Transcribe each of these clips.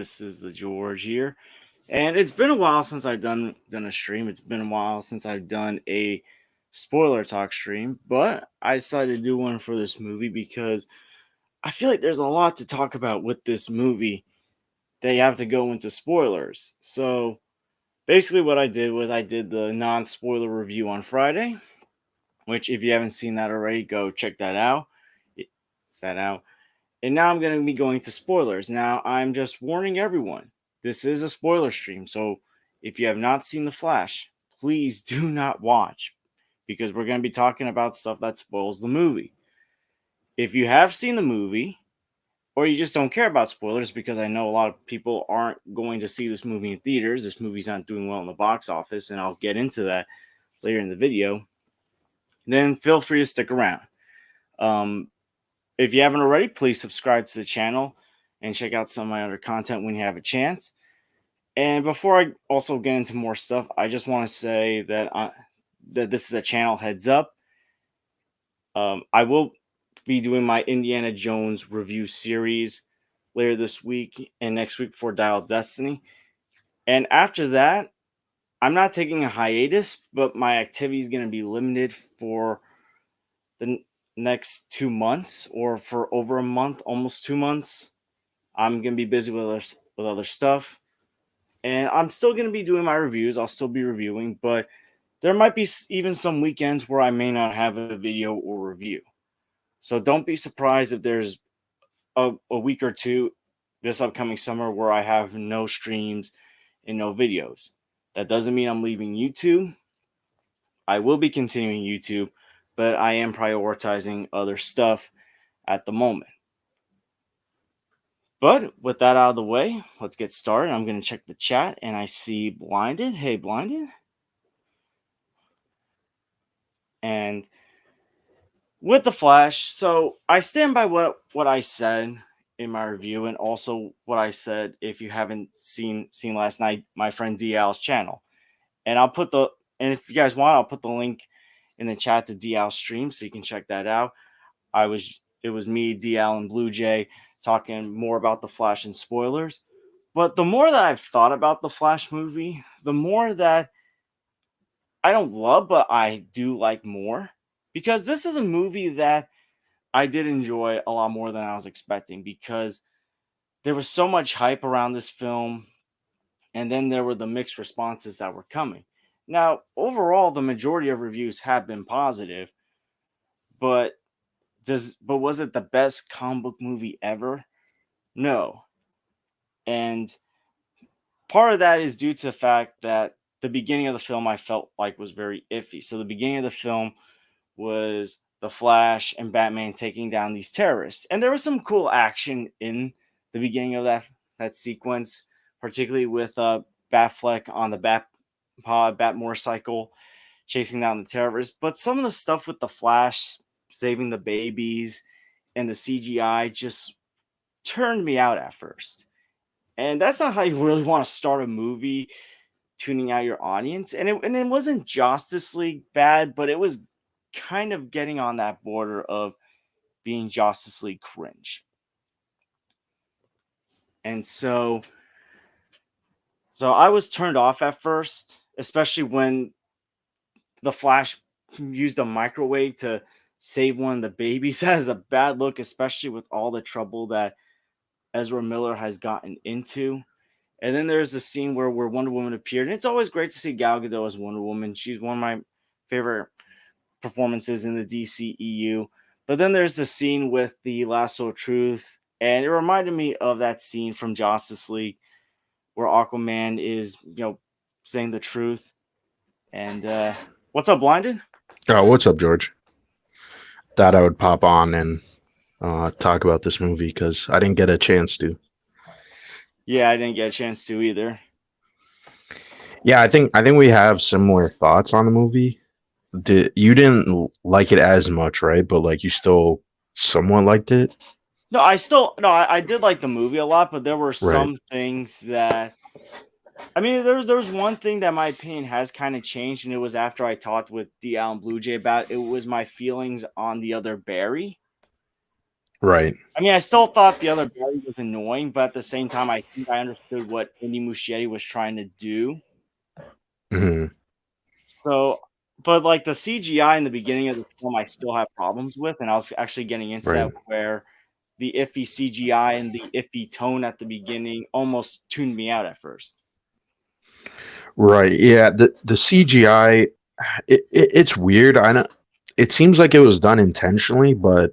This is the George here, and it's been a while since I've done a stream. It's been a while since I've done a spoiler talk stream, but I decided to do one for this movie because I feel like there's a lot to talk about with this movie. They have to go into spoilers. So basically, what I did was I did the non-spoiler review on Friday, which if you haven't seen that already, go check that out. That out. And now I'm going to be going to spoilers. Now, I'm just warning everyone this is a spoiler stream. So if you have not seen The Flash, please do not watch because we're going to be talking about stuff that spoils the movie. If you have seen the movie or you just don't care about spoilers, because I know a lot of people aren't going to see this movie in theaters, this movie's not doing well in the box office, and I'll get into that later in the video, then feel free to stick around. Um, If you haven't already, please subscribe to the channel and check out some of my other content when you have a chance. And before I also get into more stuff, I just want to say that this is a channel heads up. I will be doing my Indiana Jones review series later this week and next week for Dial of Destiny. And after that, I'm not taking a hiatus, but my activity is going to be limited for the next 2 months or for over a month, almost 2 months. I'm going to be busy with other stuff. And I'm still going to be doing my reviews. I'll still be reviewing, but there might be even some weekends where I may not have a video or review. So don't be surprised if there's a week or two this upcoming summer where I have no streams and no videos. That doesn't mean I'm leaving YouTube. I will be continuing YouTube, but I am prioritizing other stuff at the moment. But with that out of the way, let's get started. I'm going to check the chat, and I see Blinded. Hey, Blinded. And with The Flash, so I stand by what I said in my review, and also what I said if you haven't seen last night, my friend DL's channel. And if you guys want, I'll put the link in the chat to DL's stream so you can check that out. It was me, DL, and Blue Jay talking more about The Flash and spoilers. But the more that I've thought about the Flash movie, the more that I don't love, but I do like more. Because this is a movie that I did enjoy a lot more than I was expecting. Because there was so much hype around this film. And then there were the mixed responses that were coming. Now, overall, the majority of reviews have been positive. But was it the best comic book movie ever? No. And part of that is due to the fact that the beginning of the film I felt like was very iffy. So the beginning of the film was the Flash and Batman taking down these terrorists. And there was some cool action in the beginning of that sequence, particularly with Batfleck on the Bat motorcycle chasing down the terrorists. But some of the stuff with the Flash saving the babies and the CGI just turned me out at first. And that's not how you really want to start a movie, tuning out your audience. And it wasn't Justice League bad, but it was kind of getting on that border of being Justice League cringe. And so I was turned off at first, especially when the Flash used a microwave to save one of the babies. That is a bad look, especially with all the trouble that Ezra Miller has gotten into. And then there's the scene where Wonder Woman appeared. And it's always great to see Gal Gadot as Wonder Woman. She's one of my favorite performances in the DCEU. But then there's the scene with the lasso of truth. And it reminded me of that scene from Justice League where Aquaman is, saying the truth. And what's up, Blinded? Oh, what's up, George? Thought I would pop on and talk about this movie because I didn't get a chance to. Yeah, I didn't get a chance to either. Yeah, I think we have similar thoughts on the movie. You didn't like it as much, right? But like you still somewhat liked it, No, I did like the movie a lot, but there were right? some things that I mean, there was one thing that my opinion has kind of changed, and it was after I talked with DL and Blue Jay about it. It was my feelings on the other Barry. Right. I mean, I still thought the other Barry was annoying, but at the same time, I think I understood what Andy Muschietti was trying to do. Hmm. So, but like the CGI in the beginning of the film, I still have problems with, and I was actually getting into that Right. where the iffy CGI and the iffy tone at the beginning almost tuned me out at first. Right. Yeah. The CGI, it's weird. I know it seems like it was done intentionally, but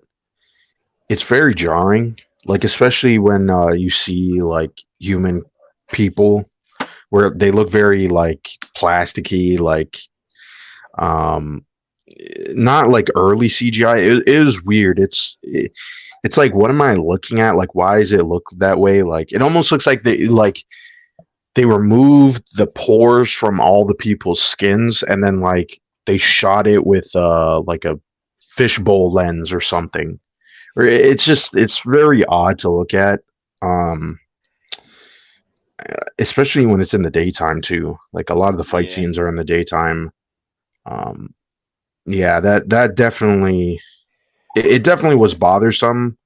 it's very jarring. Like especially when you see like human people where they look very like plasticky, like um not like early CGI. It is weird. It's like what am I looking at? Like why does it look that way? Like it almost looks like they removed the pores from all the people's skins and then like they shot it with like a fishbowl lens or something. Or it's very odd to look at. Um Especially when it's in the daytime too. Like a lot of the fight Yeah, scenes are in the daytime. Um yeah, that definitely it definitely was bothersome.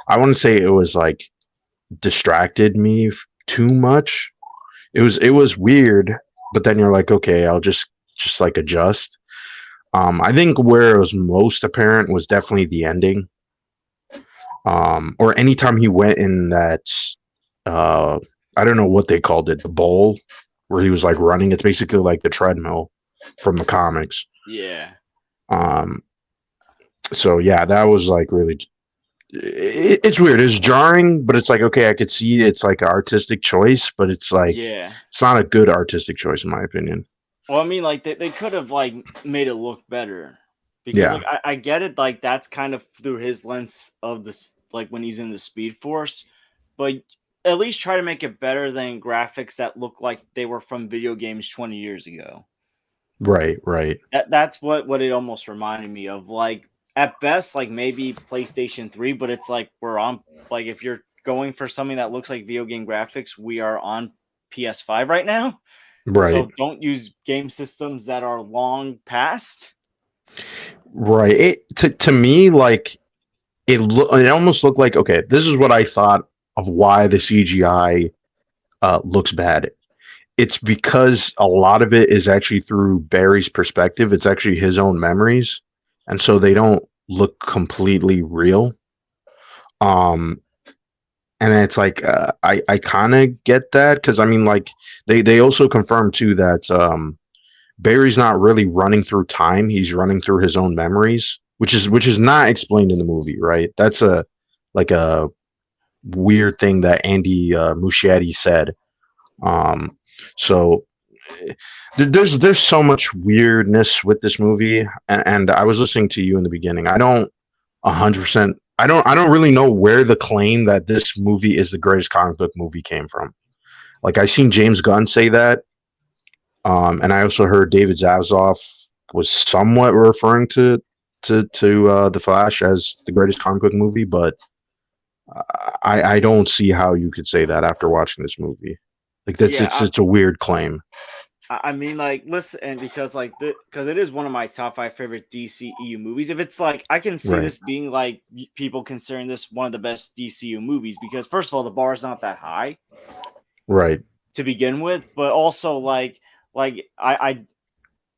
I wouldn't say it was like distracted me too much. It was weird, but then you're like, okay, I'll just like adjust. I think where it was most apparent was definitely the ending. Or anytime he went in that uh I don't know what they called it, the bowl where he was like running. It's basically like the treadmill from the comics. yeah, Um so yeah, that was like really it's weird. It's jarring, but it's like okay, I could see it's like an artistic choice, but it's like yeah. it's not a good artistic choice in my opinion. Well, I mean, like they could have like made it look better because Yeah, like I get it, like that's kind of through his lens of this, like when he's in the Speed Force, but at least try to make it better than graphics that look like they were from video games 20 years ago. right, right, That's what it almost reminded me of. Like at best, like maybe PlayStation 3, but it's like we're on, like if you're going for something that looks like video game graphics, we are on PS5 right now. right, So don't use game systems that are long past. right. To me like it almost looked like okay, this is what I thought of why the CGI looks bad. It's because a lot of it is actually through Barry's perspective. It's actually his own memories, and so they don't look completely real. Um, and it's like I kind of get that because I mean like they also confirm too that Barry's not really running through time; he's running through his own memories, which is not explained in the movie, right? That's a like a weird thing that Andy Muschietti said. Um, so there's so much weirdness with this movie, and I was listening to you in the beginning. I don't 100%. I don't really know where the claim that this movie is the greatest comic book movie came from. Like I seen James Gunn say that, and I also heard David Zaslav was somewhat referring to the Flash as the greatest comic book movie, but I don't see how you could say that after watching this movie. Like that's Yeah, it's a weird claim. I mean, like, listen, and because like because it is one of my top five favorite DCEU movies. If it's like, I can see Right. this being like people considering this one of the best DCU movies because first of all, the bar is not that high Right. to begin with, but also like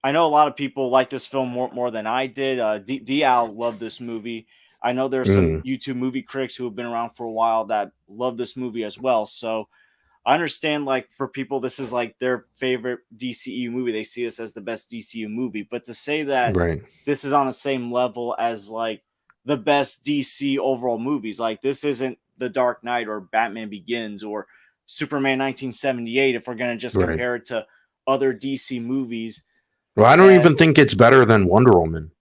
I know a lot of people like this film more than I did. Dial loved this movie. I know there's some Mm, YouTube movie critics who have been around for a while that love this movie as well. So I understand, like, for people, this is like their favorite DCU movie. They see this as the best DCU movie. But to say that right. this is on the same level as like the best DC overall movies, like this isn't The Dark Knight or Batman Begins or Superman 1978, if we're going to just Right. compare it to other DC movies. Well, I don't And even think it's better than Wonder Woman.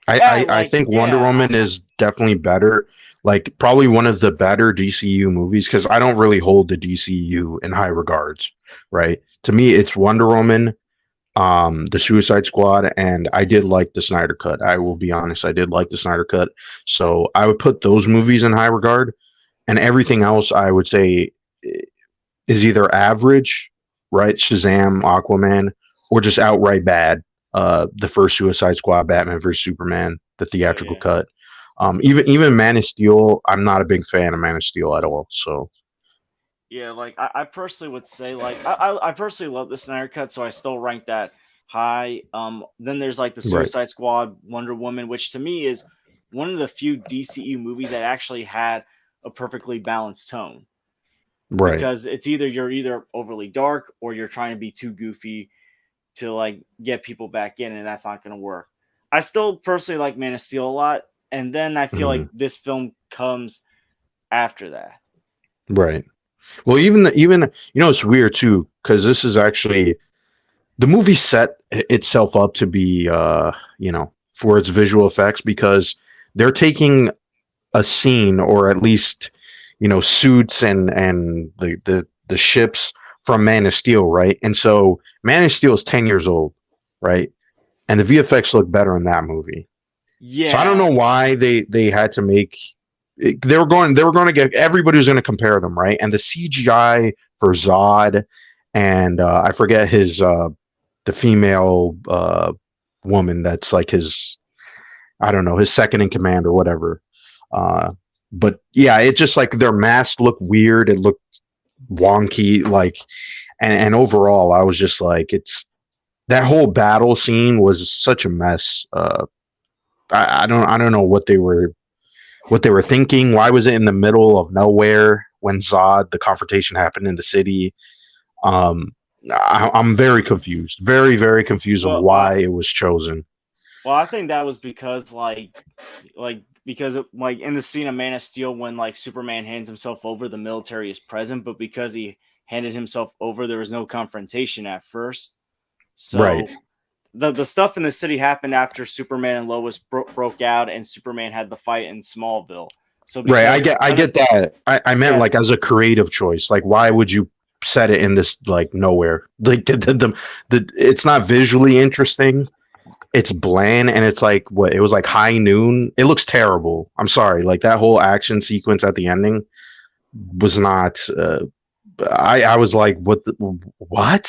I, yeah, I, I like, think Wonder yeah, Woman is definitely better. Like probably one of the better DCU movies because I don't really hold the DCU in high regards, right? To me, it's Wonder Woman, the Suicide Squad, and I did like the Snyder Cut. I will be honest, I did like the Snyder Cut. So I would put those movies in high regard, and everything else I would say is either average, right? Shazam, Aquaman, or just outright bad. The first Suicide Squad, Batman vs Superman, the theatrical yeah. cut. Even Man of Steel, I'm not a big fan of Man of Steel at all. So Yeah, like I personally would say like I personally love the Snyder Cut, so I still rank that high. Then there's like the right, Suicide Squad, Wonder Woman, which to me is one of the few DCU movies that actually had a perfectly balanced tone. right. Because it's either you're either overly dark or you're trying to be too goofy to like get people back in, and that's not going to work. I still personally like Man of Steel a lot, and then I feel like Mhm. this film comes after that. Right. Well, even it's weird too because this is actually the movie set itself up to be for its visual effects because they're taking a scene or at least suits and the ships from Man of Steel, right? And so Man of Steel is 10 years old, right? And the VFX look better in that movie. So I don't Yeah, know why they had to make they were going to get everybody was going to compare them, right? And the CGI for Zod and I forget his the female woman that's like his I don't know his second in command or whatever. Uh, but yeah, it just like their masks look weird. It looked wonky, like and overall, I was just like, it's that whole battle scene was such a mess. I don't know what they were thinking. Why was it in the middle of nowhere when Zod the confrontation happened in the city? Um, I'm very confused, very confused of well, why it was chosen. I think that was because because like in the scene of Man of Steel when like Superman hands himself over, the military is present, but because he handed himself over, there was no confrontation at first. Right, So the stuff in the city happened after Superman and Lois broke out, and Superman had the fight in Smallville. So right. because I none of get that. I meant yes, like as a creative choice. Like, why would you set it in this like nowhere? Like it's not visually interesting. It's bland and it's like what it was like high noon. It looks terrible. I'm sorry. Like that whole action sequence at the ending was not. I was like, what?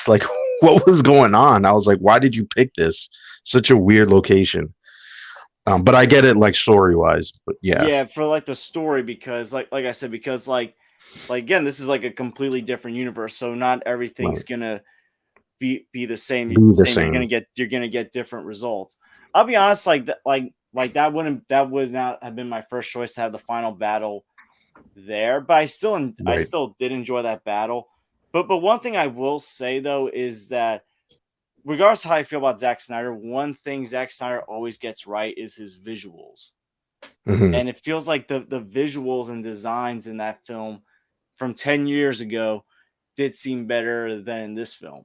Like, what was going on? I was like, why did you pick this? Such a weird location. But I get it, like story wise. But yeah, yeah, for like the story, because like I said, because like again, this is like a completely different universe, so not everything's right. gonna be the same. Be the Same, same. you're gonna get different results. I'll be honest, like that wouldn't that was not have been my first choice to have the final battle there, but I Right. still did enjoy that battle. But one thing I will say though is that regardless of how I feel about Zack Snyder, one thing Zack Snyder always gets right is his visuals. Hmm. And it feels like the visuals and designs in that film from 10 years ago did seem better than this film.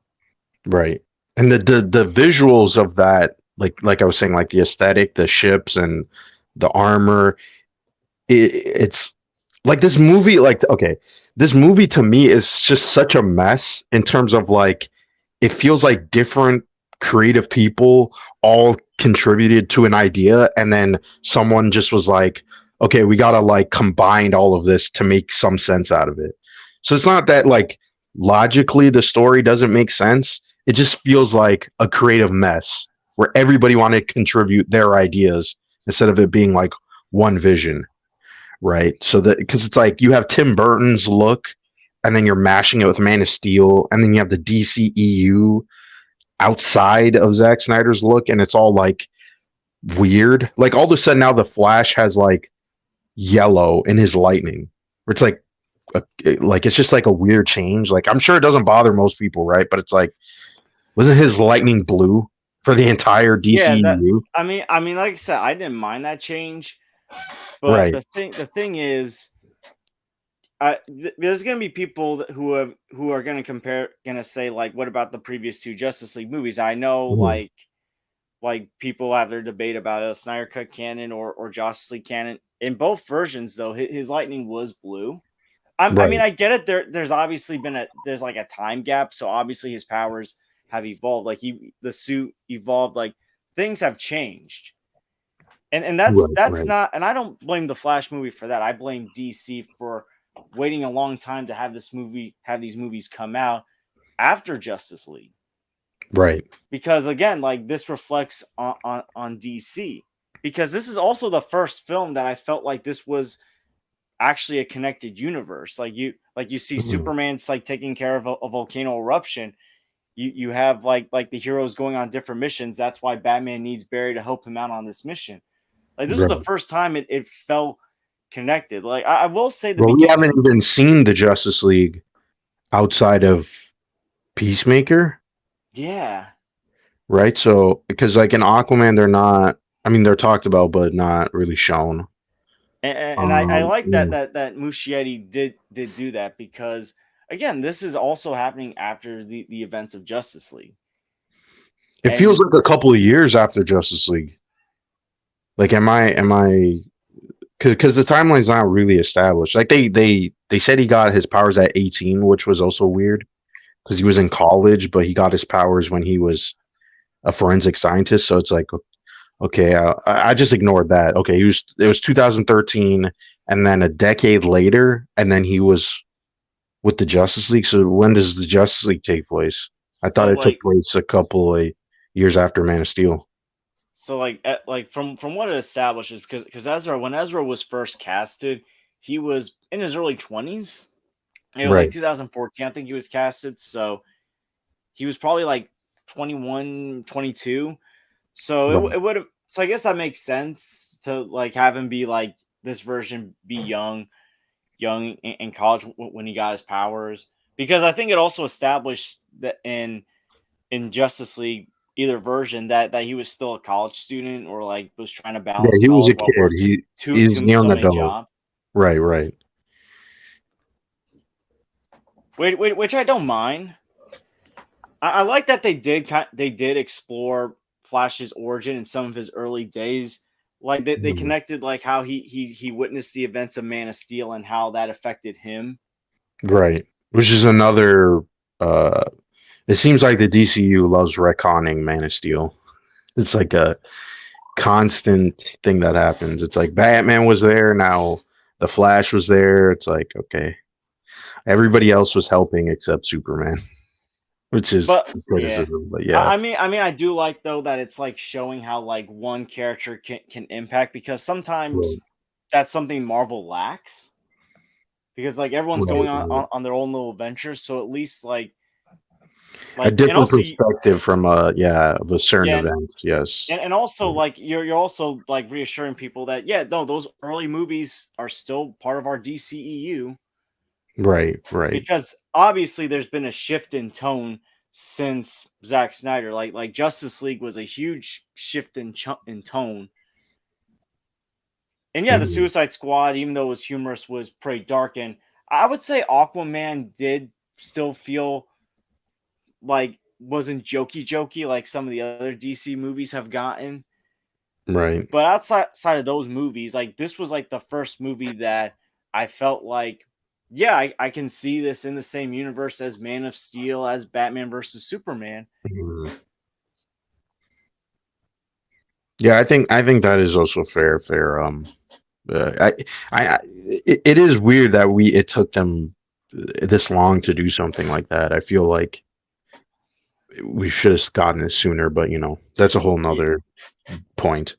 Right. And the visuals of that, like I was saying, like the aesthetic, the ships and the armor, it's like this movie like okay this movie to me is just such a mess in terms of like it feels like different creative people all contributed to an idea and then someone just was like okay we gotta like combine all of this to make some sense out of it so it's not that like logically the story doesn't make sense it just feels like a creative mess where everybody wanted to contribute their ideas instead of it being like one vision right? So that because it's like you have Tim Burton's look, and then you're mashing it with Man of Steel, and then you have the DCEU outside of Zack Snyder's look, and it's all like weird. Like all of a sudden now the Flash has like yellow in his lightning. Where it's like it's just like a weird change. Like I'm sure it doesn't bother most people, right? But it's like wasn't his lightning blue for the entire Yeah, that DCEU? I mean, like I said, I didn't mind that change, but Right. the thing is, there's gonna be people who are gonna say like, what about the previous two Justice League movies? I know Mhm. like people have their debate about a Snyder Cut canon or Justice League canon. In both versions, though, his lightning was blue. I mean, Right. I get it. There's obviously been there's like a time gap, so obviously his powers have evolved. Like the suit evolved. Like things have changed, and Right. that's Right. not. And I don't blame the Flash movie for that. I blame DC for waiting a long time to have these movies come out after Justice League, Right. because again, like this reflects on DC, because this is also the first film that I felt like this was actually a connected universe. Like you see Mhm. Superman's like taking care of a volcano eruption. You have like the heroes going on different missions. That's why Batman needs Barry to help him out on this mission. Like this was the Right. first time it felt connected. Like I will say the Well, we beginning of haven't even seen the Justice League outside of Peacemaker, yeah. right? So, because like in Aquaman, they're not. I mean, they're talked about, but not really shown. And I like that Yeah. that Muschietti did do that because again, this is also happening after the events of Justice League. It feels And like a couple of years after Justice League. Like, am I? Because the timeline's not really established. Like they said he got his powers at 18, which was also weird because he was in college, but he got his powers when he was a forensic scientist. So it's like, okay, I just ignored that. Okay, it was 2013, and then a decade later, and then he was with the Justice League. So when does the Justice League take place? I thought so it took like place a couple of years after Man of Steel. like from what it establishes because Ezra when Ezra was first casted, he was in his early 20s. It was like Right, 2014, I think he was casted. So he was probably like 21, 22. So right. it would have. So I guess that makes sense to like have him be like this version be young in college when he got his powers because I think it also established that in Justice League either version that he was still a college student or like was trying to Yeah, balance he was a college while kid. working He's a so young many adult. jobs. Right, right. Which I don't mind. I like that they did explore Flash's origin in some of his early days. Like they Mhm. connected like how he witnessed the events of Man of Steel and how that affected him. Right. Which is another uh it seems like the DCU loves retconning Man of Steel. It's like a constant thing that happens. It's like Batman was there, now the Flash was there. It's like, okay. Everybody else was helping except Superman, which is But yeah, criticism, but yeah. I mean, I do like though that it's like showing how like one character can impact because sometimes Right, that's something Marvel lacks because like everyone's right, going right. on their own little adventures. So at least A and different also perspective from a yeah, of a certain yeah, event, yes. and also like you're also like reassuring people that yeah, no, those early movies are still part of our DCEU Right, right. because obviously there's been a shift in tone since Zack Snyder. Like Justice League was a huge shift in tone. And yeah, the Mhm. Suicide Squad, even though it was humorous, was pretty dark. And I would say Aquaman did still feel like wasn't jokey like some of the other DC movies have gotten. Right. But outside of those movies, like this was like the first movie that I felt like, yeah, I can see this in the same universe as Man of Steel, as Batman versus Superman. Mhm. Yeah, I think that is also fair. I it is weird that it took them this long to do something like that. I feel like we should have gotten it sooner, but that's a whole Yeah, nother point.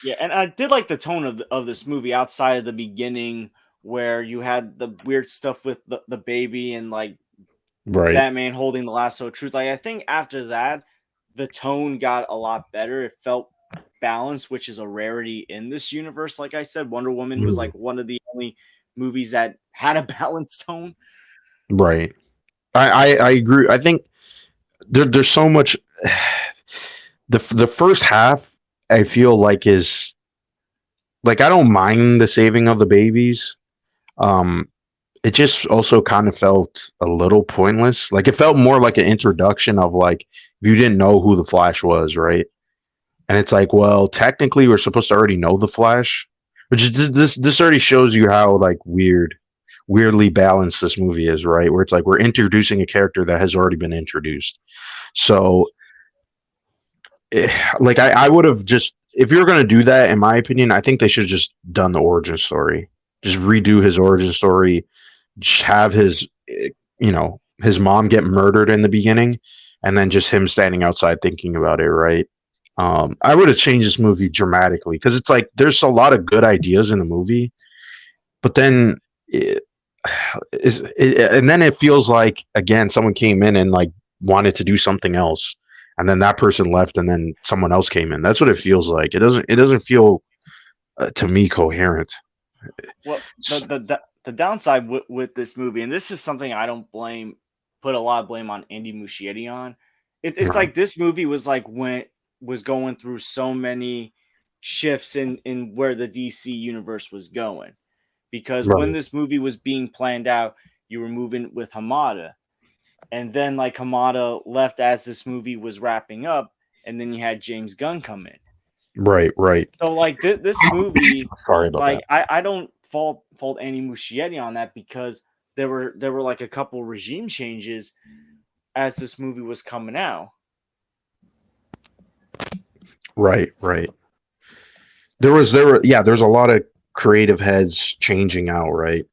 yeah, and I did like the tone of this movie outside of the beginning where you had the weird stuff with the baby and like Right. Batman holding the lasso of truth. Like I think after that, the tone got a lot better. It felt balanced, which is a rarity in this universe. Like I said, Wonder Woman was Mhm. like one of the only movies that had a balanced tone. Right. I agree. I think there's so much. The first half I feel like is like I don't mind the saving of the babies. Um, it just also kind of felt a little pointless. Like it felt more like an introduction of like if you didn't know who the Flash was, right? And it's like, well, technically we're supposed to already know the Flash, which is this already shows you how like weirdly balanced this movie is, right? Where it's like we're introducing a character that has already been introduced. So, like I would have just if you're gonna do that, in my opinion, I think they should have just done the origin story. Just redo his origin story. Just have his mom get murdered in the beginning, and then just him standing outside thinking about it, right? I would have changed this movie dramatically because it's like there's a lot of good ideas in the movie, but then it, and then it feels like again someone came in and like wanted to do something else, and then that person left, and then someone else came in. That's what it feels like. It doesn't feel to me coherent. Well, the downside with this movie, and this is something I don't put a lot of blame on Andy Muschietti on. It's Right, like this movie was like when was going through so many shifts in where the DC universe was going, because when right, this movie was being planned out, you were moving with Hamada, and then like Hamada left as this movie was wrapping up, and then you had James Gunn come in. right, right. So like this movie, Sorry about like that. I don't fault Andy Muschietti on that, because there were like a couple regime changes as this movie was coming out. Right, right. There's a lot of creative heads changing out, right?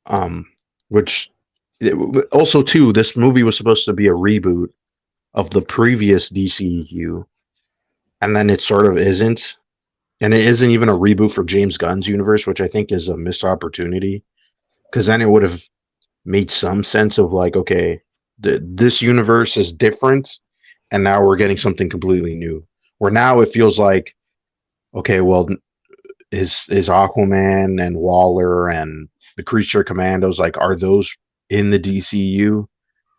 Um, which also too, this movie was supposed to be a reboot of the previous DCU, and then it sort of isn't, and it isn't even a reboot for James Gunn's universe, which I think is a missed opportunity because then it would have made some sense of like, okay, this universe is different, and now we're getting something completely new. Where now it feels like, okay, well, is Aquaman and Waller and the Creature Commandos like are those in the DCU?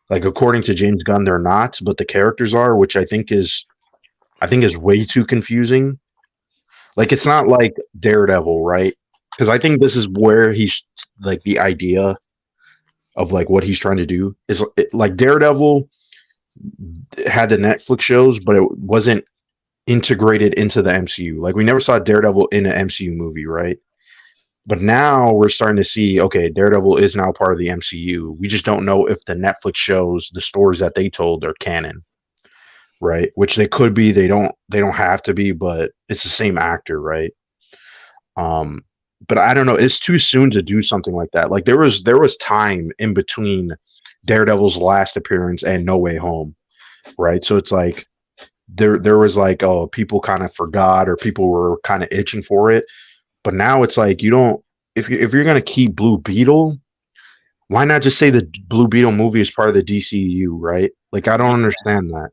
Like according to James Gunn, they're not, but the characters are, which I think is way too confusing. Like it's not like Daredevil, right? Because I think this is where he's like the idea of like what he's trying to do is like Daredevil had the Netflix shows, but it wasn't integrated into the MCU. Like we never saw Daredevil in an MCU movie, right? But now we're starting to see, okay, Daredevil is now part of the MCU. We just don't know if the Netflix shows, the stories that they told are canon, right? Which they could be, they don't have to be, but it's the same actor, right? Um but I don't know, it's too soon to do something like that. Like there was time in between Daredevil's last appearance and No Way Home, right? So it's like there was like, oh, people kind of forgot or people were kind of itching for it. But now it's like you don't, if you're gonna keep Blue Beetle, why not just say the Blue Beetle movie is part of the DCU, right? Like I don't Yeah. understand that.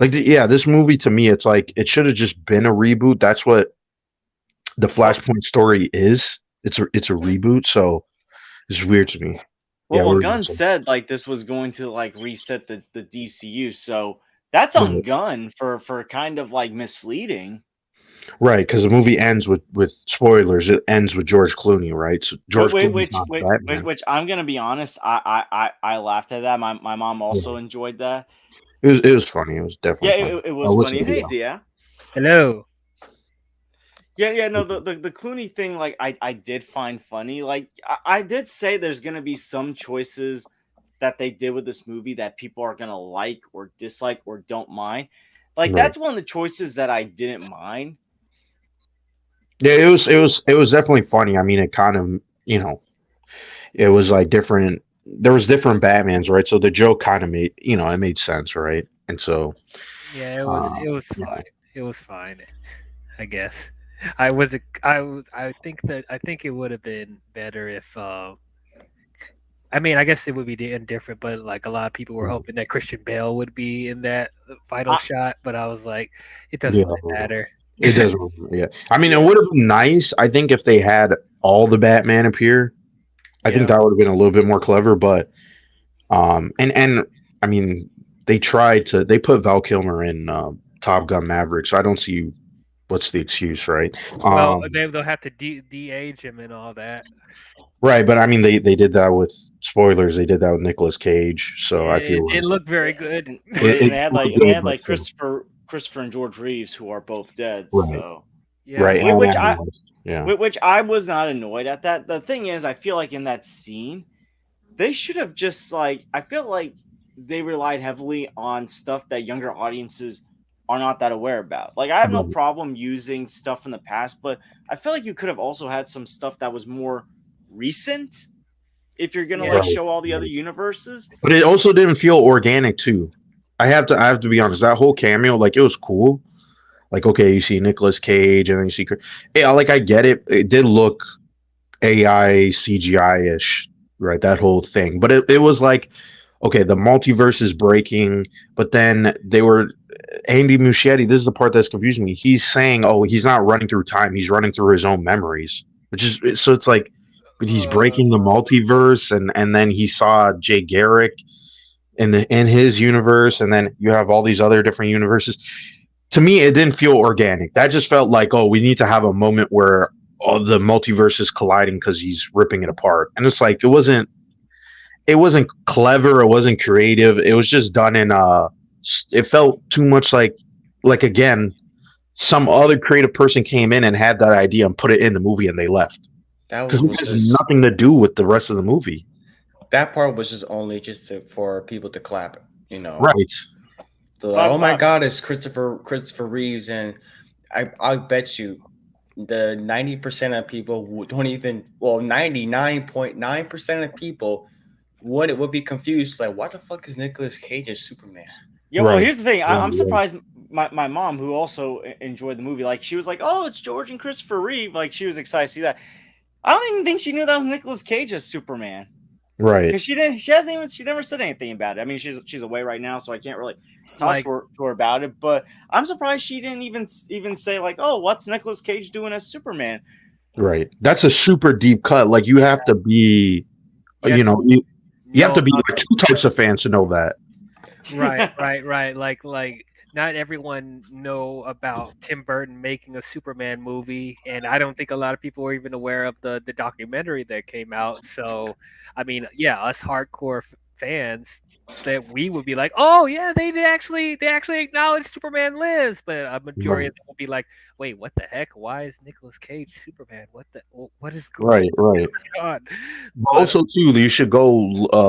Like yeah, this movie to me, it's like it should have just been a reboot. That's what the Well, Flashpoint story is. It's a reboot, so it's weird to me. Yeah, well, we're Gunn said like this was going to like reset the DCU, so that's on right, Gunn for kind of like misleading. right, because the movie ends with spoilers. It ends with George Clooney, right? So George Clooney's not Batman. Which I'm gonna be honest, I laughed at that. My mom also Yeah. enjoyed that. It was funny. It was Yeah, definitely funny. it Oh, was what's funny. the Hey, video? Dia. Hello. Yeah, no, the Clooney thing, like I did find funny. Like I did say there's gonna be some choices that they did with this movie that people are gonna like or dislike or don't mind. Like Right. that's one of the choices that I didn't mind. Yeah, it was definitely funny. I mean, it kind of it was like different. There was different Batmans, right? So the joke kind of made it made sense, right? And so Yeah, it was uh, it was yeah, fine. It was fine, I guess. I think it would have been better if I mean, I guess it would be indifferent, but like a lot of people were hoping that Christian Bale would be in that final I, shot, but I was like, it doesn't yeah, really matter. it doesn't. Yeah, I mean, it yeah, would have been nice. I think if they had all the Batman appear, I think Yeah. that would have been a little bit more clever. But and I mean, they put Val Kilmer in Top Gun Maverick, so I don't see what's the excuse, right? Well, Um, they'll have to de-age him and all that. right, but I mean, they did that with spoilers. They did that with Nicolas Cage, so I It feel like didn't look very yeah, good. it they had looked like good, but Christopher and George Reeves, who are both dead. right, So Yeah. right, which, and which Adam I West, yeah, which I was not annoyed at that. The thing is, I feel like in that scene, they should have just like I feel like they relied heavily on stuff that younger audiences are not that aware about. Like I have no right, problem using stuff from the past, but I feel like you could have also had some stuff that was more recent if you're gonna like Yeah. right, show all the other right. universes. But it also didn't feel organic too. I have to be honest. That whole cameo, like it was cool, Like, okay, you see Nicolas Cage, and then you see, yeah, like I get it. It did look AI CGI ish, right? That whole thing, but it was like, okay, the multiverse is breaking, but then they were Andy Muschietti. This is the part that's confusing me. He's saying, oh, he's not running through time; he's running through his own memories, which is so it's like, but he's breaking the multiverse, and then he saw Jay Garrick in his universe, and then you have all these other different universes. To me, it didn't feel organic. That just felt like, oh, we need to have a moment where all the multiverse is colliding because he's ripping it apart, and it's like it wasn't clever, it wasn't creative, it was just done in it felt too much like again, some other creative person came in and had that idea and put it in the movie and they left That because was it has just nothing to do with the rest of the movie. that part was just only just for people to clap. You know, Right. oh my God, it's Christopher Reeves, and I bet you the 90% of people who don't even 99.9% of people would be confused, like, what the fuck is Nicolas Cage as Superman? Yeah, well, Right. here's the thing. I'm Right. surprised. My mom, who also enjoyed the movie, like she was like, "Oh, it's George and Christopher Reeve." Like she was excited to see that. I don't even think she knew that was Nicolas Cage as Superman Right. because she didn't. She hasn't even. She never said anything about it. I mean, she's away right now, so I can't really talk Like- to her about it. But I'm surprised she didn't even say like, "Oh, what's Nicolas Cage doing as Superman?" Right. That's a super deep cut. Like you have to be, Yeah. you know, you have to be No, like two types of fans to know that. right. Like not everyone know about Tim Burton making a Superman movie, and I don't think a lot of people were even aware of the documentary that came out. So, I mean, yeah, us hardcore fans, that we would be like, oh yeah, they actually acknowledge Superman lives, but a majority of them will be like, wait, what the heck? Why is Nicolas Cage Superman? What is going Right. on? Also, too, you should go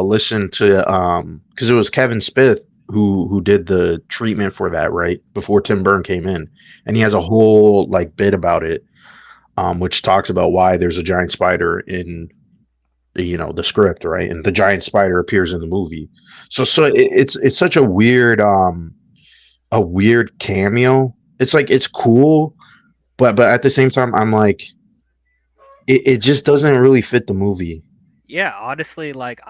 listen to because it was Kevin Smith who did the treatment for that, right, before Tim Burton came in, and he has a whole like bit about it, which talks about why there's a giant spider in the script, right, and the giant spider appears in the movie. So it's such a weird cameo. It's like it's cool, but at the same time, I'm like, it just doesn't really fit the movie. Yeah, honestly, like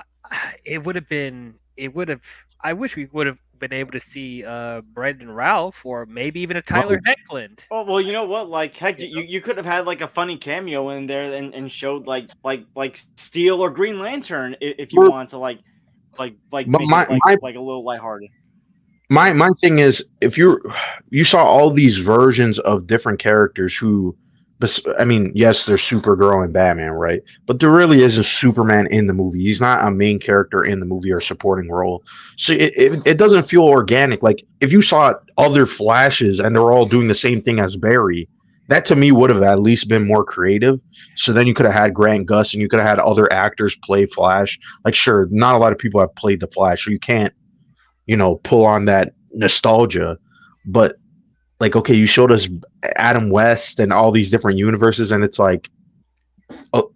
it would have. I wish we would have been able to see Brendan Ralph or maybe even a Tyler Hoechlin. Well, you know what? Like, heck, you could have had like a funny cameo in there and showed like Steel or Green Lantern if you wanted to like make it like a little lighthearted. My thing is, if you saw all these versions of different characters who, I mean, yes, there's Supergirl and Batman, right? But there really is a Superman in the movie. He's not a main character in the movie or supporting role. So it doesn't feel organic. Like if you saw other Flashes and they're all doing the same thing as Barry, that to me would have at least been more creative. So then you could have had Grant Gustin and you could have had other actors play Flash. Like, sure, not a lot of people have played the Flash, so you can't, pull on that nostalgia. But like, okay, you showed us Adam West and all these different universes, and it's like, oh,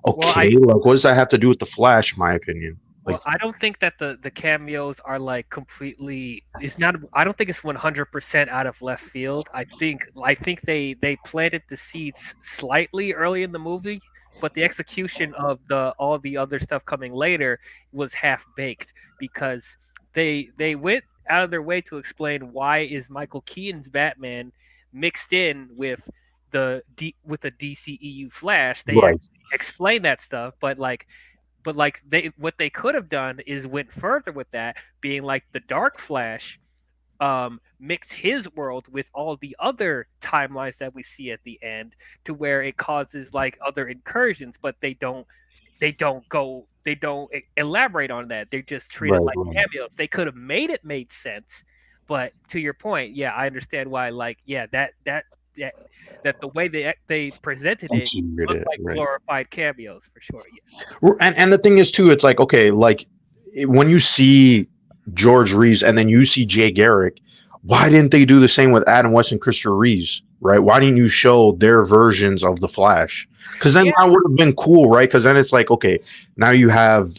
okay, like what does that have to do with the Flash? In my opinion, well, I don't think that the cameos are like completely. It's not. I don't think it's 100% out of left field. I think they planted the seeds slightly early in the movie, but the execution of all the other stuff coming later was half baked because they went out of their way to explain why is Michael Keaton's Batman mixed in with the DCEU Flash. They explain that stuff, but what they could have done is went further with that, being like the Dark Flash mix his world with all the other timelines that we see at the end, to where it causes like other incursions, but they don't elaborate on that. They just treat it like cameos. They could have made sense, but to your point, yeah, I understand why. Like, yeah, that the way they presented it looked like glorified cameos for sure. Yeah. And the thing is too, it's like, okay, like when you see George Reeves and then you see Jay Garrick, why didn't they do the same with Adam West and Christopher Reeves? Right? Why didn't you show their versions of the Flash? Because then that would have been cool, right? Because then it's like, okay, now you have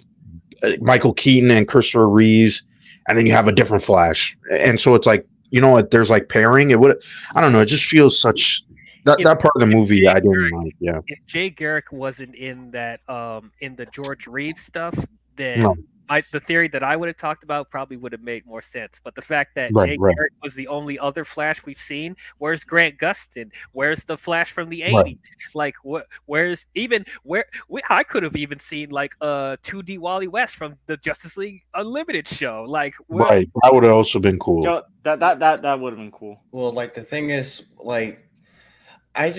Michael Keaton and Christopher Reeves, and then you have a different Flash, and so it's like, you know what, there's like pairing. It would, I don't know. It just feels such that If- that part of the movie Jay I didn't Garrick- like. Yeah. If Jay Garrick wasn't in that in the George Reeves stuff, then No. the theory that I would have talked about probably would have made more sense. But the fact that Right, Jay right. Garrick was the only other Flash we've seen, where's Grant Gustin? Where's the Flash from the Right. 80s? Like I could have even seen like 2D Wally West from the Justice League Unlimited show. Like Right. That would have also been cool. Yo, that would have been cool. Well, like the thing is, like, I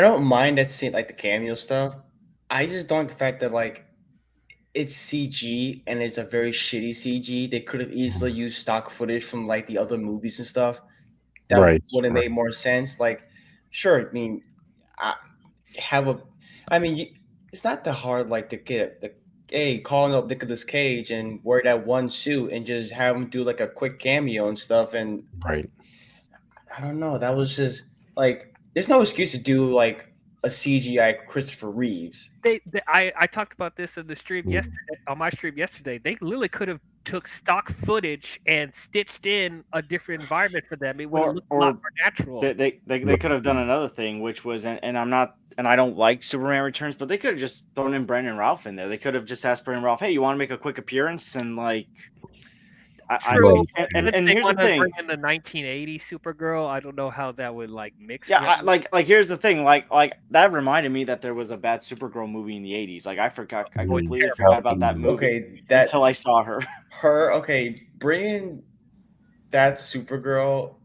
don't mind that scene, like the cameo stuff. I just don't like the fact that like it's CG and it's a very shitty CG. They could have easily used stock footage from like the other movies and stuff. That Right, would have right. made more sense. Like, sure, I mean, it's not that hard. Like to get calling up Nicolas Cage and wear that one suit and just have him do like a quick cameo and stuff. And Right. I don't know. That was just like, there's no excuse to do like a CGI Christopher Reeves. I talked about this in the stream Mhm. yesterday on my stream yesterday. They literally could have took stock footage and stitched in a different environment for them. It would have looked a lot more natural. They could have done another thing, which was, and I don't like Superman Returns, but they could have just thrown in Brandon Routh in there. They could have just asked Brandon Routh, "Hey, you want to make a quick appearance?" And like, True. and If they here's the wanna thing. bring in the 1980 Supergirl, I don't know how that would like mix. Yeah, well. here's the thing. Like that reminded me that there was a bad Supergirl movie in the '80s. Like I completely forgot about that movie Okay, until I saw her. okay, bringing that Supergirl,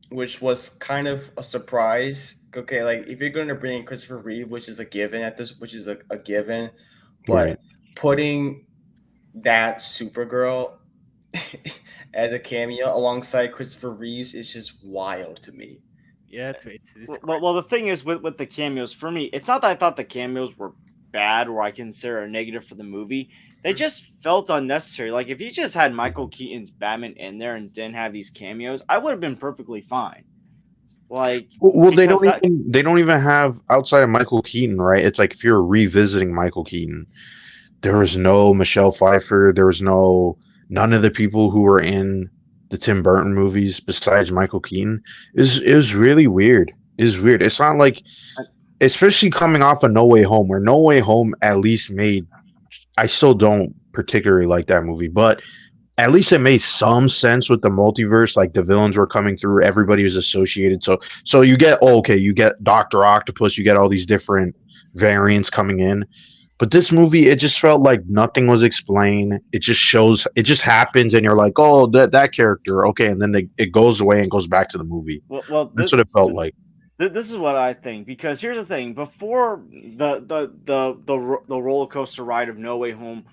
which was kind of a surprise. Okay, like if you're going to bring in Christopher Reeve, which is a given which is a given, but Right. putting that Supergirl as a cameo alongside Christopher Reeves is just wild to me. Yeah, it's Well, the thing is with the cameos, for me, it's not that I thought the cameos were bad or I consider a negative for the movie. They just felt unnecessary. Like if you just had Michael Keaton's Batman in there and didn't have these cameos, I would have been perfectly fine. Like, Well, they because don't even have, outside of Michael Keaton, right? It's like if you're revisiting Michael Keaton, there was no Michelle Pfeiffer, there was none of the people who were in the Tim Burton movies besides Michael Keaton. It was really weird. It's weird. It's not like, especially coming off of No Way Home, where No Way Home at least made, I still don't particularly like that movie, but at least it made some sense with the multiverse. Like the villains were coming through, everybody was associated. So you get, you get Dr. Octopus, you get all these different variants coming in. But this movie, it just felt like nothing was explained. It just happens, and you're like, oh, that character, okay, and then it goes away and goes back to the movie. well, That's what it felt like. This is what I think, because here's the thing: before the roller coaster ride of No Way Home,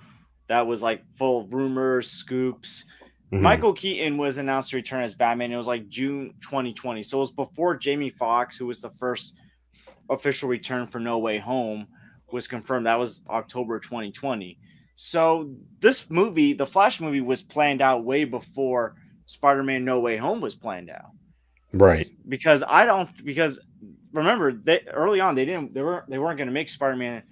that was like full of rumors, scoops. Mhm. Michael Keaton was announced to return as Batman. It was like June 2020, so it was before Jamie Foxx, who was the first official return for No Way Home, was confirmed. That was October 2020. So this movie, the Flash movie, was planned out way before Spider-Man No Way Home was planned out. Right. Because remember, early on they weren't going to make Spider-Man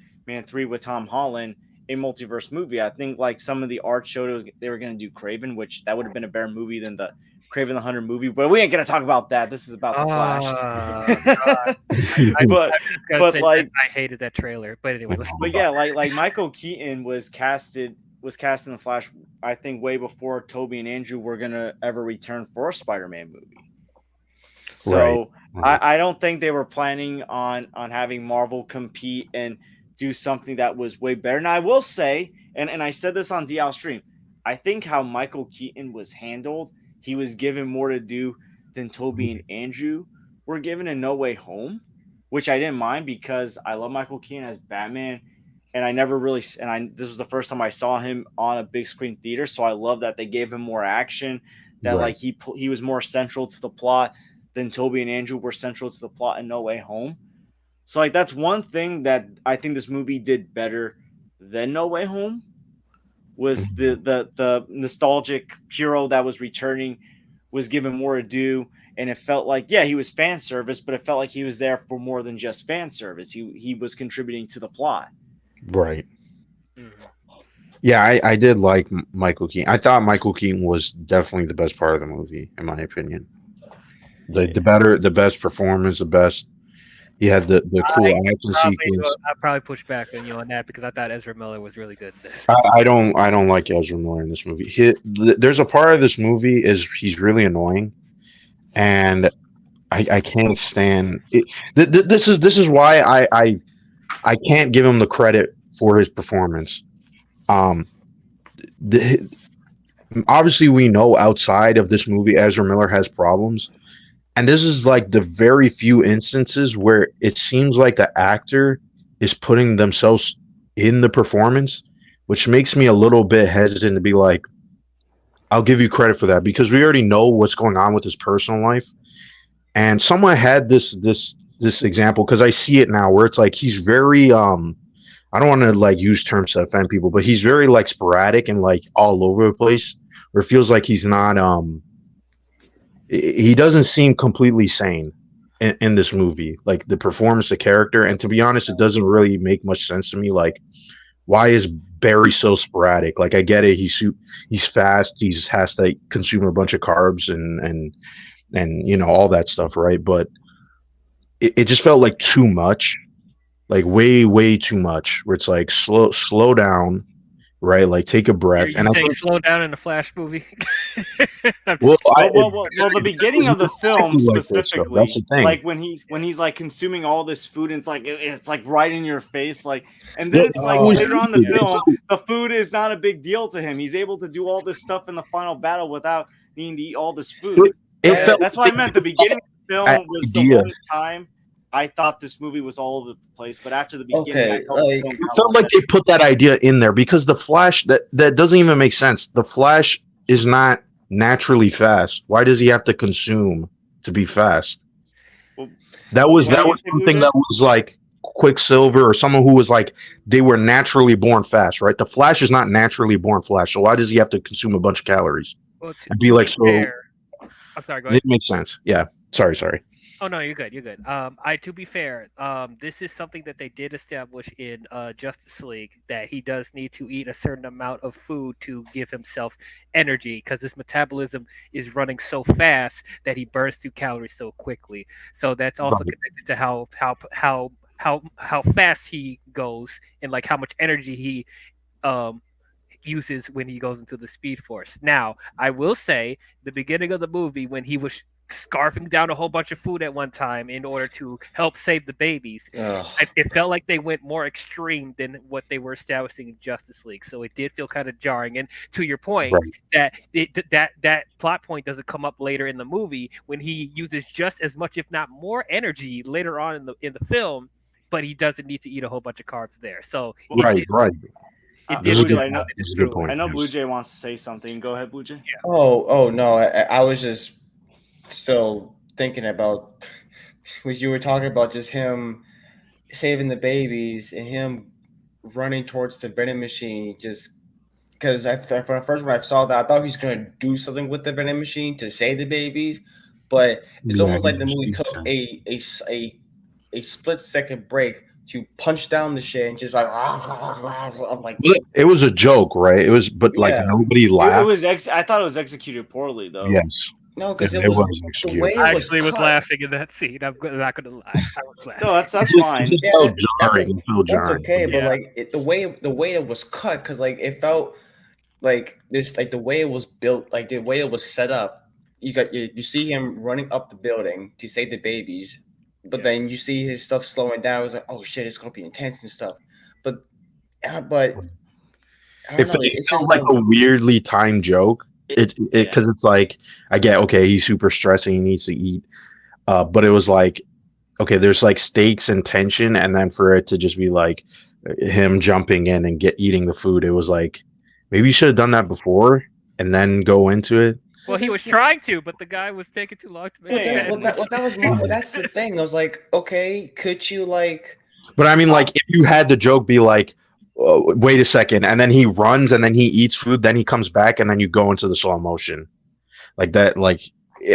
3 with Tom Holland a multiverse movie. I think like some of the art showed they were going to do Kraven, which that would have been a better movie than the Kraven the Hunter movie, but we ain't gonna talk about that. This is about the Flash. But like, I hated that trailer. But anyway, but yeah, like Michael Keaton was cast in the Flash, I think way before Toby and Andrew were gonna ever return for a Spider-Man movie. So right. I don't think they were planning on having Marvel compete and do something that was way better. And I will say, and I said this on DL Stream, I think how Michael Keaton was handled, he was given more to do than Toby and Andrew were given in No Way Home, which I didn't mind because I love Michael Keaton as Batman, and this was the first time I saw him on a big screen theater, so I love that they gave him more action, that like he was more central to the plot than Toby and Andrew were central to the plot in No Way Home. So like that's one thing that I think this movie did better than No Way Home, was the nostalgic hero that was returning was given more ado, and it felt like, yeah, he was fan service, but it felt like he was there for more than just fan service. He was contributing to the plot. Right. Yeah, I did like Michael Keaton. I thought Michael Keaton was definitely the best part of the movie, in my opinion. The best performance, the best. He had the cool action sequence. I'll probably push back on you on that because I thought Ezra Miller was really good in this. I don't like Ezra Miller in this movie. There's a part of this movie is he's really annoying, and I can't stand it. This is why I can't give him the credit for his performance. The, Obviously we know outside of this movie Ezra Miller has problems, and this is like the very few instances where it seems like the actor is putting themselves in the performance, which makes me a little bit hesitant to be like, I'll give you credit for that because we already know what's going on with his personal life. And someone had this example because I see it now where it's like he's very I don't want to like use terms to offend people, but he's very like sporadic and like all over the place. Where it feels like he's not he doesn't seem completely sane in this movie. Like the performance, the character, and to be honest, it doesn't really make much sense to me. Like, why is Barry so sporadic? Like, I get it, he's fast, he has to consume a bunch of carbs and you know all that stuff, right? But it just felt like too much, like way too much. Where it's like slow down, right? Like take a breath. You And I think think, slow down in the Flash movie? I'm well, just- Well, the beginning of the film exactly like this, though. specifically, That's the thing. like when he's like consuming all this food, and it's like right in your face, like, and then it's like Oh, later on in the yeah. film, the food is not a big deal to him. He's able to do all this stuff in the final battle without needing to eat all this food. it felt That's what I meant. The beginning of the film That was the idea. one time I thought this movie was all over the place, but after the beginning, Okay, I felt the like- film It felt like they put that idea in there because the Flash that doesn't even make sense. The Flash is not naturally fast. Why does he have to consume to be fast? Well, That was what do you say, something Luda? that was like Quicksilver or someone who was like they were naturally born fast, right? The Flash is not naturally born Flash, so why does he have to consume a bunch of calories? well, I'd be like, so fair, I'm sorry. Go ahead. it makes sense. Yeah. Sorry. Oh no, you're good. You're good. To be fair, this is something that they did establish in Justice League that he does need to eat a certain amount of food to give himself energy because his metabolism is running so fast that he burns through calories so quickly. So that's also Right. connected to how fast he goes and like how much energy he uses when he goes into the Speed Force. Now, I will say the beginning of the movie when he was scarfing down a whole bunch of food at one time in order to help save the babies. Ugh. It felt like they went more extreme than what they were establishing in Justice League, so it did feel kind of jarring. And to your point, Right. that plot point doesn't come up later in the movie when he uses just as much, if not more, energy later on in the film, but he doesn't need to eat a whole bunch of carbs there. So it Right. did- Right. it This did is a feel good like point. it This is is a good true. point. I know Blue Jay wants to say something. Go ahead, Blue Jay. Oh no! I was just still thinking about what you were talking about, just him saving the babies and him running towards the vending machine. Just because for the first when I saw that, I thought he was going to do something with the vending machine to save the babies, but it's Yeah, almost like the he movie just took needs a split-second break to punch down the shit and just like I'm like, It was a joke, right? It was, but like Yeah. nobody It laughed. was I thought it was executed poorly though. Yes. no, because It it was was the executed. way it I was actually was cut. laughing in that scene. I'm not going to lie. I was laughing. No, that's It fine. just Yeah, felt that's jarring. It felt That's jarring. okay, but Yeah. like the way it was cut, because like it felt like this, like the way it was built, like the way it was set up. You see him running up the building to save the babies, but Yeah. then you see his stuff slowing down. It was like, oh shit, it's gonna be intense and stuff. But I don't It, know. fe- it It's felt just like like a weirdly timed joke. It because it's like I get okay, he's super stressed and he needs to eat, but it was like okay, there's like stakes and tension, and then for it to just be like him jumping in and eating the food, it was like maybe you should have done that before and then go into it. Well, he was trying to, but the guy was taking too long to make Yeah, it. that's the thing. I was like, okay, could you like? But I mean, like if you had the joke be like, wait a second, and then he runs and then he eats food, then he comes back and then you go into the slow motion, like that. Like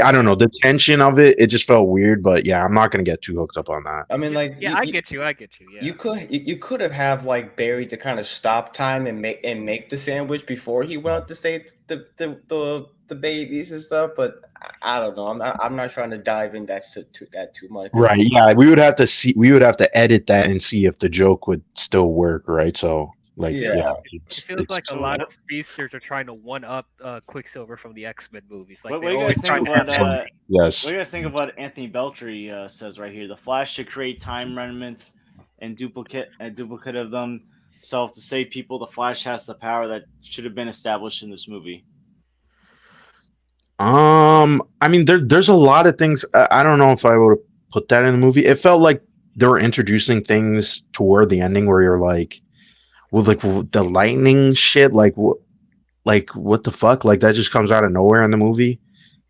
I don't know, the tension of it just felt weird. But yeah, I'm not gonna get too hooked up on that. I mean, like, Yeah, I get you. Yeah. you could have like Barry to kind of stop time and make the sandwich before he went out to save the babies and stuff. But I don't know. I'm not trying to dive in that too much. 'Cause- Right? Yeah, we would have to see. We would have to edit that and see if the joke would still work. Right? So like, Yeah. yeah, It feels like a lot of speedsters are trying to one up Quicksilver from the X-Men movies. Like What they do you always guys try think to have about something. yes. what do you guys think of what Anthony Beltry says right here? The Flash should create time remnants and duplicate of themselves to save people. The Flash has the power that should have been established in this movie. I mean, there's a lot of things. I don't know if I would have put that in the movie. It felt like they were introducing things toward the ending where you're like, well, like the lightning shit, like what the fuck? Like that just comes out of nowhere in the movie.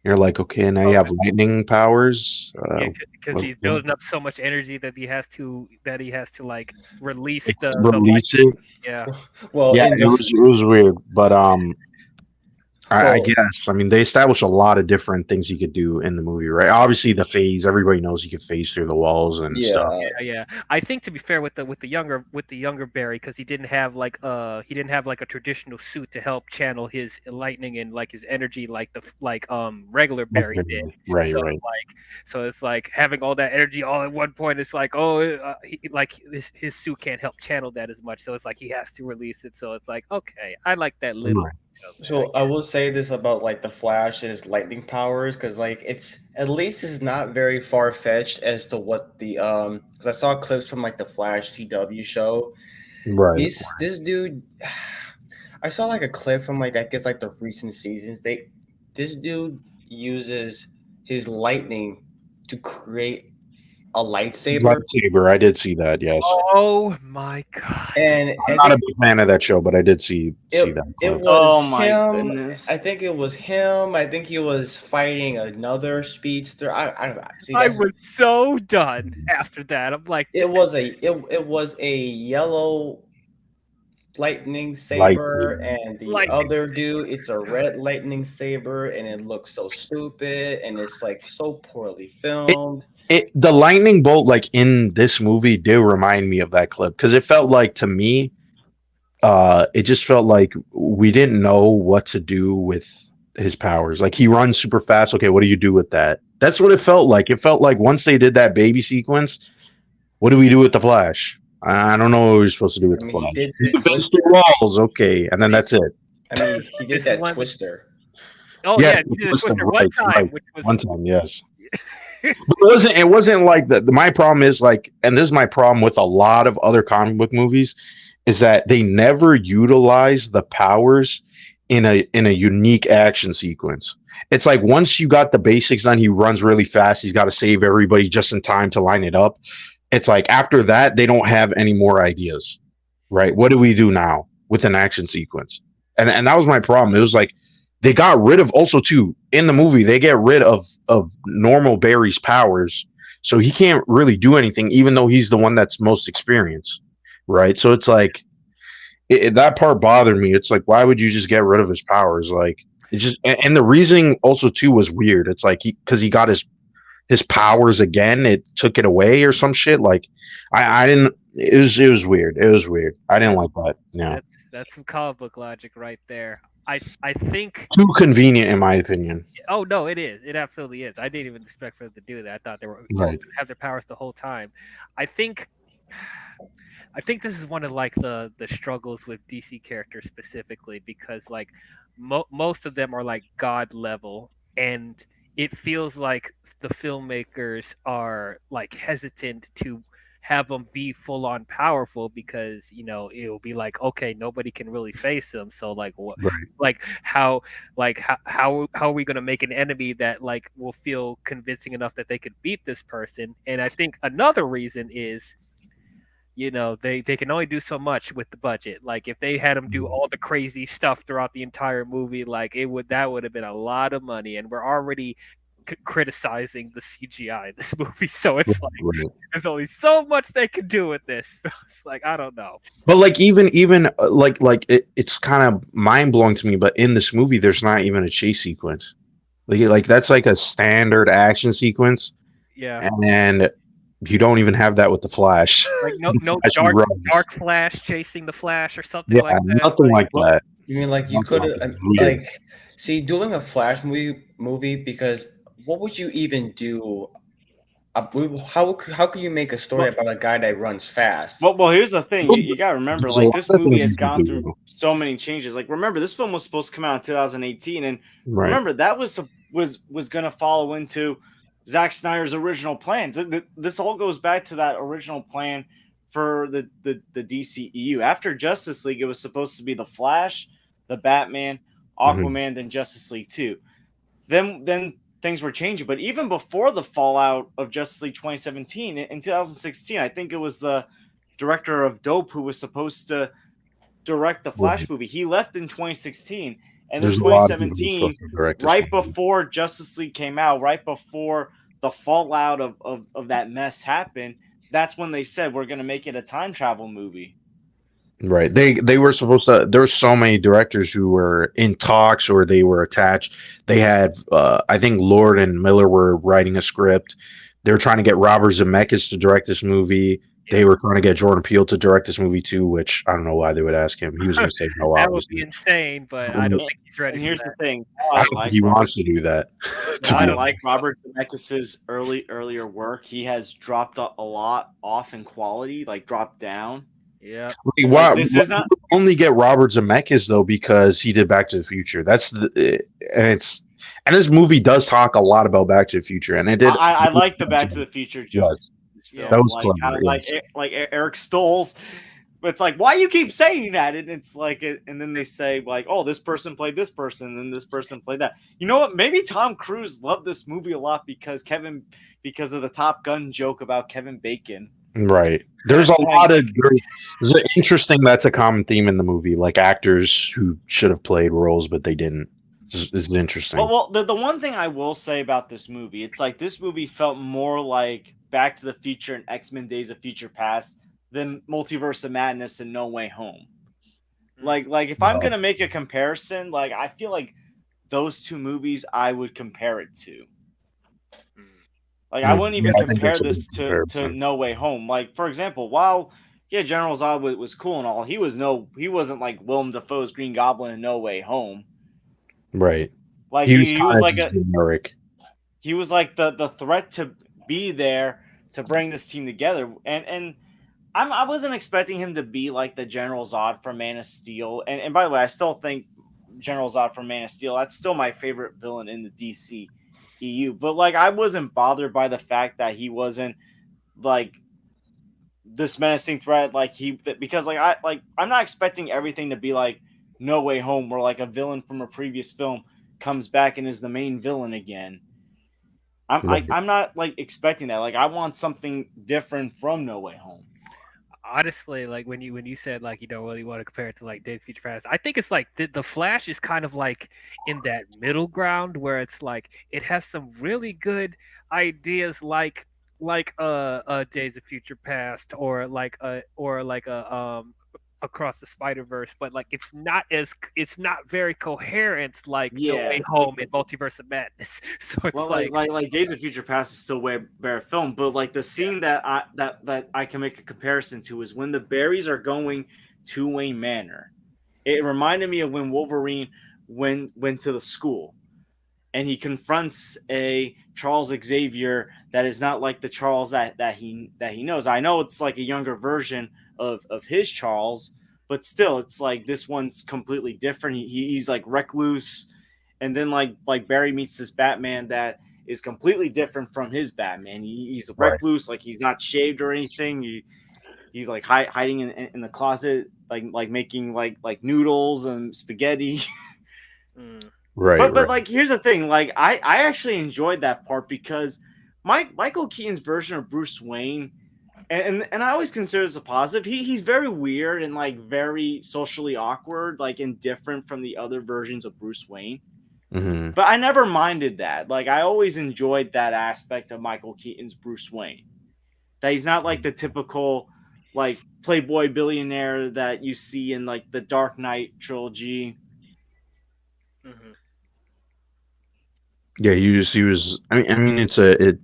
You're like, okay, now you have lightning powers. Because he's building up so much energy that he has to like release release it. Yeah. Well, Yeah, in it was weird, but I guess. I mean, they established a lot of different things you could do in the movie, right? Obviously, the phase. Everybody knows you can phase through the walls and stuff. Yeah. I think to be fair with the younger Barry, because he didn't have like a traditional suit to help channel his lightning and like his energy like regular Barry did. Right, So right. so it's like having all that energy all at one point. It's like his suit can't help channel that as much. So it's like he has to release it. So it's like okay, I like that little. Right. So I will say this about like the Flash and his lightning powers, because like it's not very far fetched as to what the because I saw clips from like the Flash CW show. Right. This dude, I saw like a clip from like I guess like the recent seasons. This dude uses his lightning to create a lightsaber. Lightsaber. I did see that. Yes. Oh my god! And I'm not a big fan of that show, but I did see that. It clip. was Oh my him. goodness. I think it was him. I think he was fighting another speedster. I don't know. See, I was so done after that. I'm like, it was a yellow lightning saber, and the other dude, it's a red lightning saber, and it looks so stupid, and it's like so poorly filmed. The lightning bolt, like in this movie, did remind me of that clip because it felt like to me, it just felt like we didn't know what to do with his powers. Like he runs super fast. Okay, what do you do with that? That's what it felt like. It felt like once they did that baby sequence, what do we do with the Flash? I don't know what we're supposed to do with the Flash. He goes through walls, okay, and then that's it. I mean, he did that Twister. Oh yeah, he did a Twister one time, which was one time, yes. But it wasn't like that. My problem is like, and this is my problem with a lot of other comic book movies, is that they never utilize the powers in a unique action sequence. It's like once you got the basics done, he runs really fast. He's got to save everybody just in time to line it up. It's like after that, they don't have any more ideas, right? What do we do now with an action sequence? And that was my problem. It was like they got rid of also too in the movie. They get rid of normal Barry's powers, so he can't really do anything, even though he's the one that's most experienced, right? So it's like that part bothered me. It's like, why would you just get rid of his powers? Like it just, and the reasoning also too was weird. It's like because he got his powers again, it took it away or some shit. Like I didn't. It was weird. It was weird. I didn't like that. Yeah, that's some comic book logic right there. I think too convenient in my opinion. Oh no, it is. It absolutely is. I didn't even expect for them to do that. I thought they were right. Have their powers the whole time. I think this is one of like the struggles with DC characters specifically because like most of them are like god level, and it feels like the filmmakers are like hesitant to have them be full on powerful because it'll be like, okay, nobody can really face them, so like what how are we going to make an enemy that like will feel convincing enough that they could beat this person? And I think another reason is they can only do so much with the budget. Like if they had them do all the crazy stuff throughout the entire movie, like that would have been a lot of money, and we're already criticizing the CGI in this movie, so it's like there's only so much they can do with this. It's like I don't know, but like even it's kind of mind blowing to me. But in this movie, there's not even a chase sequence. Like that's like a standard action sequence, Yeah. and you don't even have that with the Flash. Like no The no Flash runs. dark Flash chasing the Flash or something Yeah, like that. nothing like Well, that. you mean like you Nothing could like that. It's weird. like see doing a Flash movie because what would you even do? How could you make a story Well, about a guy that runs fast? well, here's the thing. You got to remember, There's a like, lot this of movie things has you can gone through do. so many changes. Like, remember, this film was supposed to come out in 2018, and Right. remember that was going to follow into Zack Snyder's original plans. This all goes back to that original plan for the DCEU. After Justice League, it was supposed to be the Flash, the Batman, Aquaman, then Justice League 2. Then things were changing. But even before the fallout of Justice League 2017, in 2016, I think it was the director of Dope who was supposed to direct the Right. Flash movie. He left in 2016, and then There's a lot of people who's 2017, supposed to direct this right movie. before Justice League came out, right before the fallout of that mess happened, that's when they said we're going to make it a time travel movie. Right. They were supposed to. There were so many directors who were in talks or they were attached. They had, I think, Lord and Miller were writing a script. They were trying to get Robert Zemeckis to direct this movie. They were trying to get Jordan Peele to direct this movie too, which I don't know why they would ask him. He was going to say no, That would be obviously. insane, but I don't think he's ready And for here's that. the thing: I don't think he wants to do that. to I be like honest. Robert Zemeckis' earlier work. He has dropped a lot off in quality, like dropped down. Yeah. Like, why, This is not. you only get Robert Zemeckis though because he did Back to the Future. That's the and this movie does talk a lot about Back to the Future, and it did. I like the Back to the Future jokes. Yes, In this film. that was like, clever. like Eric Stolz. But it's like, why you keep saying that? And it's like, and then they say like, oh, this person played this person, and then this person played that. You know what? Maybe Tom Cruise loved this movie a lot because of the Top Gun joke about Kevin Bacon. Right. There's a lot of. It's interesting. That's a common theme in the movie, like actors who should have played roles but they didn't. This is interesting. Well, the one thing I will say about this movie, it's like this movie felt more like Back to the Future and X-Men Days of Future Past than Multiverse of Madness and No Way Home. Like if I'm gonna make a comparison, like I feel like those two movies I would compare it to. Like I wouldn't even compare this to No Way Home. Like for example, while General Zod was cool and all, he wasn't like Willem Dafoe's Green Goblin in No Way Home. Right. Like he was like generic. He was like the threat to be there to bring this team together, and I wasn't expecting him to be like the General Zod from Man of Steel. And by the way, I still think General Zod from Man of Steel, that's still my favorite villain in the DC EU. But like I wasn't bothered by the fact that he wasn't like this menacing threat because I'm not expecting everything to be like No Way Home where like a villain from a previous film comes back and is the main villain again. I'm not like expecting that. Like I want something different from No Way Home. Honestly, like when you said like you don't really want to compare it to like Days of Future Past, I think it's like the Flash is kind of like in that middle ground where it's like it has some really good ideas like Days of Future Past or like a Across the Spider-Verse, but like it's not very coherent like No Way Home and Multiverse of Madness. So it's like Days of Future Past is still way better film, but like the scene that I can make a comparison to is when the Barrys are going to Wayne Manor. It reminded me of when Wolverine went to the school and he confronts a Charles Xavier that is not like the Charles that he knows. I know it's like a younger version of his Charles, but still it's like this one's completely different. He's like recluse, and then like Barry meets this Batman that is completely different from his Batman. He's recluse, like he's not shaved or anything. He's like hiding in the closet, like making like noodles and spaghetti. Right. But like here's the thing, like I actually enjoyed that part because Michael Keaton's version of Bruce Wayne. And I always consider this a positive. He's very weird and like very socially awkward, like and different from the other versions of Bruce Wayne. Mm-hmm. But I never minded that. Like I always enjoyed that aspect of Michael Keaton's Bruce Wayne. That he's not like the typical like playboy billionaire that you see in like the Dark Knight trilogy. Mm-hmm. Yeah, he was. I mean, it's a it.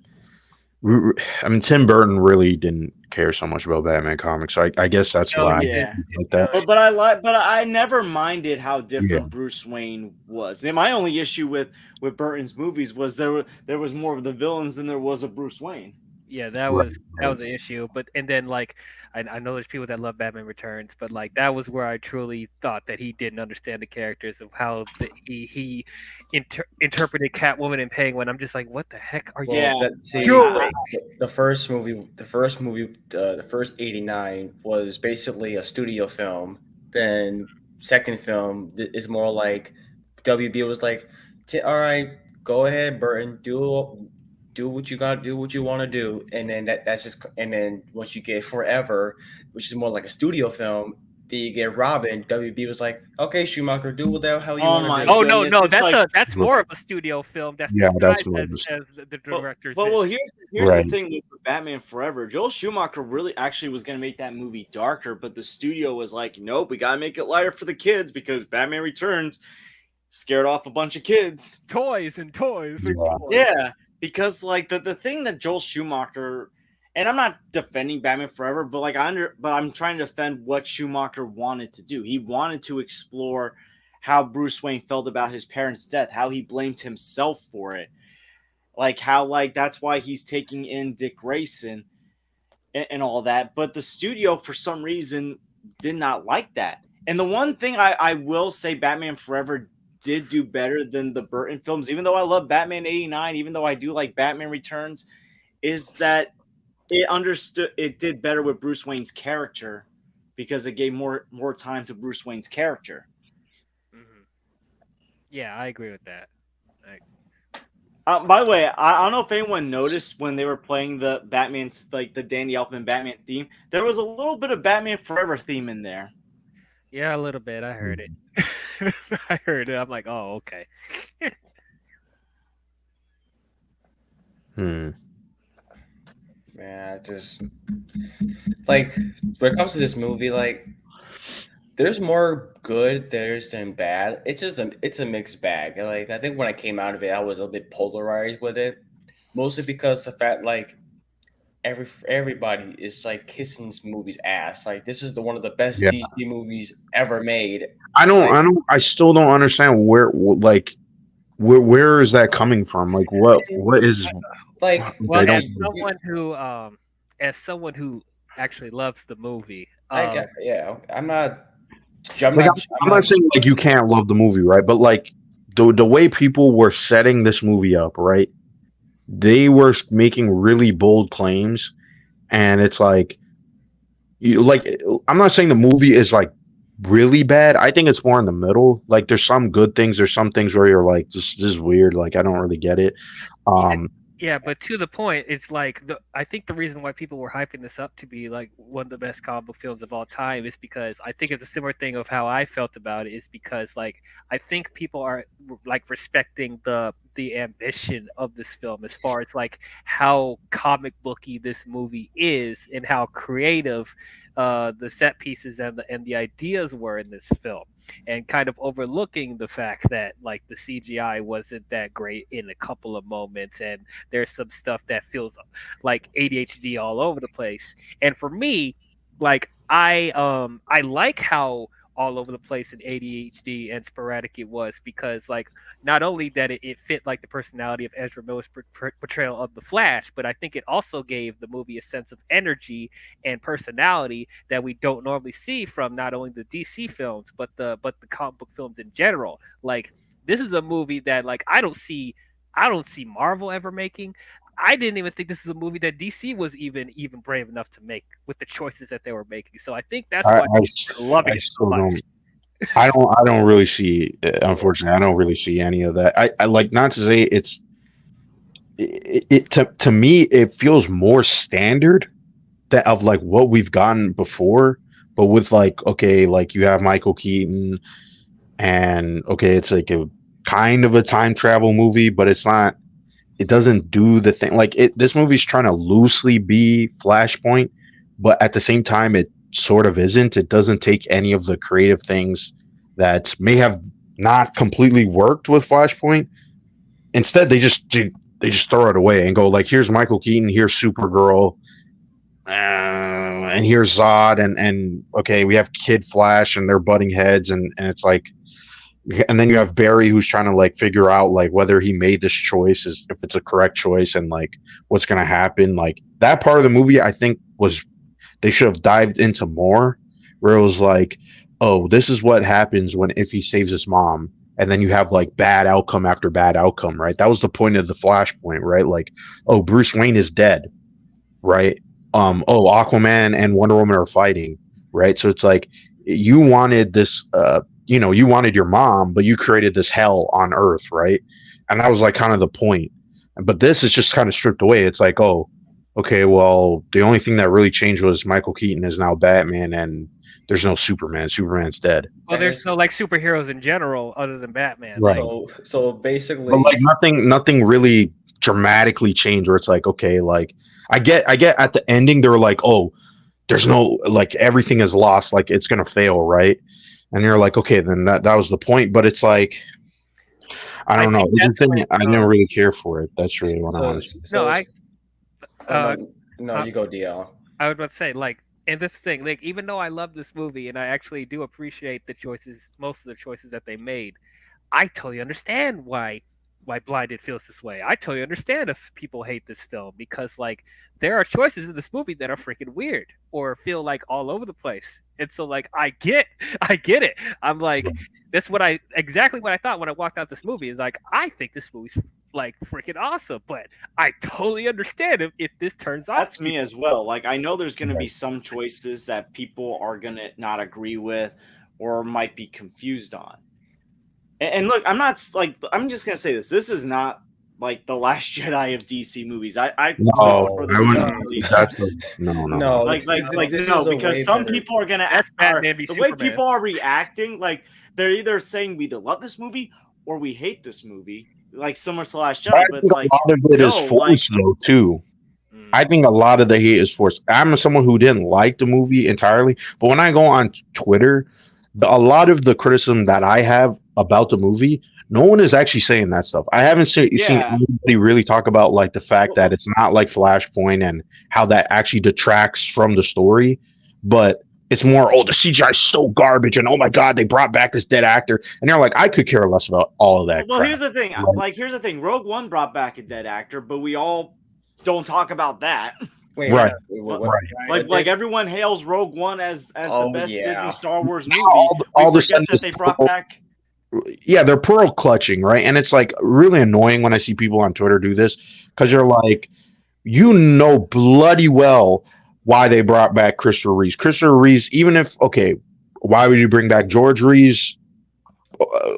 I mean, Tim Burton really didn't care so much about Batman comics. So I guess that's No, why he Yeah. he's didn't. like that. No, But I never minded how Yeah, different Bruce Wayne was. And my only issue with Burton's movies was there was more of the villains than there was of Bruce Wayne. yeah, right, that right. was the issue. But and then like I know there's people that love Batman Returns, but like that was where I truly thought that he didn't understand the characters of how he interpreted Catwoman and Penguin. I'm just like, what the heck are you Yeah. Well, that see doing? the first '89 was basically a studio film. Then second film is more like WB was like, all right, go ahead, Burton, do what you got, do what you want to do, and then that's just and then once you get Forever, which is more like a studio film. Then you get Robin. WB was like, "Okay, Schumacher, do what the hell you Oh want my to do." Oh no, goodness, no, it's like that's more of a studio film that's Yeah, that's disguised what it was. as the but, director's but well, vision. here's the Right. thing with Batman Forever. Joel Schumacher really actually was going to make that movie darker, but the studio was like, nope, we got to make it lighter for the kids because Batman Returns scared off a bunch of kids. Toys and toys and Yeah. toys. Yeah, because like the thing that Joel Schumacher, and I'm not defending Batman Forever, but like but I'm trying to defend what Schumacher wanted to do. He wanted to explore how Bruce Wayne felt about his parents' death, how he blamed himself for it, like how like that's why he's taking in Dick Grayson and all that. But the studio, for some reason, did not like that. And the one thing I will say, Batman Forever did do better than the Burton films, even though I love Batman '89, even though I do like Batman Returns, is that it did better with Bruce Wayne's character because it gave more time to Bruce Wayne's character. Mhm. Yeah, I agree with that. By the way, I don't know if anyone noticed when they were playing the Batman's like the Danny Elfman Batman theme, there was a little bit of Batman Forever theme in there. Yeah, a little bit. I heard it. I heard it. I'm like, oh, okay. Hmm. Man, I just like when it comes to this movie, like there's more good there's than bad. It's a mixed bag. Like I think when I came out of it, I was a little bit polarized with it, mostly because the fact like everybody is like kissing this movie's ass. Like this is the one of the best Yeah. DC movies ever made. I Like, I still don't understand like where is that coming from? Like what is like Well, they as don't someone who actually loves the movie, yeah, I'm not. like I'm not saying like you can't love the movie, right? But like the way people were setting this movie up, right? They were making really bold claims, and it's like like I'm not saying the movie is like really bad. I think it's more in the middle. Like there's some good things, there's some things where you're like this is weird, like I don't really get it. Um yeah, but to the point, it's like I think the reason why people were hyping this up to be like one of the best comic book films of all time is because I think it's a similar thing of how I felt about it is because like I think people are like respecting the ambition of this film as far as like how comic booky this movie is and how creative the set pieces and the ideas were in this film, and kind of overlooking the fact that like the CGI wasn't that great in a couple of moments, and there's some stuff that feels like ADHD all over the place. And for me, like I like how all over the place and ADHD and sporadic it was because like not only that it fit like the personality of Ezra Miller's portrayal of the Flash, but I think it also gave the movie a sense of energy and personality that we don't normally see from not only the DC films but the comic book films in general. Like this is a movie that like I don't see Marvel ever making. I didn't even think this is a movie that DC was even brave enough to make with the choices that they were making. So I think that's why people are loving I it so still much. don't I don't really see unfortunately I don't really see any of that. I like not to say it to me it feels more standard that of like what we've gotten before, but with like okay, like you have Michael Keaton and okay, it's like a kind of a time travel movie, but it's not it doesn't do the thing like it this movie's trying to loosely be Flashpoint, but at the same time it sort of isn't. It doesn't take any of the creative things that may have not completely worked with Flashpoint instead they just throw it away and go like, here's Michael Keaton, here's Supergirl, and here's Zod, and okay, we have Kid Flash, and they're butting heads, and it's like, and then you have Barry who's trying to like figure out like whether he made this choice, is if it's a correct choice, and like what's gonna happen. Like that part of the movie, I think was they should have dived into more, where it was like, oh, this is what happens when if he saves his mom, and then you have like bad outcome after bad outcome, right? That was the point of the Flashpoint, right? Like, oh, Bruce Wayne is dead, right? Oh, Aquaman and Wonder Woman are fighting, right? So it's like you wanted this, you wanted your mom, but you created this hell on Earth, right? And that was like kind of the point. But this is just kind of stripped away. It's like, oh, okay, well, the only thing that really changed was Michael Keaton is now Batman, and there's no Superman. Superman's dead. Well, there's no like superheroes in general other than Batman. Right. So basically, But like nothing really dramatically changed. Where it's like, okay, like I get at the ending they were like, oh, there's no like everything is lost, like it's gonna fail, right? And you're like, okay, then that was the point. But it's like, I don't know. think that's I didn't really care for it. That's really what I want to say. No, you go, DL. I was about to say, like, and this thing, like, even though I love this movie and I actually do appreciate the choices, most of the choices that they made, I totally understand why Blinded feels this way. I totally understand if people hate this film because, like, there are choices in this movie that are freaking weird or feel like all over the place. And so, like, I get it. I'm like, that's exactly what I thought when I walked out this movie. Is like, I think this movie's like freaking awesome, but I totally understand if this turns out. That's me as well. Like, I know there's going to be some choices that people are going to not agree with or might be confused on. And look, I'm not like, I'm just going to say this. This is not like the Last Jedi of DC movies. No, because some people are going to act the way people are reacting. Like, they're either saying we either love this movie or we hate this movie. Like similar to Last Jedi, but it's like a lot of it is forced though too. I think a lot of the hate is forced. I'm someone who didn't like the movie entirely, but when I go on Twitter, a lot of the criticism that I have about the movie, no one is actually saying that stuff. I haven't seen anybody really talk about like the fact that it's not like Flashpoint and how that actually detracts from the story, but it's more, oh, the CGI is so garbage, and oh my god, they brought back this dead actor, and they're like, I could care less about all of that. Well, here's the thing. Like, here's the thing. Rogue One brought back a dead actor, but we all don't talk about that. Wait, right. Like everyone hails Rogue One as the best Disney Star Wars movie. All the forget that they brought back. Yeah, they're pearl clutching, right? And it's like really annoying when I see people on Twitter do this because you're like, bloody well why they brought back Christopher Reeves. Christopher Reeves, even if, okay, why would you bring back George Reeves?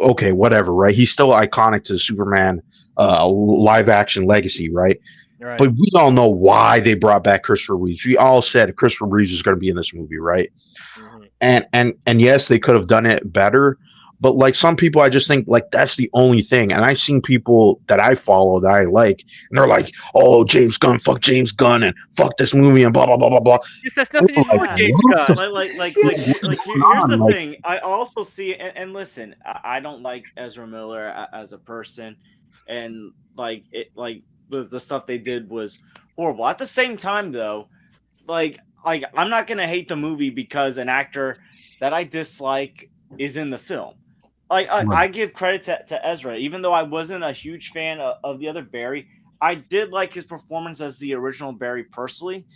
Okay, whatever, right? He's still iconic to Superman live action legacy, right? Right. But we all know why they brought back Christopher Reeves. We all said Christopher Reeves is going to be in this movie, right? Mm-hmm. And yes, they could have done it better. But like some people, I just think like that's the only thing. And I've seen people that I follow that I like, and they're like, "Oh, James Gunn, fuck James Gunn, and fuck this movie, and blah blah blah blah blah." This has nothing to do with James Gunn. Here's the thing. I also see, and listen, I don't like Ezra Miller as a person, and like the stuff they did was horrible. At the same time, though, like I'm not gonna hate the movie because an actor that I dislike is in the film. Like I give credit to Ezra, even though I wasn't a huge fan of the other Barry. I did like his performance as the original Barry personally.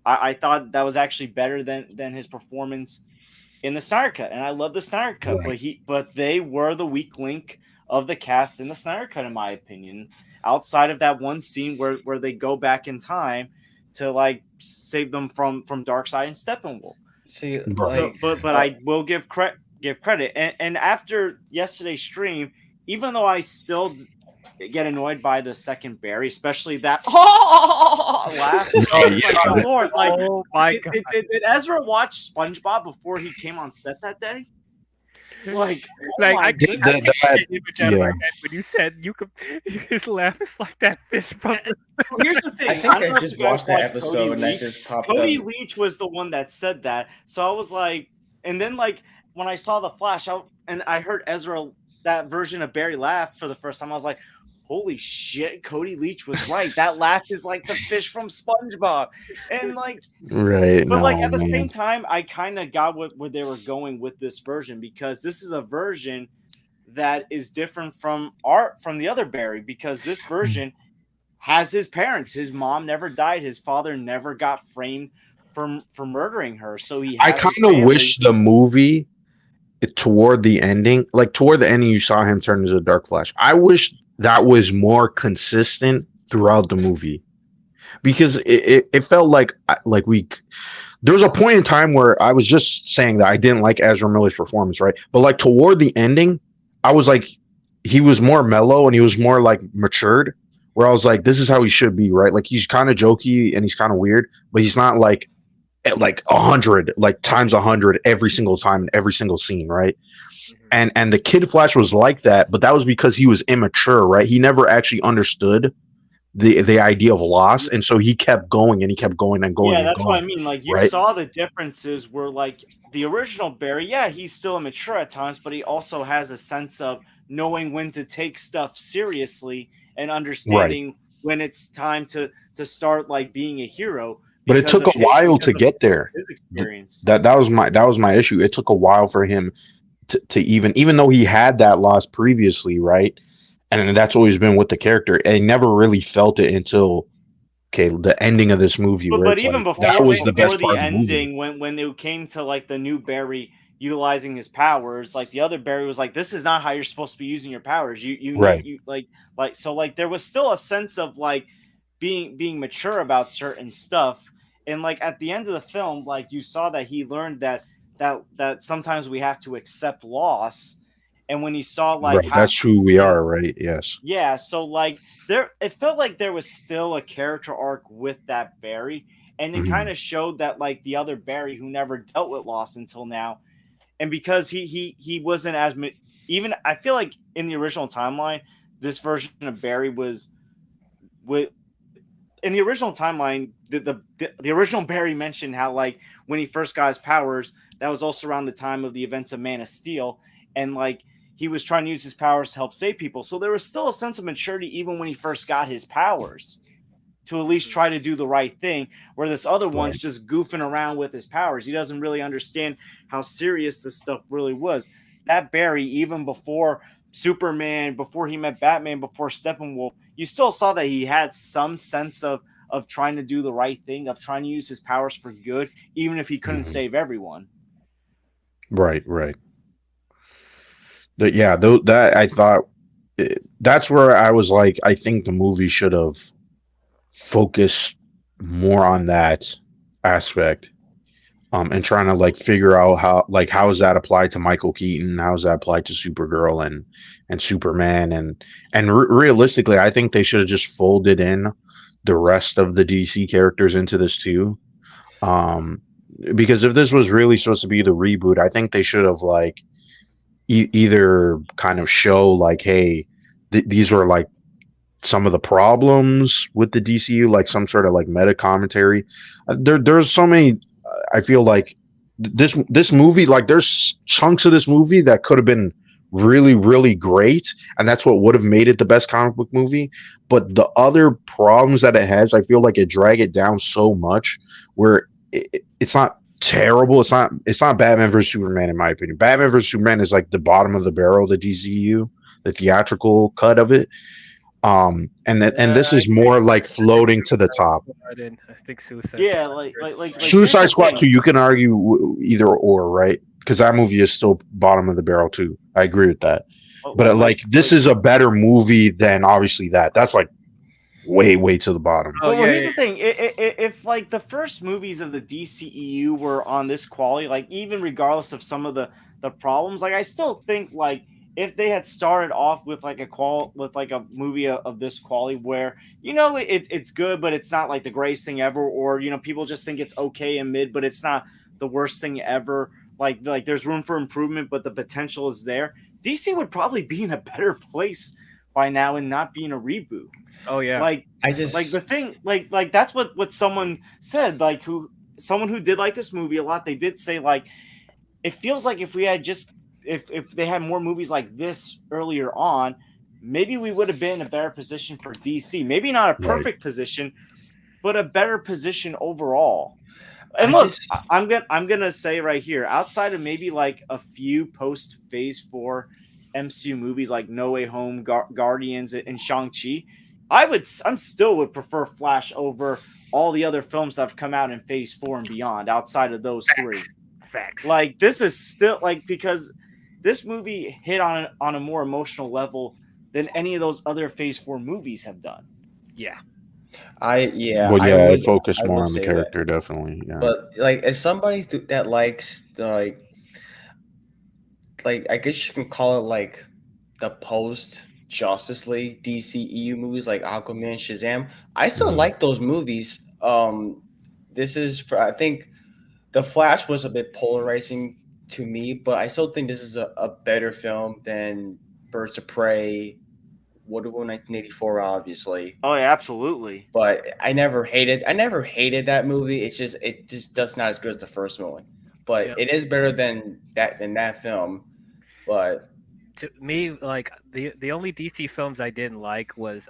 I thought that was actually better than his performance in the Snyder Cut, and I love the Snyder Cut. Right. But they were the weak link of the cast in the Snyder Cut, in my opinion. Outside of that one scene where they go back in time to like save them from Darkseid and Steppenwolf. See, but I will give credit. And after yesterday's stream, even though I still get annoyed by the second Barry, especially that laugh. Lord, like, oh my God. Did Ezra watch SpongeBob before he came on set that day? I get the image out of my head when you said you could. His laugh is like that fist bump. Here's the thing. I think I just watched that episode and that just popped up. Cody Leach was the one that said that, so I was like, and then like when I saw the Flash, I heard Ezra, that version of Barry laugh for the first time, I was like, holy shit, Cody Leach was right. That laugh is like the fish from SpongeBob. And like, Right. but No, like at the man. same time, I kind of got where they were going with this version, because this is a version that is different from the other Barry, because this version has his parents. His mom never died. His father never got framed for murdering her. So he I has kind his of family. wish the movie toward the ending, like toward the ending, you saw him turn into a Dark Flash. I wish that was more consistent throughout the movie, because it felt like we there was a point in time where I was just saying that I didn't like Ezra Miller's performance, right? But like toward the ending, I was like, he was more mellow and he was more like matured. Where I was like, this is how he should be, right? Like he's kind of jokey and he's kind of weird, but he's not like at like 100, like times 100 every single time in every single scene, right? And the Kid Flash was like that, but that was because he was immature, right? He never actually understood the idea of loss, and so he kept going and he kept going and going Yeah, and that's what I going, mean. Like, you right? saw the differences where, like, the original Barry, yeah, he's still immature at times, but he also has a sense of knowing when to take stuff seriously and Right. understanding when it's time to start like being a hero But it took a while to get there. his experience. That was my issue. It took a while for him to even though he had that loss previously, right? And that's always been with the character. I never really felt it until the ending of this movie, where But it's even like that was the before best the part of the movie. ending, when it came to like the new Barry utilizing his powers, like the other Barry was like, "This is not how you're supposed to be using your powers. You Right. need you like so like there was still a sense of like being mature about certain stuff, and like at the end of the film, like you saw that he learned that sometimes we have to accept loss, and when he saw like Right. how That's who we and are, right? Yes. yeah, so like it felt like there was still a character arc with that Barry, and it kind Mhm. of showed that like the other Barry who never dealt with loss until now, and because he wasn't as even I feel like in the original timeline, this version of Barry was with in the original timeline, the original Barry mentioned how like when he first got his powers, that was also around the time of the events of Man of Steel, and like he was trying to use his powers to help save people. So there was still a sense of maturity even when he first got his powers to at least try to do the right thing. Where this other one's Right. just goofing around with his powers. He doesn't really understand how serious this stuff really was. That Barry, even before Superman, before he met Batman, before Steppenwolf, you still saw that he had some sense of trying to do the right thing, of trying to use his powers for good, even if he couldn't Mhm. save everyone. Right. Right. Yeah. That I thought that's where I was like, I think the movie should have focused more on that aspect. And trying to like figure out how does that apply to Michael Keaton? How does that apply to Supergirl and Superman? And realistically, I think they should have just folded in the rest of the DC characters into this too. Um, because if this was really supposed to be the reboot, I think they should have like either kind of show like, hey, these were like some of the problems with the DCU, like some sort of like meta commentary. There's so many. I feel like this movie, like there's chunks of this movie that could have been really really great, and that's what would have made it the best comic book movie. But the other problems that it has, I feel like it drag it down so much where it's not terrible. It's not Batman versus Superman in my opinion. Batman versus Superman is like the bottom of the barrel of the DCU, the theatrical cut of it. And this I is agree. more like floating to the top. I think Suicide Yeah, Squad like here's Suicide the Squad thing. 2, you can argue either or, right? Because that movie is still bottom of the barrel too. I agree with that. But like this is a better movie than obviously that. That's like way to the bottom. Oh, Well, yeah, here's yeah. the thing: if like the first movies of the DCEU were on this quality, like even regardless of some of the problems, like I still think like if they had started off with like a movie of this quality, where it's good, but it's not like the greatest thing ever, or people just think it's okay and mid, but it's not the worst thing ever. Like there's room for improvement, but the potential is there. DC would probably be in a better place by now and not being a reboot. Oh, yeah. Like I just like the thing like that's what someone said, like someone who did like this movie a lot, they did say like it feels like if we had just if they had more movies like this earlier on, maybe we would have been in a better position for DC. Maybe not a Right. perfect position, but a better position overall. And I look, just- I'm gonna say right here, outside of maybe like a few post Phase 4 MCU movies like No Way Home, Guardians, and Shang-Chi, I'm still would prefer Flash over all the other films that have come out in Phase 4 and beyond. Outside of those three, Facts. like this is still like, because this movie hit on a more emotional level than any of those other Phase 4 movies have done. Yeah. But yeah, it focused I more would on the say character, definitely. Yeah. But like, as somebody that likes the, like I guess you can call it like the post Justice League DCEU movies like Aquaman, Shazam. I still Mhm. like those movies. This is for, I think the Flash was a bit polarizing to me, but I still think this is a better film than Birds of Prey, Wonder Woman 1984, obviously. Oh yeah, absolutely. But I never hated that movie. It just does not as good as the first one. But Yeah. it is better than that film. But To me, like the only DC films I didn't like was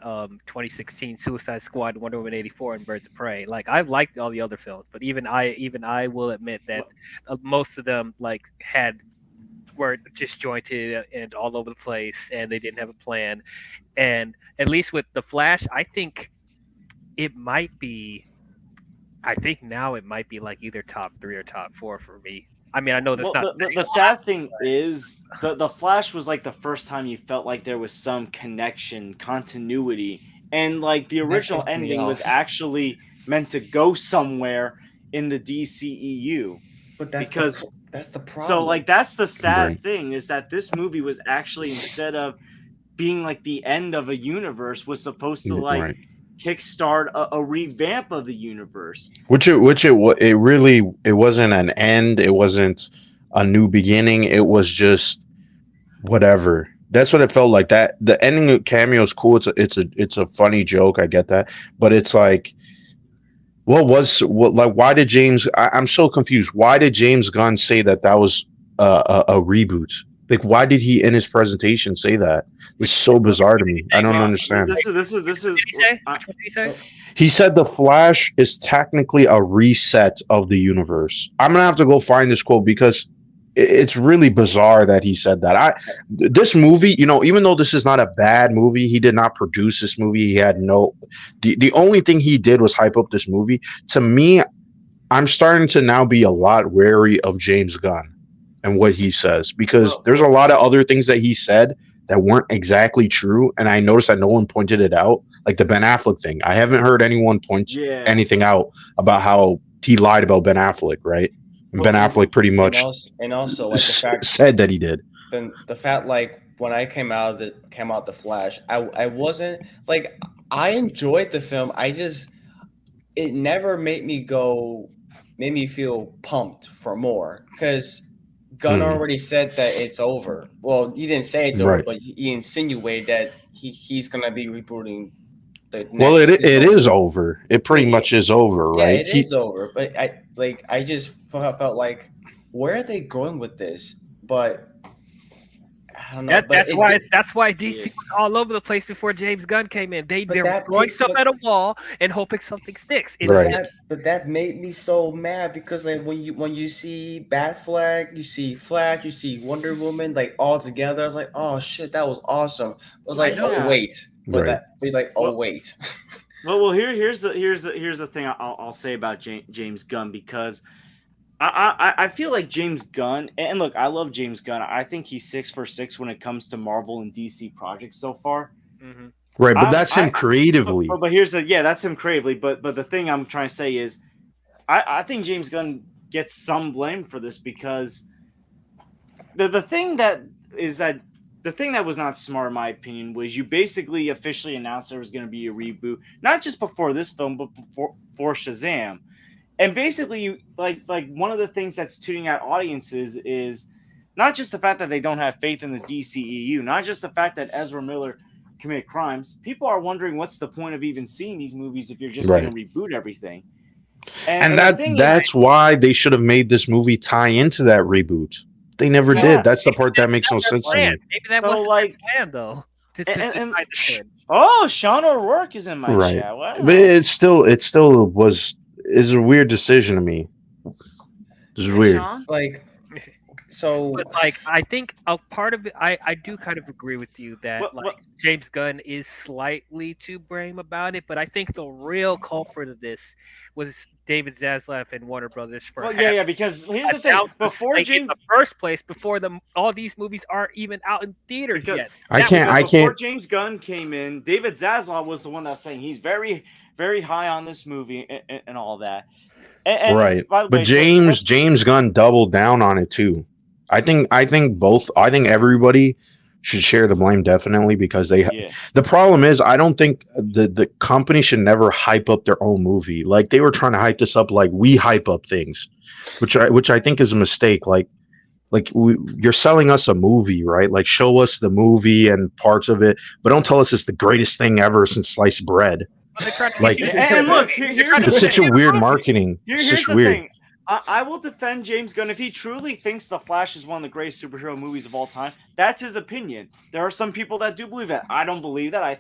2016 Suicide Squad, Wonder Woman 84, and Birds of Prey. Like I liked all the other films, but even I will admit that most of them were disjointed and all over the place, and they didn't have a plan. And at least with the Flash, I think now it might be like either top 3 or top 4 for me. I mean, I know that's Well, not the sad thing is the Flash was like the first time you felt like there was some connection, continuity, and like the original pissed me ending was off. actually meant to go somewhere in the DCEU. but that's Because- that's the problem. So like that's the sad Right. thing, is that this movie was actually, instead of being like the end of a universe, was supposed to like Right. kickstart a revamp of the universe. It really, it wasn't an end. It wasn't a new beginning. It was just whatever. That's what it felt like. That the ending of Cameo is cool. It's a funny joke. I get that, but it's like, why did James? I'm so confused. Why did James Gunn say that was a reboot? Like, why did he in his presentation say that? It's so bizarre to me. I don't understand. This is What did he say? Which one did he say? He said the Flash is technically a reset of the universe. I'm gonna have to go find this quote because it's really bizarre that he said that. This movie, even though this is not a bad movie, he did not produce this movie. He had the only thing he did was hype up this movie. To me, I'm starting to now be a lot wary of James Gunn and what he says, because there's a lot of other things that he said that weren't exactly true, and I noticed that no one pointed it out, like the Ben Affleck thing. I haven't heard anyone point anything out about how he lied about Ben Affleck, right? And Ben Affleck pretty much and also like the fact said that he did. then the fact, like, when I came out the Flash, I wasn't like, I enjoyed the film. It never made me feel pumped for more, because Gunn already said that it's over. Well, he didn't say it's over, Right. but he insinuated that he's gonna be rebooting the next Well, it season. is over. It pretty much is over, Yeah, right? it is over. But I just felt like, where are they going with this? But I don't know. That's why DC was all over the place before James Gunn came in. They're throwing stuff at a wall and hoping something sticks. Right. But that made me so mad, because like when you see Batfleck, you see Flash, you see Wonder Woman, like all together, I was like, oh shit, that was awesome. I was like, oh wait, but Right. wait. Well, here's the thing I'll say about James Gunn, because I feel like James Gunn, and look, I love James Gunn. I think he's 6 for 6 when it comes to Marvel and DC projects so far. Mm-hmm. Right, but that's him creatively. But here's that's him creatively. But the thing I'm trying to say is, I think James Gunn gets some blame for this, because the thing that was not smart, in my opinion, was you basically officially announced there was going to be a reboot, not just before this film, but for Shazam. And basically, you like one of the things that's tuning out audiences is not just the fact that they don't have faith in the DCEU, not just the fact that Ezra Miller committed crimes. People are wondering, what's the point of even seeing these movies if you're just going to reboot everything? And that's why they should have made this movie tie into that reboot. They never did. That's the part that makes no sense to me. Maybe that wasn't their plan, though. to And decide the third. oh, Sean O'Rourke is in my Right. chat. Wow. But it still is a weird decision to me. This is Yeah, weird. Sean? Like, so But like, I think a part of it, I do kind of agree with you that What- James Gunn is slightly too brave about it. But I think the real culprit of this was David Zaslav and Warner Brothers for Well, having yeah. Because here's the thing: announced the before slate in James, the first place, before all these movies aren't even out in theaters Because- yet. I That can't. because before I can't. James Gunn came in, David Zaslav was the one that was saying he's very, very high on this movie and all that. And Right. by the But way, James Gunn doubled down on it too. I think everybody should share the blame definitely because yeah. the problem is I don't think the company should never hype up their own movie. Like they were trying to hype this up like we hype up things, which I think is a mistake. You're selling us a movie, right? Like show us the movie and parts of it, but don't tell us it's the greatest thing ever since sliced bread. But they're trying to Like- get you- And look, here's the It's such a thing. weird marketing. It's Here's just the weird. thing. I will defend James Gunn if he truly thinks The Flash is one of the greatest superhero movies of all time. That's his opinion. There are some people that do believe that. I don't believe that. I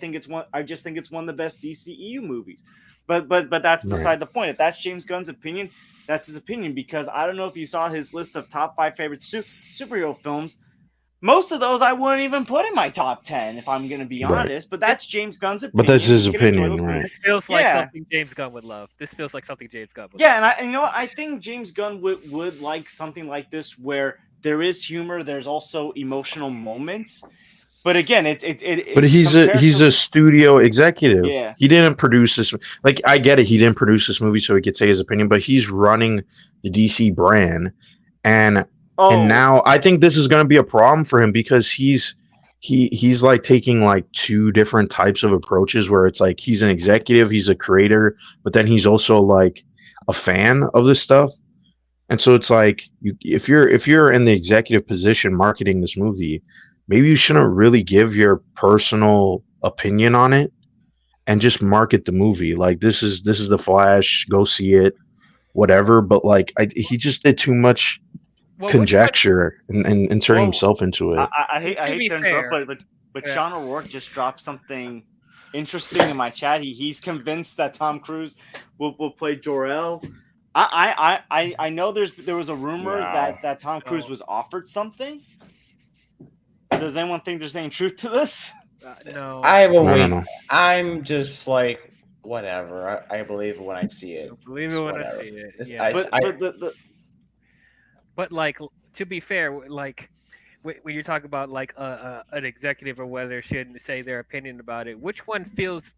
just think it's one of the best DCEU movies. But that's beside the point. If that's James Gunn's opinion, that's his opinion. Because I don't know if you saw his list of top 5 favorite superhero films. Most of those I wouldn't even put in my top 10 if I'm going to be Right. honest. But that's James Gunn's opinion. But that's his He can enjoy opinion, those right? movies. This feels like Yeah. something James Gunn would love. This feels like something James Gunn would Yeah, and you know what? I think James Gunn would like something like this where there is humor, there's also emotional moments. But again, But he's compared a studio executive. Yeah. He didn't produce this. Like I get it, he didn't produce this movie, so he could say his opinion. But he's running the DC brand, and now I think this is going to be a problem for him because he's like taking like two different types of approaches where it's like he's an executive, he's a creator, but then he's also like a fan of this stuff. And so it's like if you're in the executive position marketing this movie, maybe you shouldn't really give your personal opinion on it and just market the movie. Like this is the Flash, go see it, whatever. But like he just did too much conjecture and inserting himself into it. I hate to interrupt, but Yeah. Sean O'Rourke just dropped something interesting in my chat. He's convinced that Tom Cruise will play Jor-El. I know there was a rumor No. that Tom Cruise was offered something. Does anyone think there's any truth to this? No. I will No, wait. no. I'm just like whatever. I believe it when I see it. Believe it when I Whatever. see it. It's- Yeah. But But to be fair, like when you're talking about like an executive or whether they shouldn't say their opinion about it, which one gets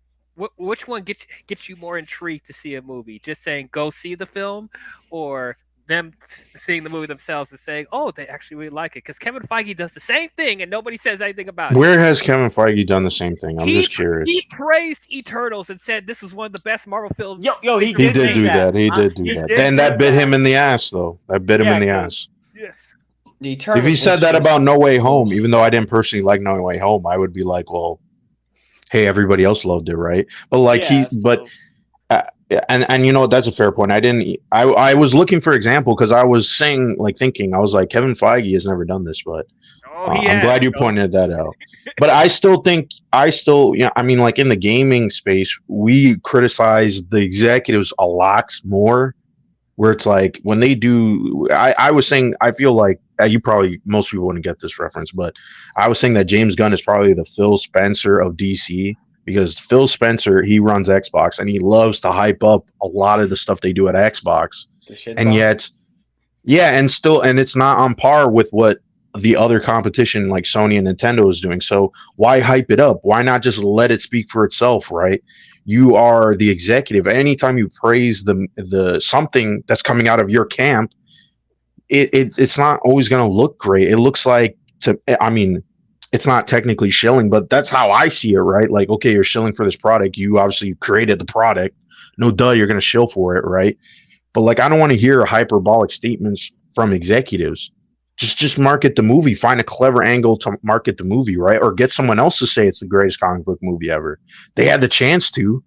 you more intrigued to see a movie? Just saying go see the film, or them seeing the movie themselves and saying, oh, they actually really like it? Because Kevin Feige does the same thing and nobody says anything about it. Where has Kevin Feige done the same thing? I'm just curious. He praised Eternals and said this was one of the best Marvel films. Yo, he He did do that. He did do that. Then that bit him in the ass, though. That bit him in the ass. Yes. The If he Eternals said that was- about No Way Home, even though I didn't personally like No Way Home, I would be like, well, hey, everybody else loved it, right? But like and you know that's a fair point. I was looking for example because I was thinking I was like Kevin Feige has never done this, but I'm glad you pointed that out. But I still I mean like in the gaming space we criticize the executives a lot more. Where it's like when they do, I was saying I feel like most people wouldn't get this reference, but I was saying that James Gunn is probably the Phil Spencer of DC because Phil Spencer, he runs Xbox and he loves to hype up a lot of the stuff they do at Xbox. And yet, and it's not on par with what the other competition like Sony and Nintendo is doing. So why hype it up? Why not just let it speak for itself, right? You are the executive. Anytime you praise the something that's coming out of your camp, it's not always going to look great. It looks like it's not technically shilling, but that's how I see it, right? Like, okay, you're shilling for this product. You obviously created the product. No duh, you're going to shill for it, right? But like, I don't want to hear hyperbolic statements from executives. Just market the movie. Find a clever angle to market the movie, right? Or get someone else to say it's the greatest comic book movie ever. They had the chance to.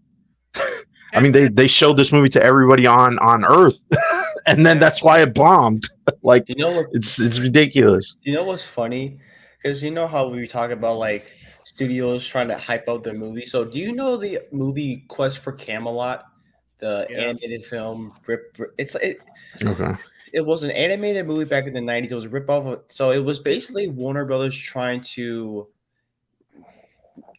I mean, they showed this movie to everybody on Earth, and then that's why it bombed. Like, you know what's it's ridiculous. You know what's funny? Because you know how we talk about like studios trying to hype out their movie. So, do you know the movie Quest for Camelot, the Yeah. animated film? Okay. It was an animated movie back in the 90s. It was a ripoff of, so it was basically Warner Brothers trying to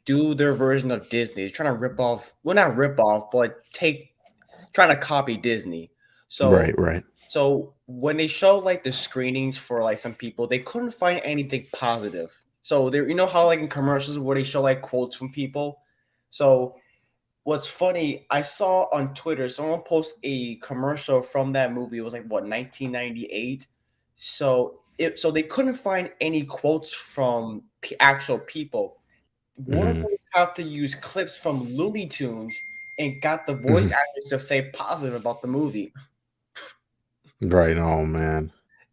do their version of Disney, trying to rip off, well, not rip off, but trying to copy Disney. So, Right. so when they show like the screenings for like some people, they couldn't find anything positive. So there, you know how like in commercials where they show like quotes from people. So what's funny, I saw on Twitter someone post a commercial from that movie. It was like what 1998. So they couldn't find any quotes from actual people. Warner Mhm. Brothers have to use clips from Looney Tunes and got the voice Mhm. actors to say positive about the movie. Right. Oh man, And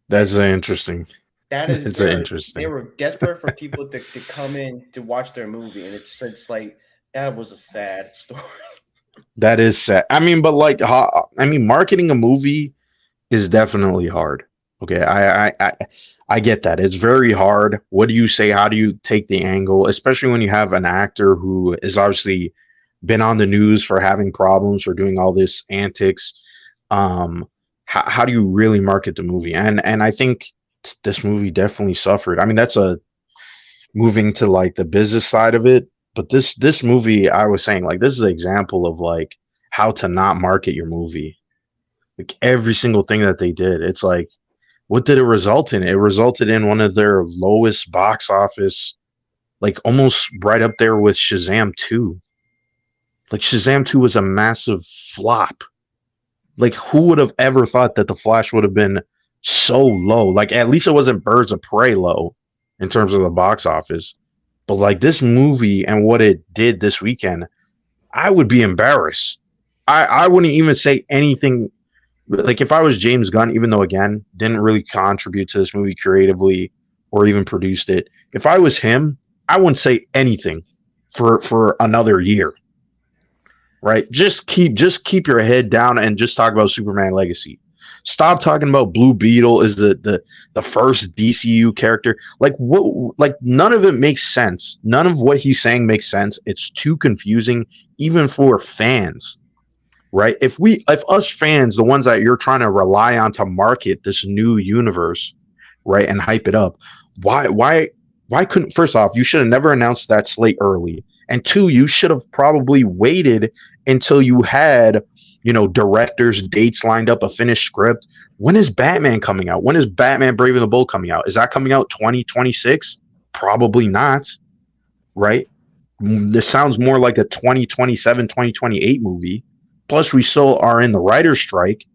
that's interesting. that is That's they interesting. were desperate for people to come in to watch their movie, and it's like that was a sad story. That is sad. I mean, but like, I mean, marketing a movie is definitely hard. Okay, I get that. It's very hard. What do you say? How do you take the angle? Especially when you have an actor who is obviously been on the news for having problems for doing all this antics. How do you really market the movie? And I think this movie definitely suffered. I mean, that's a moving to like the business side of it. But this movie, I was saying, like, this is an example of like how to not market your movie. Like every single thing that they did, it's like, what did it result in? It resulted in one of their lowest box office, like almost right up there with Shazam 2. Like Shazam 2 was a massive flop. Like who would have ever thought that the Flash would have been so low? Like at least it wasn't Birds of Prey low in terms of the box office. But like this movie and what it did this weekend, I would be embarrassed. I wouldn't even say anything. Like if I was James Gunn, even though again didn't really contribute to this movie creatively or even produced it, if I was him, I wouldn't say anything for another year. Right? Just keep your head down and just talk about Superman Legacy. Stop talking about Blue Beetle is the first DCU character. Like what? Like none of it makes sense. None of what he's saying makes sense. It's too confusing, even for fans. Right? If us fans, the ones that you're trying to rely on to market this new universe, right, and hype it up, why couldn't first off, you should have never announced that slate early. And two, you should have probably waited until you had, directors, dates lined up, a finished script. When is Batman coming out? When is Batman Brave and the Bold coming out? Is that coming out 2026? Probably not, right? This sounds more like a 2027, 2028 movie. Plus, we still are in the writer's strike.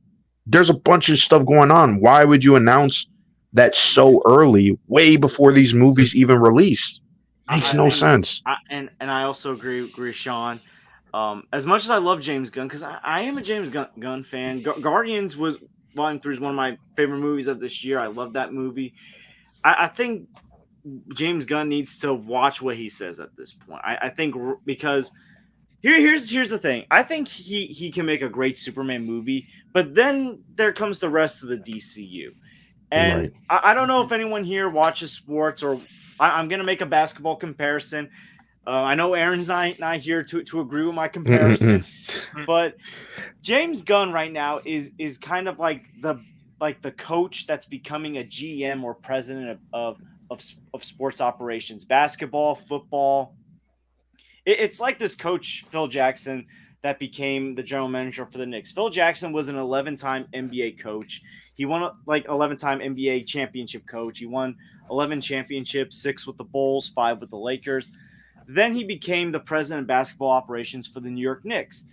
There's a bunch of stuff going on. Why would you announce that so early, way before these movies even released? Makes no sense. And I also agree, Sean. As much as I love James Gunn, because I am a James Gunn fan. Guardians was Volume 3 is one of my favorite movies of this year. I love that movie. I think James Gunn needs to watch what he says at this point. I think because here's the thing. I think he can make a great Superman movie, but then there comes the rest of the DCU. And Right. I don't know if anyone here watches sports, or I'm going to make a basketball comparison. I know Aaron's not here to agree with my comparison, but James Gunn right now is kind of like the coach that's becoming a GM or president of sports operations, basketball, football. It's like this coach Phil Jackson that became the general manager for the Knicks. Phil Jackson was an 11-time NBA coach. He won like 11-time NBA championship coach. He won 11 championships, 6 with the Bulls, 5 with the Lakers. Then he became the president of basketball operations for the New York Knicks.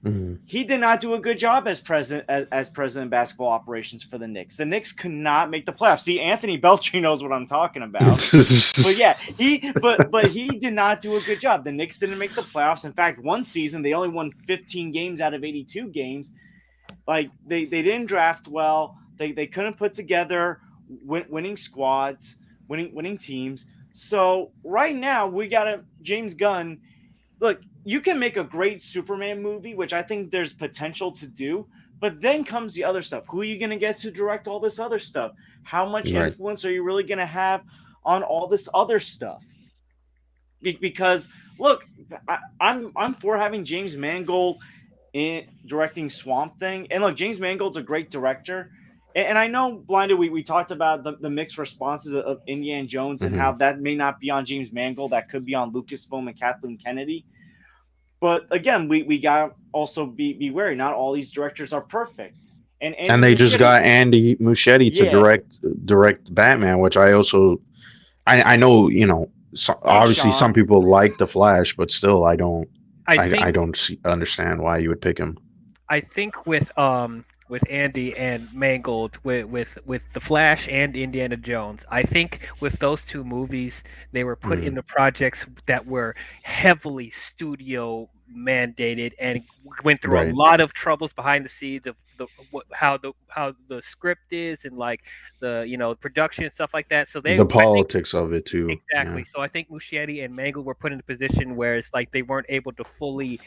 Mhm. He did not do a good job as president of basketball operations for the Knicks. The Knicks could not make the playoffs. See, Anthony Beltry knows what I'm talking about. But yeah, he did not do a good job. The Knicks didn't make the playoffs. In fact, one season they only won 15 games out of 82 games. Like they didn't draft well. They couldn't put together winning squads, winning teams. So right now we got a James Gunn. Look, you can make a great Superman movie, which I think there's potential to do. But then comes the other stuff. Who are you going to get to direct all this other stuff? How much Right. influence are you really going to have on all this other stuff? because look, I'm for having James Mangold in directing Swamp Thing, and look, James Mangold's a great director. And I know, Blinded, we talked about the mixed responses of Indiana Jones and how that may not be on James Mangold, that could be on Lucasfilm and Kathleen Kennedy. But again, we got to also be wary. Not all these directors are perfect. And they just got Andy Muschietti to direct Batman, which I also I know, you know, obviously some people like The Flash, but still I don't understand why you would pick him. I think with Andy and Mangold, with The Flash and Indiana Jones, I think with those two movies, they were put into projects that were heavily studio mandated and went through a lot of troubles behind the scenes of how the script is and like the, you know, production and stuff like that. So the politics of it too. Exactly. Yeah. So I think Muschietti and Mangold were put in a position where it's like they weren't able to fully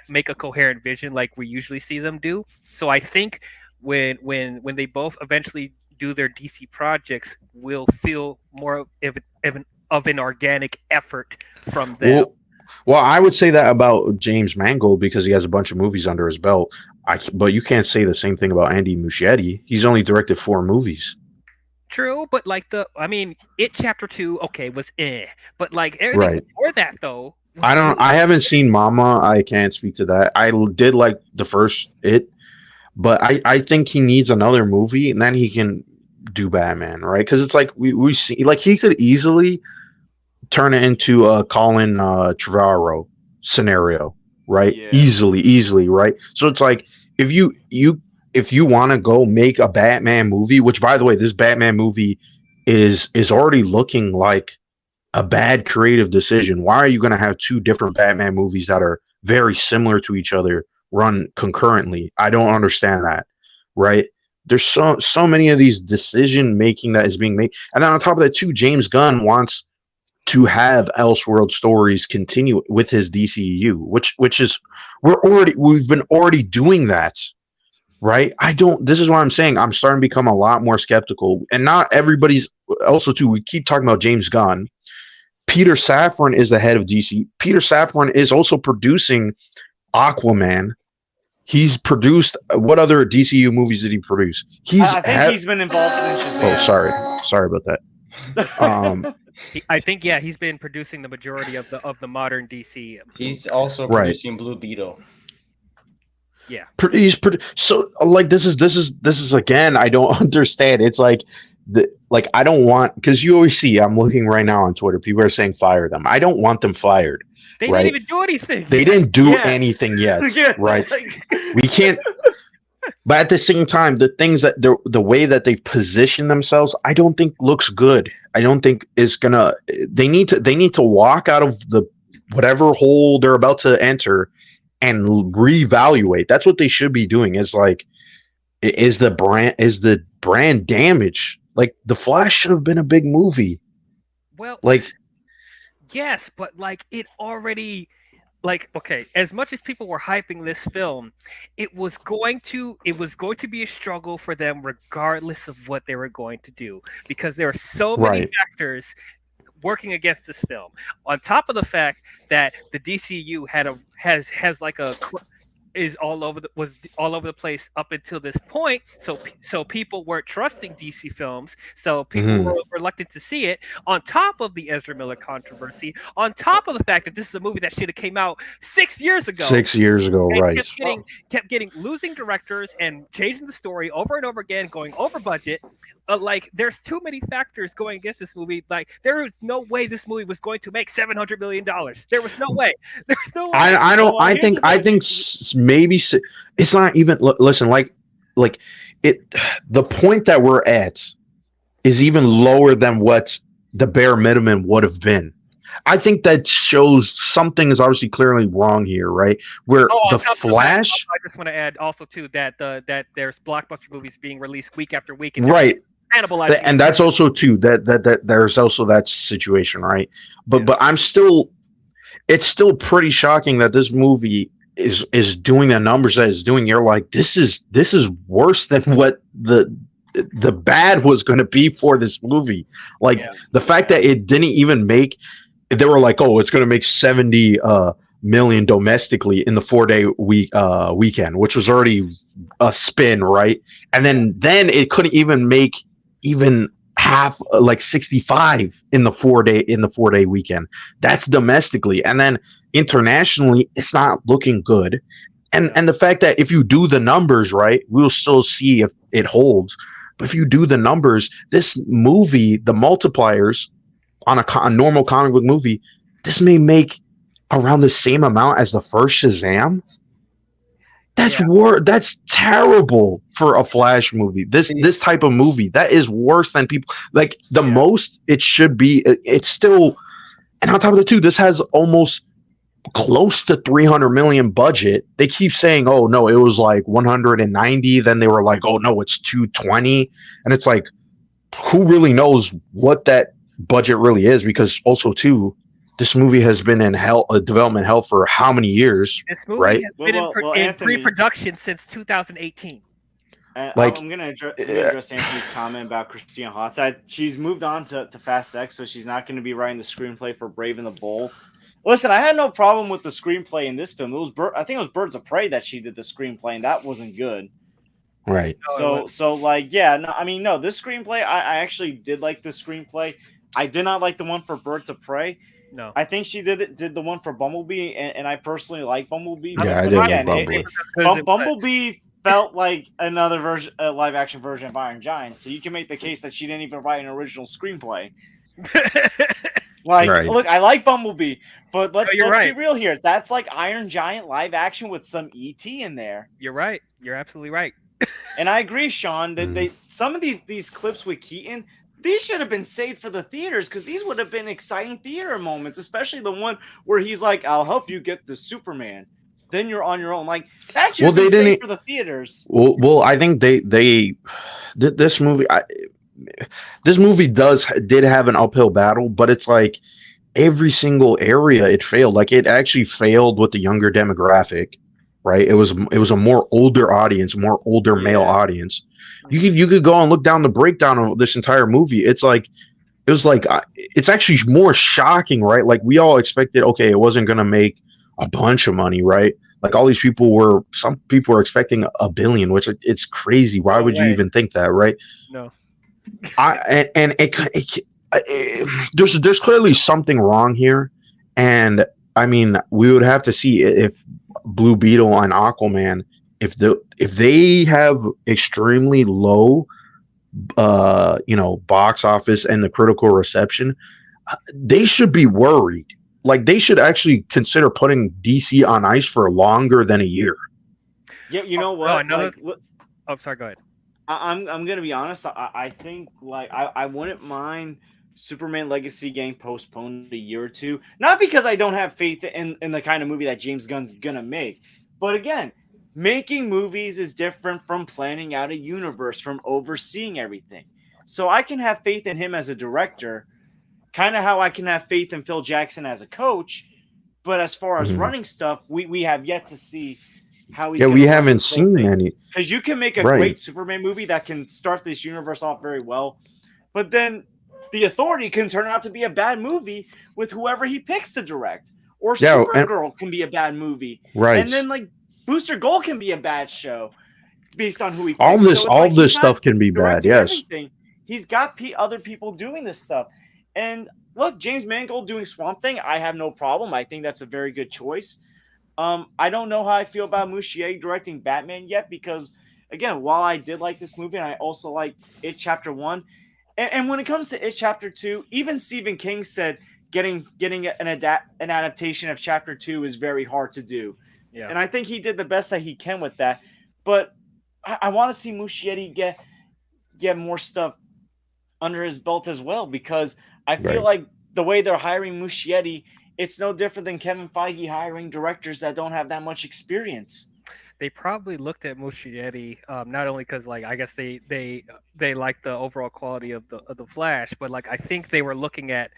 make a coherent vision like we usually see them do. So I think when they both eventually do their DC projects, we'll feel more of an organic effort from them. Well, I would say that about James Mangold because he has a bunch of movies under his belt. But you can't say the same thing about Andy Muschietti. He's only directed 4 movies. True, but like It Chapter 2, okay, was but like everything before that though. I haven't seen Mama. I can't speak to that. I did like the first It, but I think he needs another movie and then he can do Batman, right? Because it's like we see, like he could easily turn it into a Colin Trevorrow scenario, right? Yeah. Easily, right? So it's like if you want to go make a Batman movie, which by the way, this Batman movie is already looking like a bad creative decision. Why are you going to have 2 different Batman movies that are very similar to each other run concurrently? I don't understand that, right? There's so many of these decision making that is being made, and then on top of that too, James Gunn wants to have Elseworld stories continue with his DCEU, which is we've been already doing that, right? This is what I'm saying. I'm starting to become a lot more skeptical, and not everybody's also too. We keep talking about James Gunn. Peter Safran is the head of DC. Peter Safran is also producing Aquaman. He's produced what other DCU movies did he produce? I think he's been involved in Shazam. Oh, sorry about that. I think he's been producing the majority of the modern DC. He's also producing Blue Beetle. Yeah, so like this is again, I don't understand. It's like I don't want, because you always see, I'm looking right now on Twitter, people are saying fire them. I don't want them fired. They didn't even do anything. They didn't do anything yet, right? We can't. But at the same time, the things that the way that they've positioned themselves, I don't think looks good. I don't think is gonna. They need to walk out of the whatever hole they're about to enter and reevaluate. That's what they should be doing. Is like, is the brand damaged? Like The Flash should have been a big movie. Well, like, yes, but like it already. Like, okay, as much as people were hyping this film, it was going to be a struggle for them regardless of what they were going to do, because there are so many factors working against this film. On top of the fact that the DCU was all over the place up until this point, so people weren't trusting DC films, so people were reluctant to see it. On top of the Ezra Miller controversy, on top of the fact that this is a movie that should have came out 6 years ago. 6 years ago, right? Kept getting losing directors and changing the story over and over again, going over budget. Like, there's too many factors going against this movie. Like, there was no way this movie was going to make $700 million. There was no way. There's no way. I think maybe it's not even. Listen, like it. The point that we're at is even lower than what the bare minimum would have been. I think that shows something is obviously clearly wrong here, right? Where the Flash. I just want to add also too that there's blockbuster movies being released week after week. Right. And that's also too that there's also that situation, right? But I'm still, it's still pretty shocking that this movie is doing the numbers that it's doing. You're like, this is worse than what the bad was going to be for this movie. Like the fact that it didn't even make they were like, oh, it's going to make 70 million domestically in the 4-day weekend, which was already a spin, right? And then it couldn't even make even half, like 65 in the 4-day weekend. That's domestically, and then internationally, it's not looking good. And the fact that if you do the numbers right, we'll still see if it holds. But if you do the numbers, this movie, the multipliers on a normal comic book movie, this may make around the same amount as the first Shazam. That's terrible for a Flash movie. This type of movie, that is worse than people like the most it should be. It's still, and on top of the two, this has almost close to 300 million budget. They keep saying, oh no, it was like 190, then they were like, oh no, it's 220, and it's like, who really knows what that budget really is? Because also too, this movie has been in development hell for how many years? This movie right? has been in Anthony, pre-production since 2018. Like, I'm gonna address Anthony's comment about Christina Hotside. She's moved on to Fast X, so she's not going to be writing the screenplay for Brave and the Bold. Listen, I had no problem with the screenplay in this film. It was I think it was Birds of Prey that she did the screenplay, and that wasn't good. Right. So like, yeah, no, I mean, no, this screenplay, I actually did like the screenplay. I did not like the one for Birds of Prey. No, I think she did the one for Bumblebee, and I personally like Bumblebee. Yeah, I did like Bumblebee. Bumblebee felt like another version, a live action version of Iron Giant. So you can make the case that she didn't even write an original screenplay. Like, Right. Look, I like Bumblebee, but let's right. be real here. That's like Iron Giant live action with some ET in there. You're right. You're absolutely right. And I agree, Sean, that some of these clips with Keaton, these should have been saved for the theaters, because these would have been exciting theater moments, especially the one where he's like, "I'll help you get the Superman. Then you're on your own." Like, that should have been saved for the theaters. Well, I think this movie. This movie did have an uphill battle, but it's like every single area it failed. Like, it actually failed with the younger demographic, right? It was a more older audience, more older male audience. You could go and look down the breakdown of this entire movie. It's actually more shocking, right? Like, we all expected, okay, it wasn't gonna make a bunch of money, right? Like, some people were expecting $1 billion, which it's crazy. Why would you even think that, right? No. There's clearly something wrong here, and I mean, we would have to see if Blue Beetle and Aquaman, if they have extremely low box office and the critical reception, they should be worried. Like, they should actually consider putting DC on ice for longer than a year. Yeah, you know what? Sorry, go ahead. I'm gonna be honest. I think, like, I wouldn't mind Superman Legacy getting postponed a year or two. Not because I don't have faith in the kind of movie that James Gunn's gonna make, but again, making movies is different from planning out a universe, from overseeing everything. So I can have faith in him as a director, kind of how I can have faith in Phil Jackson as a coach. But as far as running stuff, we have yet to see how he's. Yeah, we haven't seen any. Because you can make a great Superman movie that can start this universe off very well, but then The Authority can turn out to be a bad movie with whoever he picks to direct. Or Supergirl can be a bad movie. Right. And then, like, Booster Gold can be a bad show based on who he picks. All this stuff can be bad, yes. Everything. He's got other people doing this stuff. And look, James Mangold doing Swamp Thing, I have no problem. I think that's a very good choice. I don't know how I feel about Muschietti directing Batman yet, because, again, while I did like this movie, and I also like It Chapter 1, and when it comes to It Chapter 2, even Stephen King said getting an adaptation of Chapter 2 is very hard to do. Yeah. And I think he did the best that he can with that. But I want to see Muschietti get more stuff under his belt as well, because I feel like the way they're hiring Muschietti, it's no different than Kevin Feige hiring directors that don't have that much experience. They probably looked at Muschietti not only because, like, I guess they like the overall quality of the Flash, but, like, I think they were looking at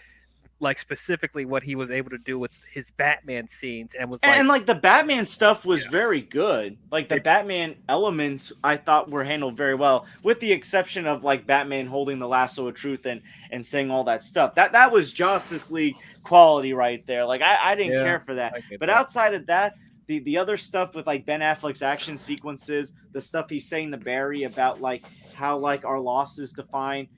like specifically what he was able to do with his Batman scenes, and was And like, like the Batman stuff was very good. Like the Batman elements, I thought were handled very well, with the exception of like Batman holding the lasso of truth and saying all that stuff. That was Justice League quality right there. Like I didn't yeah, care for that. I get But that. outside of that, the other stuff with like Ben Affleck's action sequences, the stuff he's saying to Barry about like how like our losses define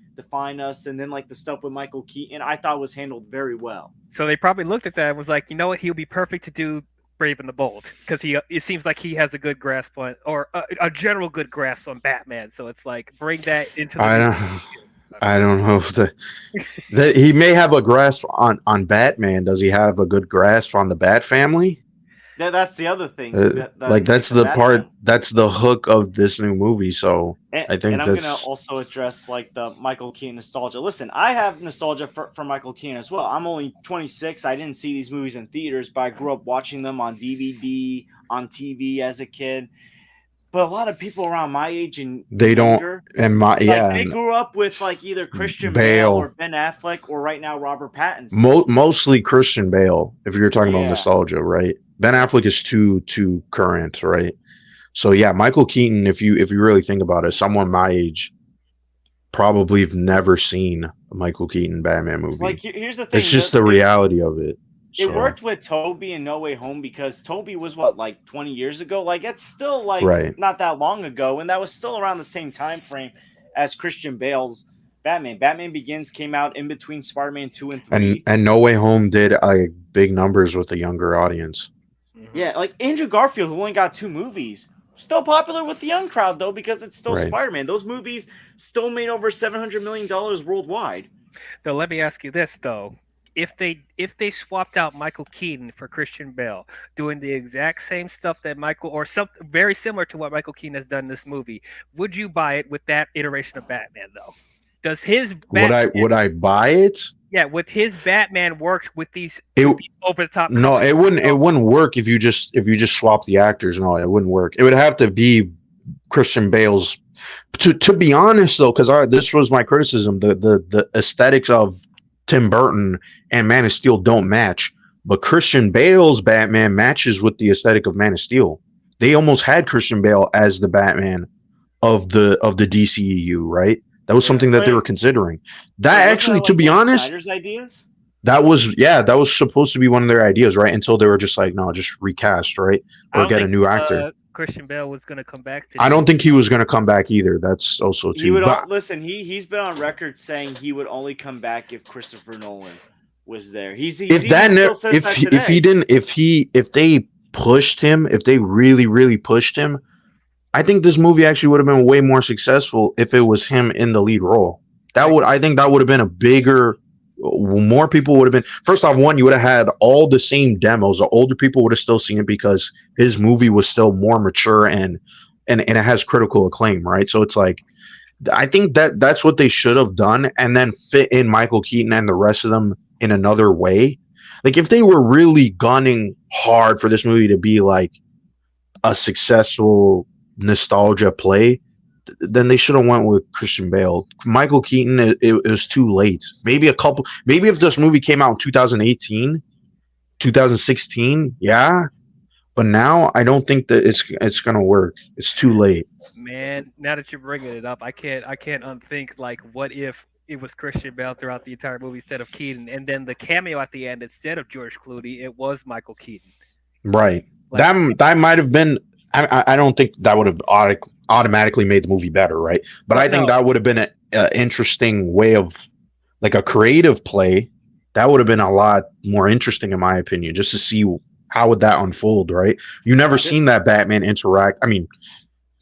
us, and then like the stuff with Michael Keaton, I thought was handled very well. So they probably looked at that and was like, you know what, he'll be perfect to do Brave and the Bold, because it seems like he has a good grasp on, or a general good grasp on Batman. So it's like, bring that into the I don't know if that he may have a grasp on Batman. Does he have a good grasp on the Bat family? That's the other thing. Like that's the part, that's the hook of this new movie. So I think and I'm that's gonna also address like the Michael Keaton nostalgia. Listen, I have nostalgia for Michael Keaton as well. I'm only 26. I didn't see these movies in theaters, but I grew up watching them on DVD, on TV as a kid. But a lot of people around my age and they younger, don't, and my like they grew up with like either Christian Bale or Ben Affleck, or right now Robert Pattinson. Mostly Christian Bale. If you're talking about Yeah. nostalgia, right? Ben Affleck is too current, right? So yeah, Michael Keaton. If you really think about it, someone my age probably have never seen a Michael Keaton Batman movie. Like here's the thing. It's just the reality of it. It So, worked with Toby in No Way Home because Toby was what, like 20 years ago? Like it's still like Right. not that long ago, and that was still around the same time frame as Christian Bale's Batman. Batman Begins came out in between Spider-Man 2 and 3. and No Way Home did big numbers with the younger audience. Yeah, like Andrew Garfield, who only got 2 movies, still popular with the young crowd though, because it's still Right. Spider-Man. Those movies still made over $700 million worldwide. Though, let me ask you this though: if they swapped out Michael Keaton for Christian Bale, doing the exact same stuff that Michael, or something very similar to what Michael Keaton has done in this movie, would you buy it with that iteration of Batman though? Does his Batman, Would I buy it? yeah, with his Batman worked with these It over the top? no, it wouldn't work if you just swap the actors. No, it wouldn't work. It would have to be Christian Bale's. To be honest though, because this was my criticism, the aesthetics of Tim Burton and Man of Steel don't match, but Christian Bale's Batman matches with the aesthetic of Man of Steel. They almost had Christian Bale as the Batman of the DCEU, right? That was something that they were considering. That actually, to be honest, Snyder's ideas. that was supposed to be one of their ideas, right? Until they were just like, no, just recast, right, or get a new actor. Christian Bale was going to come back. I don't think he was going to come back either. That's also too. He would listen. He's been on record saying he would only come back if Christopher Nolan was there. If they pushed him, if they really pushed him, I think this movie actually would have been way more successful if it was him in the lead role. I think that would have been a bigger. More people would have been. First off, one, you would have had all the same demos. The older people would have still seen it because his movie was still more mature and it has critical acclaim, right? So it's like, I think that's what they should have done, and then fit in Michael Keaton and the rest of them in another way. Like if they were really gunning hard for this movie to be like a successful nostalgia play, then they should have went with Christian Bale. Michael Keaton, it was too late. Maybe if this movie came out in 2018, 2016, yeah. But now I don't think that it's gonna work. It's too late. Man, now that you're bringing it up, I can't unthink like, what if it was Christian Bale throughout the entire movie instead of Keaton, and then the cameo at the end, instead of George Clooney, it was Michael Keaton. Right. Like, that might have been. I don't think that would have automatically made the movie better, right? But I think that would have been an interesting way of, like, a creative play. That would have been a lot more interesting, in my opinion, just to see how would that unfold, right? You never seen that Batman interact. I mean,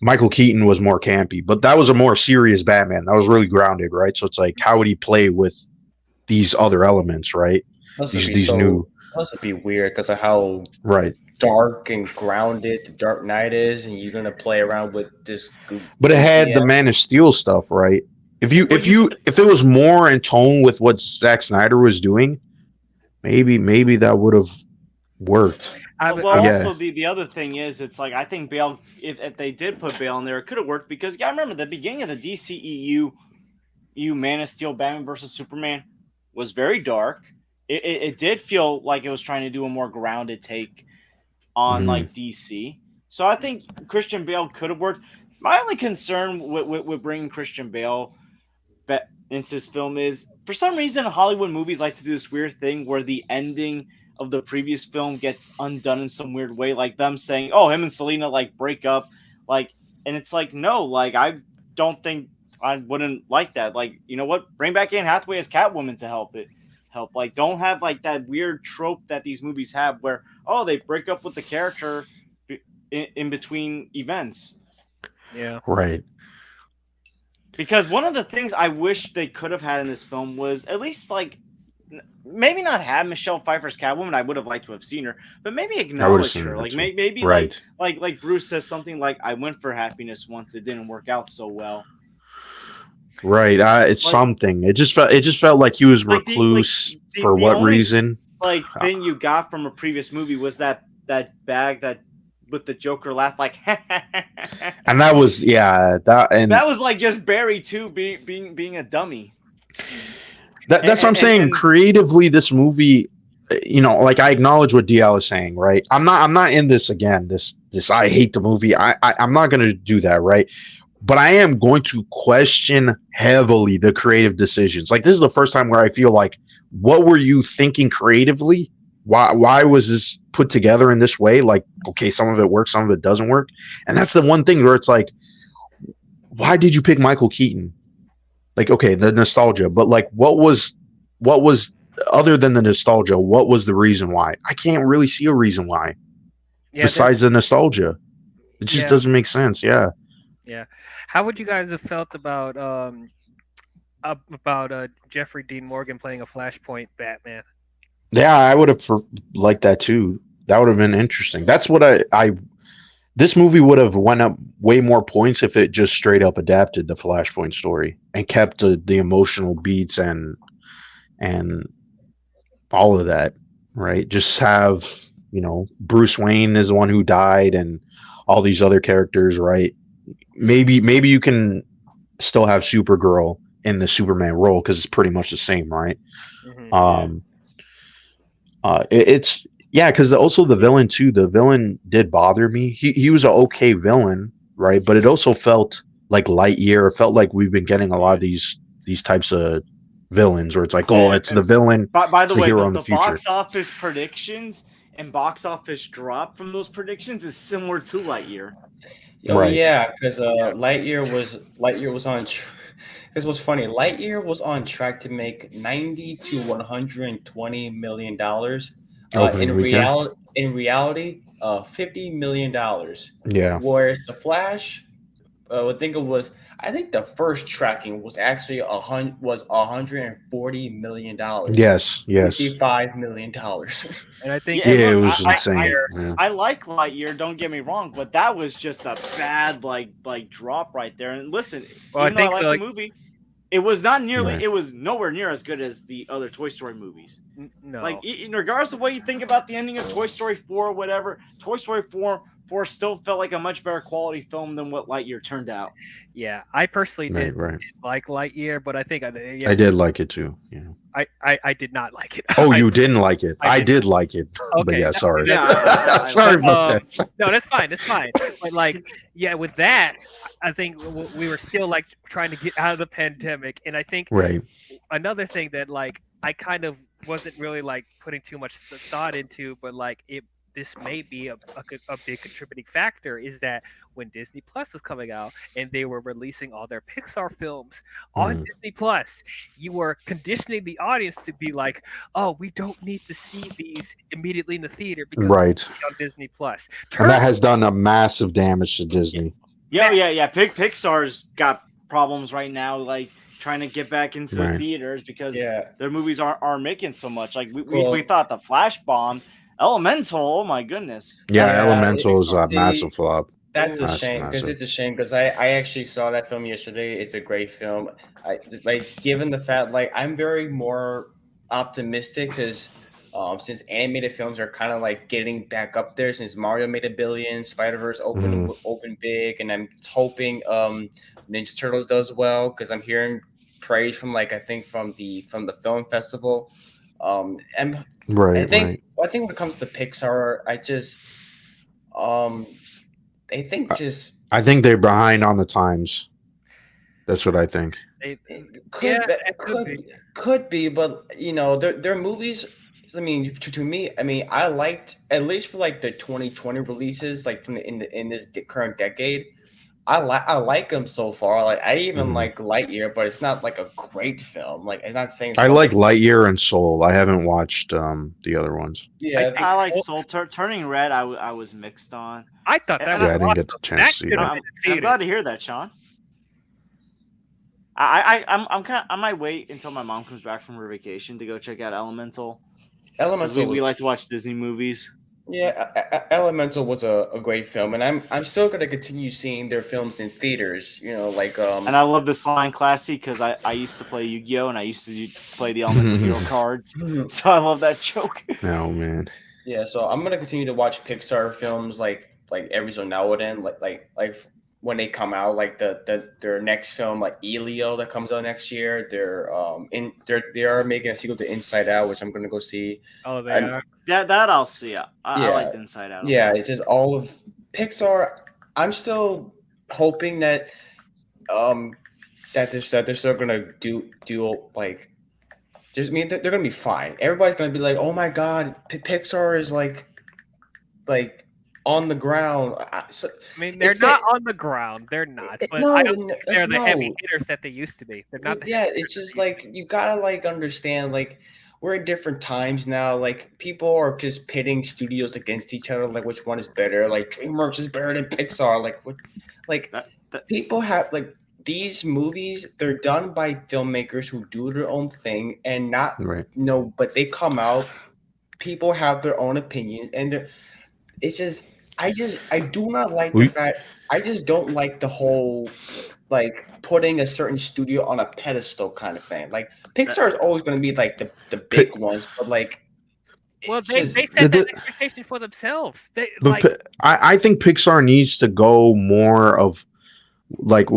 Michael Keaton was more campy, but that was a more serious Batman. That was really grounded, right? So it's like, how would he play with these other elements, right? These new. Plus, it'd be weird because of how dark and grounded the Dark Knight is, and you're gonna play around with this. But it had the Man of Steel stuff, right? If it was more in tone with what Zack Snyder was doing, maybe that would have worked. Also the other thing is, it's like, I think Bale, if they did put Bale in there, it could have worked, because I remember the beginning of the DCEU, Man of Steel, Batman versus Superman was very dark. it did feel like it was trying to do a more grounded take on Mhm. like DC. So I think Christian Bale could have worked. My only concern with bringing Christian Bale into this film is, for some reason, Hollywood movies like to do this weird thing where the ending of the previous film gets undone in some weird way, like them saying, "Oh, him and Selena like break up," like, and it's like, no, like I don't think I wouldn't like that. Like, you know what? Bring back Anne Hathaway as Catwoman to help. Like, don't have like that weird trope that these movies have where, oh, they break up with the character in between events. Yeah. Right. Because one of the things I wish they could have had in this film was at least like maybe not have Michelle Pfeiffer's Catwoman. I would have liked to have seen her, but maybe I would have acknowledge seen her. her Like too. maybe Right. like Bruce says something like, "I went for happiness once. It didn't work out so well." Right. It's Like- something. It just felt like he was Like recluse the for what only, reason? like thing you got from a previous movie was that bag that with the Joker laugh, like, And that was that was like just Barry too being a dummy. That's what I'm saying. and- Creatively, this movie, like I acknowledge what DL is saying, right? I'm not in this again. This I hate the movie. I'm not going to do that, right? But I am going to question heavily the creative decisions. Like, this is the first time where I feel like, what were you thinking creatively? Why was this put together in this way? Like, okay, some of it works, some of it doesn't work, and that's the one thing where it's like, why did you pick Michael Keaton? Like, okay, the nostalgia, but like, what was other than the nostalgia? What was the reason why? I can't really see a reason why besides the nostalgia. It just doesn't make sense. Yeah. Yeah. How would you guys have felt about Jeffrey Dean Morgan playing a Flashpoint Batman? Yeah, I would have liked that too. That would have been interesting. That's what I this movie would have went up way more points if it just straight up adapted the Flashpoint story and kept the emotional beats and all of that, right? Just have, Bruce Wayne is the one who died and all these other characters, right? Maybe you can still have Supergirl in the Superman role because it's pretty much the same, right? Mm-hmm. It's because also the villain too. The villain did bother me. He was an okay villain, right? But it also felt like Lightyear. It felt like we've been getting a lot of these types of villains where it's like, oh, it's the villain. By the way, hero in the the future. box office predictions and box office drop from those predictions is similar to Lightyear. Oh Right. yeah, because Lightyear was on. This was funny. Lightyear was on track to make $90 to $120 million. Opening weekend. In reality, $50 million. Yeah. Whereas the Flash, I think the first tracking was actually $140 million. Yes. $55 million. And I think Yeah, and it look, was insane. Yeah. I like Lightyear, don't get me wrong, but that was just a bad like drop right there. And listen, Well, even though I think, like the movie, it was not nearly, Right. it was nowhere near as good as the other Toy Story movies. no. Like, in regards to what you think about the ending of Toy Story 4 or whatever, Toy Story 4 still felt like a much better quality film than what Lightyear turned out. Yeah, I personally did Right. like Lightyear, but I think I did like it too. Yeah. I did not like it. Oh, you didn't like it. I I did like it. But Okay, yeah, sorry. Yeah, I sorry about um, that. No, that's fine. That's fine. But like, yeah, with that, I think we were still like trying to get out of the pandemic, and I think Right. another thing that like I kind of wasn't really like putting too much thought into, but like this may be a big contributing factor is that when Disney Plus was coming out and they were releasing all their Pixar films on Disney Plus, you were conditioning the audience to be like, oh, we don't need to see these immediately in the theater because Right. it's on Disney Plus. And that has done a massive damage to Disney. Yeah. Pixar's got problems right now, like trying to get back into the Right. theaters because Yeah. their movies aren't making so much. Like we Well- thought the Flash bombed. Elemental, oh my goodness. Yeah, Yeah, Elemental is a the- massive flop. That's a Massive, shame because massive. it's a shame because I actually saw that film yesterday. It's a great film. I like given the fact like I'm very more optimistic because since animated films are kind of like getting back up there since Mario made $1 billion, Spider-Verse opened big, and I'm hoping Ninja Turtles does well because I'm hearing praise from like I think from the film festival. And Right, right. I think when it comes to Pixar, I think just I think they're behind on the times. That's what I think. They, it yeah, could be, it could be. could be, but you know, their movies. I mean, to me, I mean, I liked at least for like the 2020 releases, like from in this current decade. I like them so far. Like I even Mhm. like Lightyear, but it's not like a great film. Like it's not saying it's I one of like the Lightyear and Soul. I haven't watched the other ones. I yeah. think I like Soul, Soul Turning Red. I was mixed on, I thought and, that and, was Yeah, I didn't awesome. get the chance That to see should have that. been in and I'm glad theaters. to hear that, Sean. I'm kind of, I might wait until my mom comes back from her vacation to go check out Elemental because Elemental we was like to watch Disney movies. yeah. Elemental was a great film, and I'm still gonna continue seeing their films in theaters. You know, like And I love this line, Classy, because I used to play Yu-Gi-Oh and I used to play the Elemental Hero cards, so I love that joke. Oh man. yeah. So I'm gonna continue to watch Pixar films like every so now and then, when they come out, like their next film, like Elio, that comes out next year. They are making a sequel to Inside Out, which I'm gonna go see. Oh, they And are. That I'll see. I yeah, liked Inside Out a yeah, lot. it's just all of Pixar. I'm still hoping that um they're still gonna do like just I mean they're gonna be fine. Everybody's gonna be like, oh my god, Pixar is like on the ground. I mean, they're It's that not on the ground. They're not, but I no, don't think they're the heavy no. hitters that they used to be. They're not the Yeah, heavy it's hitters just they used to like you gotta like understand like we're in different times now. Like people are just pitting studios against each other. Like which one is better? Like DreamWorks is better than Pixar. Like what? Like That people have like these movies. They're done by filmmakers who do their own thing and not Right. but they come out. People have their own opinions, and it's just I do not like the We fact. I just don't like the whole like putting a certain studio on a pedestal kind of thing. Like that Pixar is always going to be like the Pi- big ones, but like Well, it's they just set that the, expectation for themselves. They but like I think Pixar needs to go more of like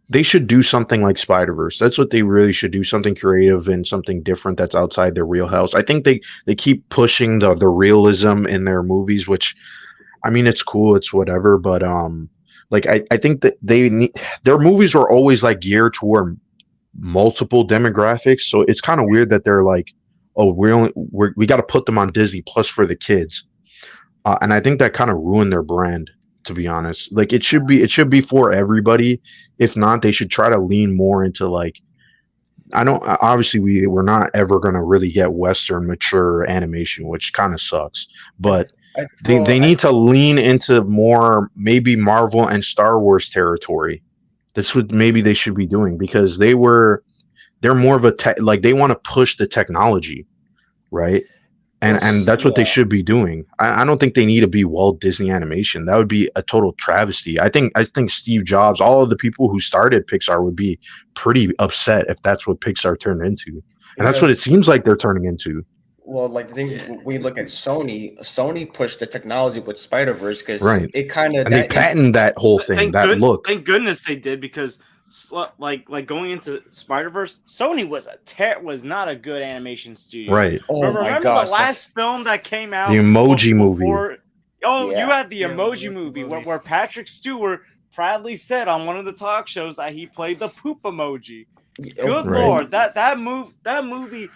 they should do something like Spider Verse. That's what they really should do. Something creative and something different that's outside their wheelhouse. I think they keep pushing the realism in their movies, which I mean it's cool, it's whatever, but like I think that they need their movies are always like geared toward multiple demographics. So it's kind of weird that they're like, oh, we got to put them on Disney Plus for the kids, and I think that kind of ruined their brand. To be honest, like it should be for everybody. If not, they should try to lean more into like I don't obviously we're not ever gonna really get Western mature animation, which kind of sucks. But they need to lean into more maybe Marvel and Star Wars territory. That's what maybe they should be doing because they're more of a like they want to push the technology, right? And that's what they yeah. should be doing. I don't think they need to be Walt Disney Animation. That would be a total travesty. I think Steve Jobs, all of the people who started Pixar would be pretty upset if that's what Pixar turned into. And that's what it Because seems like they're turning into. well, like the thing we look at Sony. Sony pushed the technology with Spider Verse because Right. it kind of And they patent that whole thing, that look. Thank goodness they did because like going into Spider Verse, Sony was not a good animation studio. Right. oh my Remember gosh, the last film that came out? The Emoji Movie. Oh, Yeah. you had the Yeah, Emoji Emoji Movie Movie. where Patrick Stewart proudly said on one of the talk shows that he played the poop emoji. Good Right. lord, that movie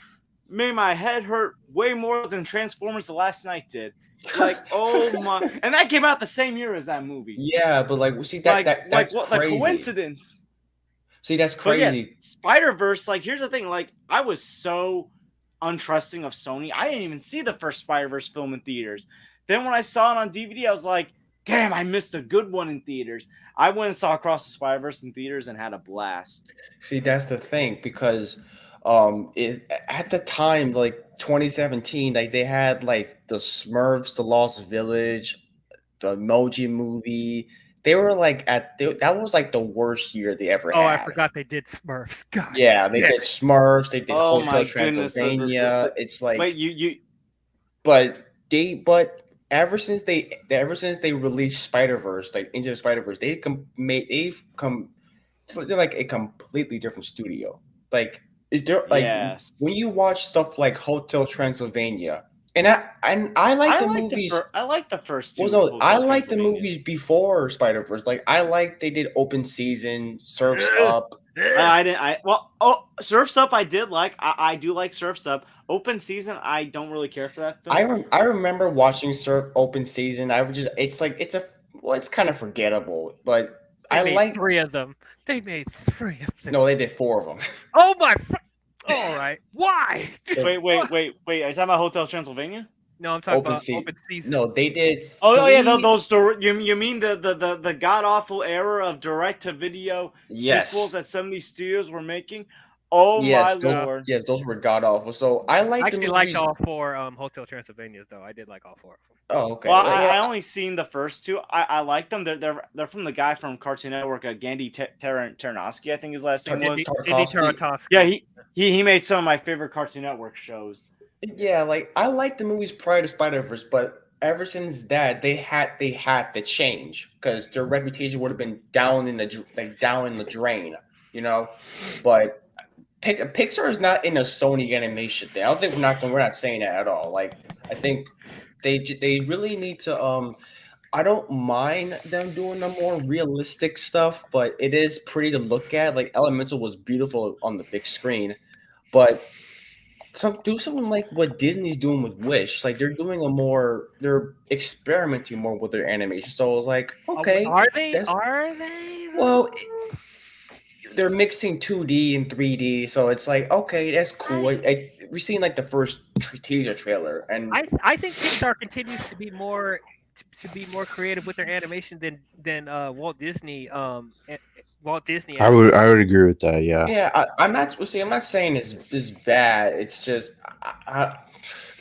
made my head hurt way more than Transformers: The Last Night did. Like, oh my! And that came out the same year as that movie. Yeah, but like see Like, that's what? crazy. Like coincidence. See, that's But crazy. yes, Spider-Verse, like here's the thing, like I was so untrusting of Sony. I didn't even see the first Spider-Verse film in theaters. Then when I saw it on DVD, I was like, damn, I missed a good one in theaters. I went and saw Across the Spider-Verse in theaters and had a blast. See, that's the thing because at the time, like 2017, like they had like the Smurfs, the Lost Village, the Emoji Movie. They were like that was like the worst year they ever Oh, had. I forgot they did Smurfs. God. Yeah, they damn did it. Smurfs, they did Oh Hotel my goodness, Transylvania. It's like wait, you but ever since they released Spider-Verse, like Into the Spider-Verse, they've come they're like a completely different studio. Like Is there like Yes. when you watch stuff like Hotel Transylvania, and I like the movies. I like the first two. Well, no, Hotel I like the Transylvanias. movies before Spider-Verse. Like I like they did Open Season, Surfs Up. I didn't. Surfs Up. I did like. I do like Surfs Up. Open Season. I don't really care for that film. I remember watching Surf Open Season. I would just it's kind of forgettable, but They I made like 3 of them. They made 3 of them. no, they did 4 of them. Oh my! All right. Why? Wait. Are you talking about Hotel Transylvania? No, I'm talking Open about Season. Open Season. No, they did. Yeah, 3 those you mean the god awful era of direct to video Yes. sequels that some of these studios were making? Oh Yes, my lord! yes, those were god awful. So I I like the actually movies. liked all 4 Hotel Transylvanias though. I did like all 4 of them. Oh, okay. Well, Yeah, I only seen the first 2. I like them. They're from the guy from Cartoon Network, Gandhi Tartakovsky, I think his last name was. Andy Tartakovsky. Yeah, he made some of my favorite Cartoon Network shows. yeah, like I like the movies prior to Spider-Verse, but ever since that, they had to change because their reputation would have been down in the drain, you know. But Pixar is not in a Sony animation thing. I don't think we're not saying that at all. Like I think they really need to. I don't mind them doing the more realistic stuff, but it is pretty to look at. Like Elemental was beautiful on the big screen, but do something like what Disney's doing with Wish. Like they're experimenting more with their animation. So I was like, okay, Are they? that's- Are they? well, they're mixing 2D and 3D, so it's like, okay, that's cool. We've seen like the first teaser trailer, and I think Pixar continues to be more creative with their animation than Walt Disney. Walt Disney. I would agree with that. Yeah. yeah, I'm not saying it's bad. It's just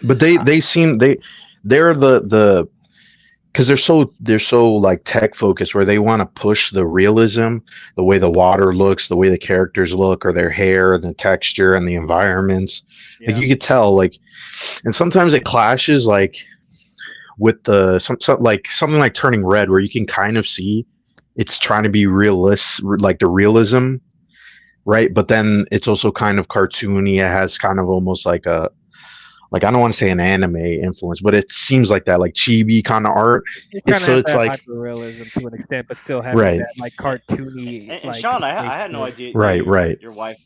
But they're the because they're so like tech focused where they want to push the realism, the way the water looks, the way the characters look, or their hair, the texture, and the environments. Yeah. Like you could tell, like, and sometimes it clashes like with something like Turning Red, where you can kind of see it's trying to be like the realism, right? But then it's also kind of cartoony. It has kind of almost like a I don't want to say an anime influence, but it seems like that, like chibi kind of art. It's like realism to an extent, but still having Right. that like cartoony. And like, Sean, I had no idea. Right, right. Your wife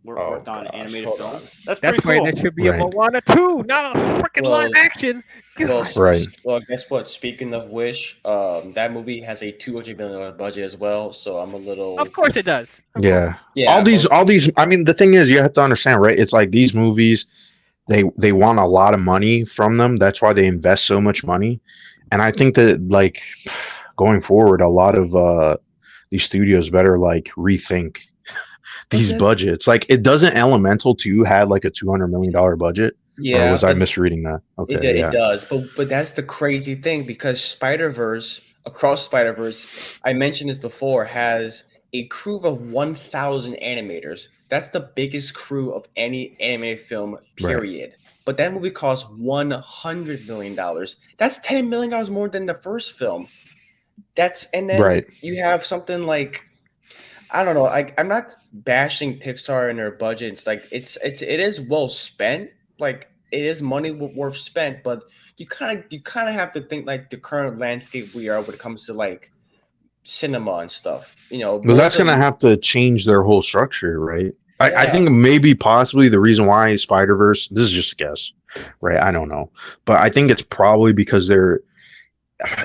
worked on gosh, animated hold films. on. That's That's pretty why cool. there should be a Right. Moana 2, not a freaking Well, live action. well, God. Right. well, guess what? Speaking of Wish, that movie has a $200 million budget as well. So I'm a little Of course it does. Of Yeah. yeah. all these I mean, the thing is, you have to understand, right? It's like these movies, they want a lot of money from them. That's why they invest so much money. And I think that, like, going forward, a lot of these studios better like rethink these Okay. budgets. Like, it doesn't Elemental 2 had like a $200 million budget? Yeah, Or was I it- misreading that? Okay, It yeah. does, but that's the crazy thing because Across Spider-Verse, I mentioned this before, has a crew of 1,000 animators. That's the biggest crew of any animated film, period. But that movie cost $100 million. That's $10 million more than the first film. And then Right. you have something like, I don't know. I'm not bashing Pixar and their budgets. Like it is well spent. Like it is money worth spent, but you kind of have to think like the current landscape we are when it comes to like cinema and stuff. You know, But that's most of going to the- have to change their whole structure, right? I Yeah. think maybe possibly the reason why Spider-Verse, this is just a guess, right? I don't know. But I think it's probably because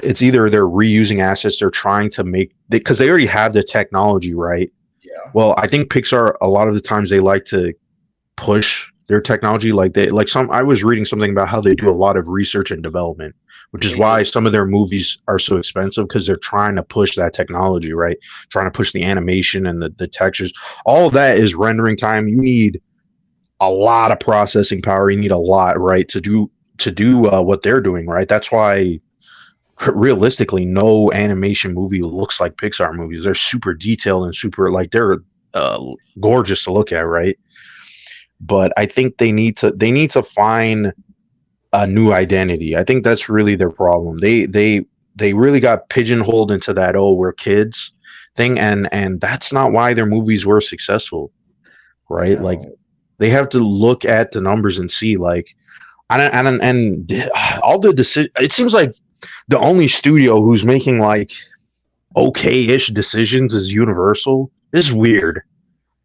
it's either they're reusing assets, they're trying to because they already have the technology, right? Yeah. Well, I think Pixar, a lot of the times they like to push their technology. I was reading something about how they do a lot of research and development, which is They why do. some of their movies are so expensive, because they're trying to push that technology, right? Trying to push the animation and the textures. All of that is rendering time. You need a lot of processing power. You need a lot, right, to do what they're doing, right? That's why realistically no animation movie looks like Pixar movies. They're super detailed and super, like, they're gorgeous to look at, right? But I think they need to find a new identity. I think that's really their problem. They really got pigeonholed into that, oh, we're kids thing, and that's not why their movies were successful, right? No. Like, They have to look at the numbers and see like and all the it seems like the only studio who's making like okay-ish decisions is Universal. This is weird.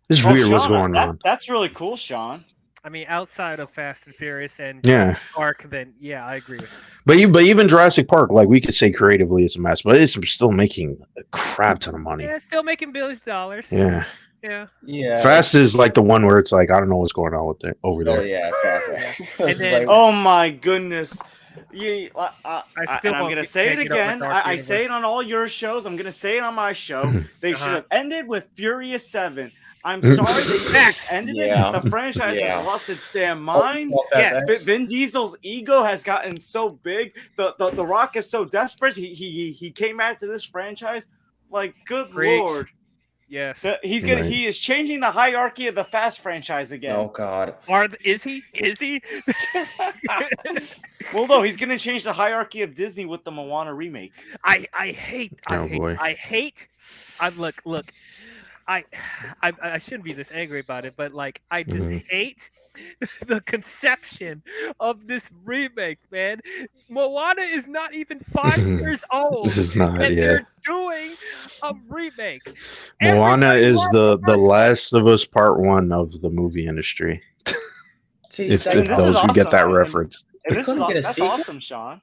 This is Well, weird what's Sean, going on. that's really cool, Sean. I mean, outside of Fast and Furious and Yeah. Jurassic Park, then yeah, I agree with you. But even Jurassic Park, like we could say creatively it's a mess, but it's still making a crap ton of money. Yeah, still making billions of dollars. Yeah. Yeah. Yeah. Fast is like the one where it's like I don't know what's going on with it over Oh there. yeah, fast. And then- Oh my goodness. And still I'm won't gonna get- say it can't get over again. Dark I say it Universe. on all your shows. I'm gonna say it on my show. They should have ended with Furious 7. I'm sorry they should have ended Yeah. it. The franchise Yeah. has lost its damn mind. Oh, Fast Yes. X. Vin Diesel's ego has gotten so big. The Rock is so desperate. He came out to this franchise. Like, good Preach. lord. Yes. Right. He is changing the hierarchy of the Fast franchise again. Oh god. Is he? Is he? Well, no, he's gonna change the hierarchy of Disney with the Moana remake. I hate. Oh, boy. Look. I shouldn't be this angry about it, but like I just hate the conception of this remake, man. Moana is not even 5 years old. This is not, and yeah. they're doing a remake. Moana Everybody is loves the first one. Last of Us Part 1 of the movie industry. See, If that- this those is who get awesome, that and- reference. And We this is couldn't get a that's sequel? awesome, Sean.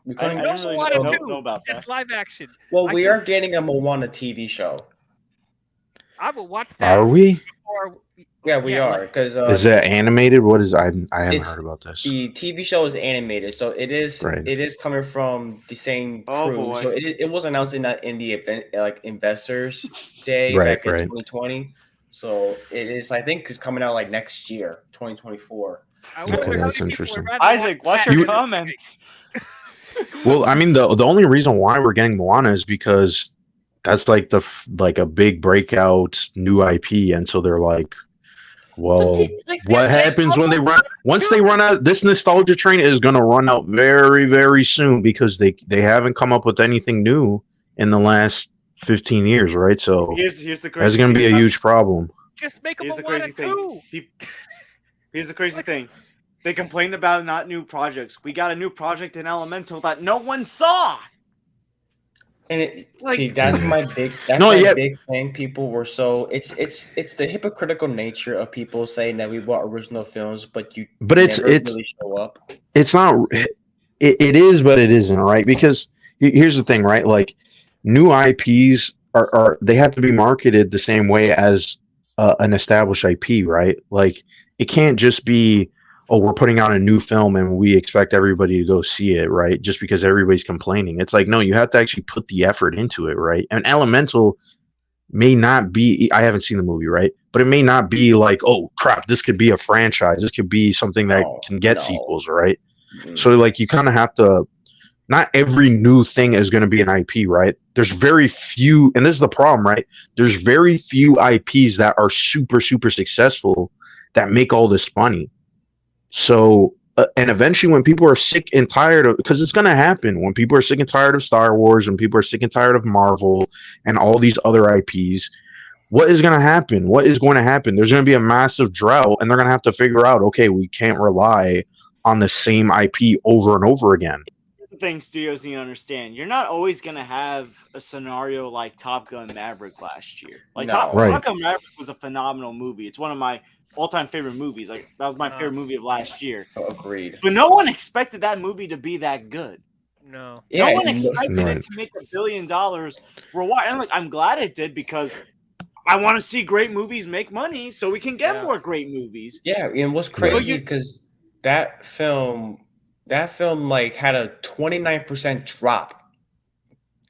we I couldn't didn't get really Moana know, 2, know about that. just live action. Well, I we are just- getting a Moana TV show. I will watch that. Are we? Before, Yeah, we Yeah, are because Is that animated? What is I haven't It's- heard about this. the TV show is animated, so it is Right. it is coming from the same crew. Oh, boy. So it was announced in the event like Investors Day Right, back in right. 2020. So it is, I think, it's coming out like next year, 2024. I Okay, wonder how many that's people would interesting. rather Isaac, watch that your than- comments. Well, I mean the only reason why we're getting Moana is because that's like a big breakout new IP, and so they're like, well, what happens when they run once they run out? This nostalgia train is going to run out very, very soon because they haven't come up with anything new in the last 15 years, right? So Here's the crazy that's going to be thing a about- huge problem. Just make them Here's a the crazy thing. too. Here's the crazy thing. They complained about not new projects. We got a new project in Elemental that no one saw. And it, Like- see, that's my big big thing. People were so it's the hypocritical nature of people saying that we want original films, but you But never really show up. it's not it is, but it isn't, right? Because here's the thing, right? Like new IPs are they have to be marketed the same way as an established IP, right? Like it can't just be, oh, we're putting out a new film and we expect everybody to go see it, right? Just because everybody's complaining. It's like, no, you have to actually put the effort into it, right? And Elemental may not be, I haven't seen the movie, right? But it may not be like, oh crap, this could be a franchise. This could be something that can get sequels, right? So like you kind of have to, not every new thing is going to be an IP, right? There's very few, and this is the problem, right? There's very few IPs that are super, super successful that make all this money. So, and eventually when people are sick and tired of, because it's going to happen, when people are sick and tired of Star Wars and people are sick and tired of Marvel and all these other IPs, what is going to happen? What is going to happen? There's going to be a massive drought and they're going to have to figure out, okay, we can't rely on the same IP over and over again. Here's the thing studios need to understand. You're not always going to have a scenario like Top Gun Maverick last year. Like No. Top Right. Gun Maverick was a phenomenal movie. It's one of my all-time favorite movies. Like that was my favorite movie of last year. Agreed. But no one expected that movie to be that good. No. No one no- expected Right. it to make $1 billion worldwide. And like, I'm glad it did because I want to see great movies make money so we can get Yeah. more great movies. Yeah, and what's Right. crazy because that film like had a 29% drop.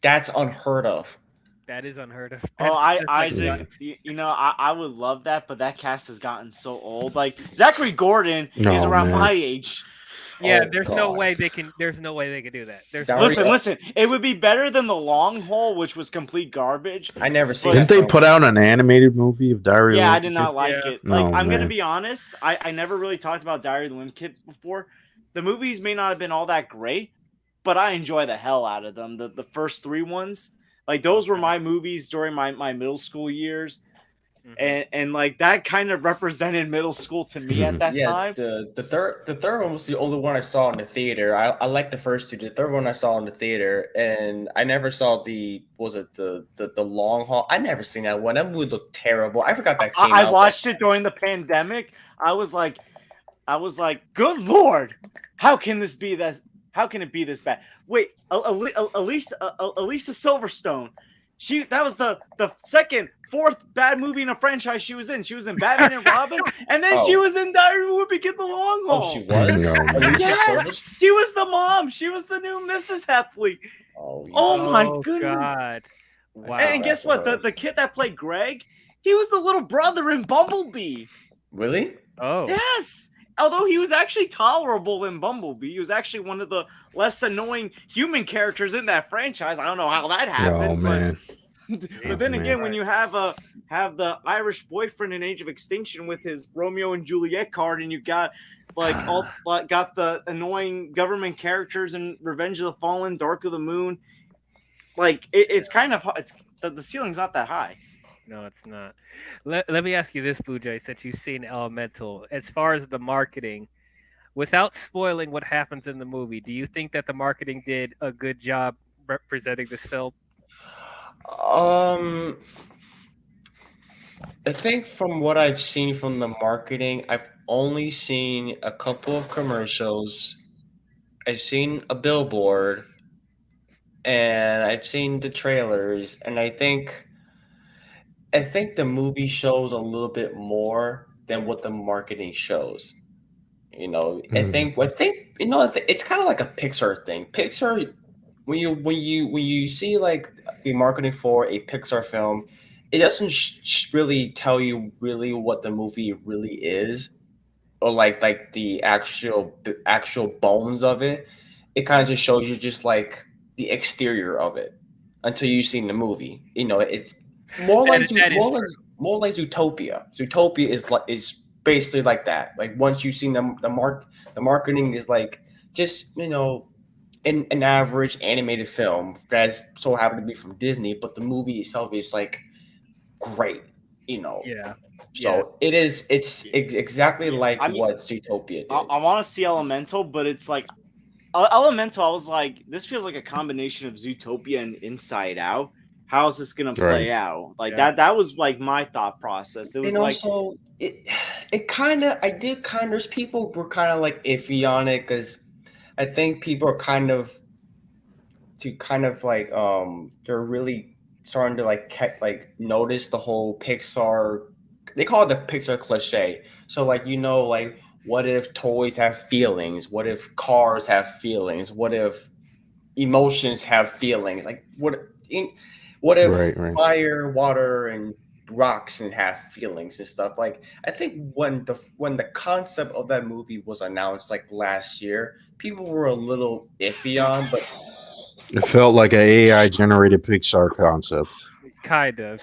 That's unheard of. That is unheard of. Oh, That's like Isaac, nuts. you know, I would love that, but that cast has gotten so old. Like Zachary Gordon is No, around man. my age. Yeah, Oh, there's no God. way they can. There's no way they could do that. There's That no was- way. Listen, it would be better than The Long Haul, which was complete garbage. I never seen. Didn't that they film. put out an animated movie of Diary of Yeah, the I Wimpy did Kid? not like Yeah. it. Like, No, I'm gonna man. be honest. I never really talked about Diary of the Wimpy Kid before. The movies may not have been all that great, but I enjoy the hell out of them. The first 3 ones, like those were my movies during my middle school years. and like that kind of represented middle school to me at that Yeah, time. the third one was the only one I saw in the theater. I like the first two. The third one I saw in the theater, and I never saw the long haul. I never seen that one. That movie looked terrible. I forgot that came I out. watched it during the pandemic. I was like, good lord, how can this be this? How can it be this bad? Wait, Elisa Silverstone. That was the fourth bad movie in a franchise she was in. She was in Batman and Robin, and then she was in Diary of a Wimpy Kid: The Long Haul. Oh, she was. No, man. Alicia Yes, Silverstone? she was the mom. She was the new Mrs. Heffley. Oh my goodness! God. Wow. And guess what? The kid that played Greg, he was the little brother in Bumblebee. Really? Oh. Yes. Although he was actually tolerable in Bumblebee, he was actually one of the less annoying human characters in that franchise. I don't know how that happened. Oh man. But then again, when you have the Irish boyfriend in Age of Extinction with his Romeo and Juliet card, and you got got the annoying government characters in Revenge of the Fallen, Dark of the Moon, like it's kind of the ceiling's not that high. No, it's not. Let me ask you this, Blue Jay, since you've seen Elemental. As far as the marketing, without spoiling what happens in the movie, do you think that the marketing did a good job representing this film? I think from what I've seen from the marketing, I've only seen a couple of commercials. I've seen a billboard, and I've seen the trailers, and I think the movie shows a little bit more than what the marketing shows. You know, I think it's kind of like a Pixar thing. Pixar, when you see like the marketing for a Pixar film, it doesn't really tell you really what the movie really is, or like the actual bones of it. It kind of just shows you just like the exterior of it until you've seen the movie. You know, it's more like Zootopia. Zootopia is basically like that. Like once you've seen the marketing is like just an average animated film that's so happened to be from Disney, but the movie itself is like great. Yeah. So it's exactly like what Zootopia did. I want to see Elemental, but it's like Elemental. I was like, this feels like a combination of Zootopia and Inside Out. How is this gonna play out? Like that was like my thought process. It was and also there's people were kind of like iffy on it because I think people are kind of like they're really starting to like notice the whole Pixar. They call it the Pixar cliche. So like like what if toys have feelings? What if cars have feelings? What if emotions have feelings? Like what if fire, water, and rocks and have feelings and stuff? Like I think when the concept of that movie was announced like last year, people were a little iffy on, but it felt like an AI generated Pixar concept. Kind of.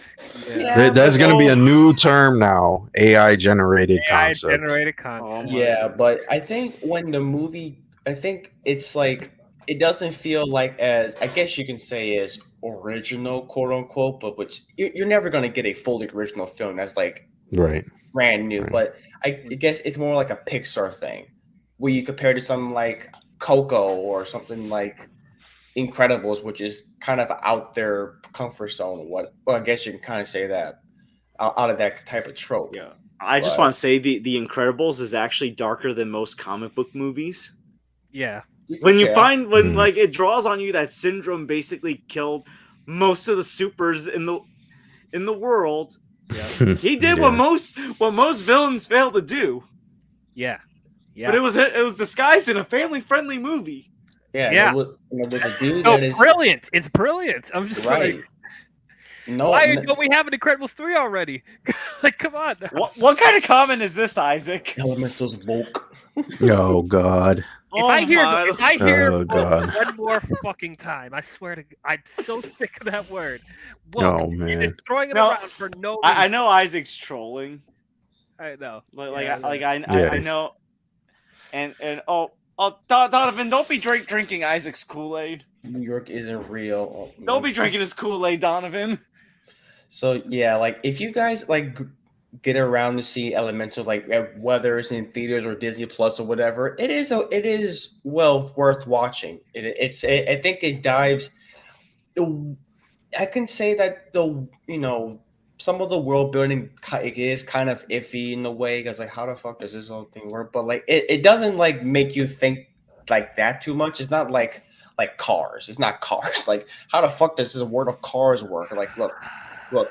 Yeah, that's going to be a new term now. AI generated concept. Generated concept. Yeah, but I think when the movie, I think it's like it doesn't feel like as I guess you can say as original, quote unquote, but which you're never going to get a fully original film that's like brand new. Right. But I guess it's more like a Pixar thing where you compare to something like Coco or something like Incredibles, which is kind of out their comfort zone. Well, I guess you can kind of say that out of that type of trope. Yeah, I just want to say the Incredibles is actually darker than most comic book movies. Yeah, when you find like it draws on you that Syndrome basically killed most of the supers in the world. Yeah, he did what most villains fail to do. Yeah, but it was disguised in a family friendly movie. Yeah. It was a dude that is brilliant. It's brilliant. I'm just right. Why don't we have an Incredibles 3 already? Like, come on. What kind of comment is this, Isaac? Elemental's woke. Oh God. If I hear one more fucking time, I swear to God, I'm so sick of that word. Woke. Oh man. Just throwing it around for no reason. I know Isaac's trolling. I know. I know. And Donovan, don't be drinking Isaac's Kool-Aid. New York isn't real. Don't be drinking his Kool-Aid, Donovan. So yeah, like if you guys like get around to see Elemental, like whether it's in theaters or Disney Plus or whatever, it is well worth watching. I think it dives. I can say that some of the world building it is kind of iffy in a way because like how the fuck does this whole thing work? But like it doesn't like make you think like that too much. It's not like Cars. It's not Cars. Like how the fuck does this world of Cars work? Like look,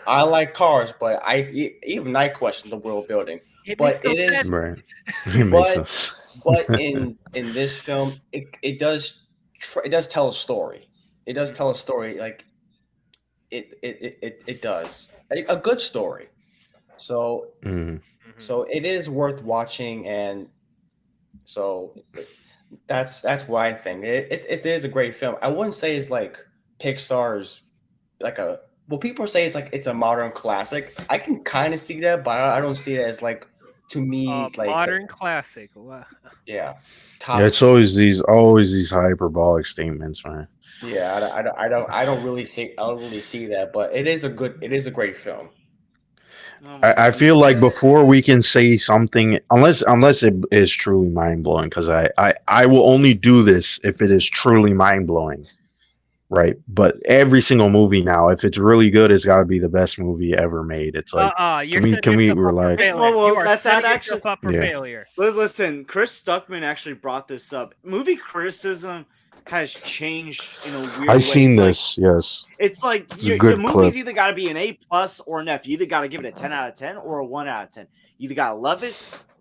I like Cars, but even I question the world building. It makes But no it is sense. Right. It makes but sense. but in this film, it does tell a story. It does tell a story like it does a good story. So Mm. so it is worth watching, and so that's why I think it is a great film. I wouldn't say it's like Pixar's like a well, people say it's like it's a modern classic. I can kind of see that, but I don't see it as like to me like Modern classic. Wow. yeah Yeah, top. it's always these hyperbolic statements, man. Yeah, I don't really see that, but it is a great film. Oh my I feel goodness. like before we can say something, unless it is truly mind blowing, because I will only do this if it is truly mind blowing, right? But every single movie now, if it's really good, it's got to be the best movie ever made. It's like, You're can we setting yourself up for relax? failure. Well, You are that setting actually- yourself up for Yeah. failure. Listen, Chris Stuckman actually brought this up. Movie criticism has changed in a weird way. I've seen It's like- this, yes. It's like It's a good the movie's clip. either got to be an A plus or an F. You either got to give it a 10 out of 10 or a 1 out of 10. You either got to love it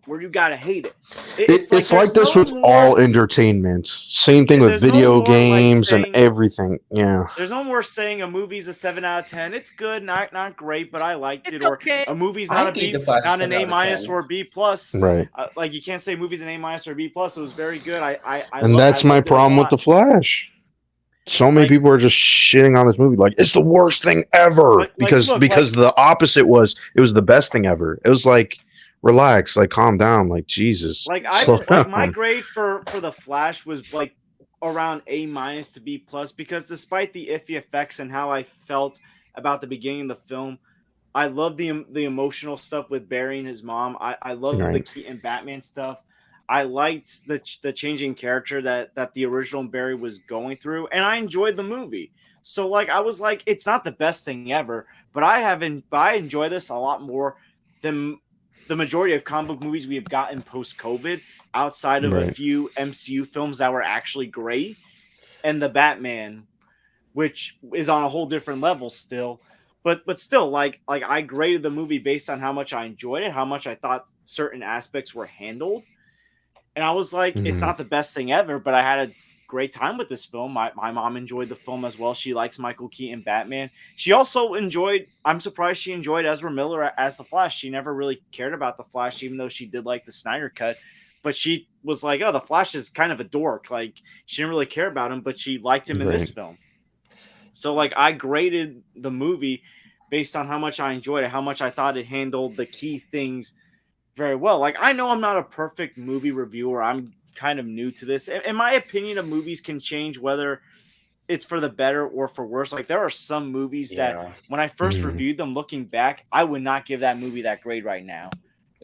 or you got to hate it. It's like there's this no with more- all entertainment. Same thing with There's no video more, like, games saying- and everything. Yeah. There's no more saying a movie's a 7 out of 10. It's good, not great, but I liked It's it. Or okay. a movie's I not a gave B, The Flash a not an 7 A out of minus 10. or a B plus. Right. Like you can't say movies an A minus or a B plus. It was very good. And that's my problem with The Flash. So many Like- people are just shitting on this movie like it's the worst thing ever Like, because look, the opposite was it was the best thing ever. It was like relax, like calm down, like Jesus. Like slow my down. grade for the Flash was like around A minus to B plus because despite the iffy effects and how I felt about the beginning of the film, I love the emotional stuff with burying his mom. I love the Right. Keaton Batman stuff. I liked the changing character that the original Barry was going through, and I enjoyed the movie. So like I was like, it's not the best thing ever, but I enjoy this a lot more than the majority of comic book movies we have gotten post COVID, outside of a Right. few MCU films that were actually great, and the Batman, which is on a whole different level still. But still, like I graded the movie based on how much I enjoyed it, how much I thought certain aspects were handled. And I was like, it's Mhm. not the best thing ever, but I had a great time with this film. My mom enjoyed the film as well. She likes Michael Keaton Batman. She also enjoyed, I'm surprised she enjoyed Ezra Miller as the Flash. She never really cared about the Flash, even though she did like the Snyder cut. But she was like, oh, the Flash is kind of a dork. Like, she didn't really care about him, but she liked him in this Right. film. So, like, I graded the movie based on how much I enjoyed it, how much I thought it handled the key things very well. Like, I know I'm not a perfect movie reviewer. I'm kind of new to this. In my opinion of movies can change whether it's for the better or for worse. Like, there are some movies that Yeah, when I first Mhm. reviewed them, looking back, I would not give that movie that grade right now.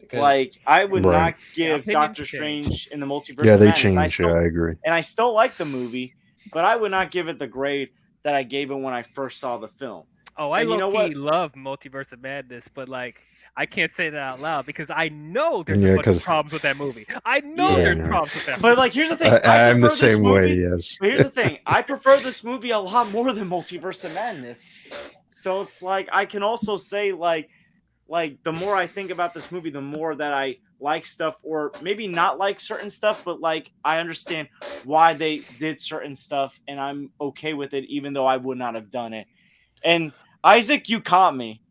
because Like, I would Right. not give opinions Doctor change. Strange in the Multiverse Yeah, of they Madness. changed. Yeah, I agree. And I still like the movie, but I would not give it the grade that I gave it when I first saw the film. Oh, I And you know low-key what? love Multiverse of Madness, but like I can't say that out loud because I know there's Yeah, a bunch of 'cause- problems with that movie. I know Yeah, there's yeah. problems with that. But like, here's the thing: I'm the prefer this same movie- way. Yes. But here's the thing: I prefer this movie a lot more than Multiverse of Madness. So it's like I can also say like the more I think about this movie, the more that I like stuff, or maybe not like certain stuff, but like I understand why they did certain stuff, and I'm okay with it, even though I would not have done it. And Isaac, you caught me.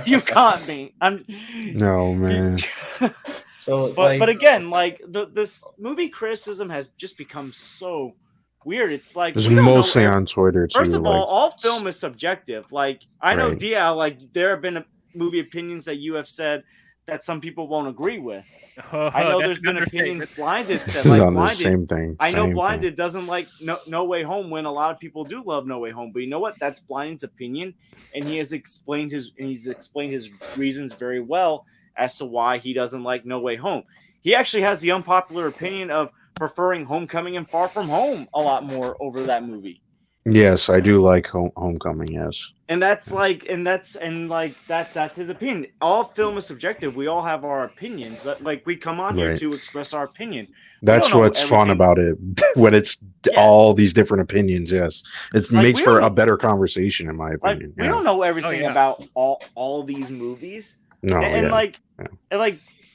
You caught me. I'm No, man. so but again, like this movie criticism has just become so weird. It's like It's we don't know mostly every- on Twitter too. First of like, all film is subjective. Like I know Right. DL, like there have been movie opinions that you have said that some people won't agree with. Oh, I know that's there's an been opinions. understatement. Blinded said like No, the Blinded. same thing. I know same thing. Blinded doesn't like No Way Home when a lot of people do love No Way Home, but you know what? That's Blinded's opinion, and he's explained his reasons very well as to why he doesn't like No Way Home. He actually has the unpopular opinion of preferring Homecoming and Far From Home a lot more over that movie. Yes, I do like Homecoming. Yes, And that's his opinion. All film is subjective. We all have our opinions. Like we come on here Right. to express our opinion. that's know what's fun everything. about it when it's Yeah. all these different opinions. Yes, it Like, makes we for don't a know- better conversation, in my Like opinion. we yeah. don't know everything yeah. about all these movies. No, and yeah.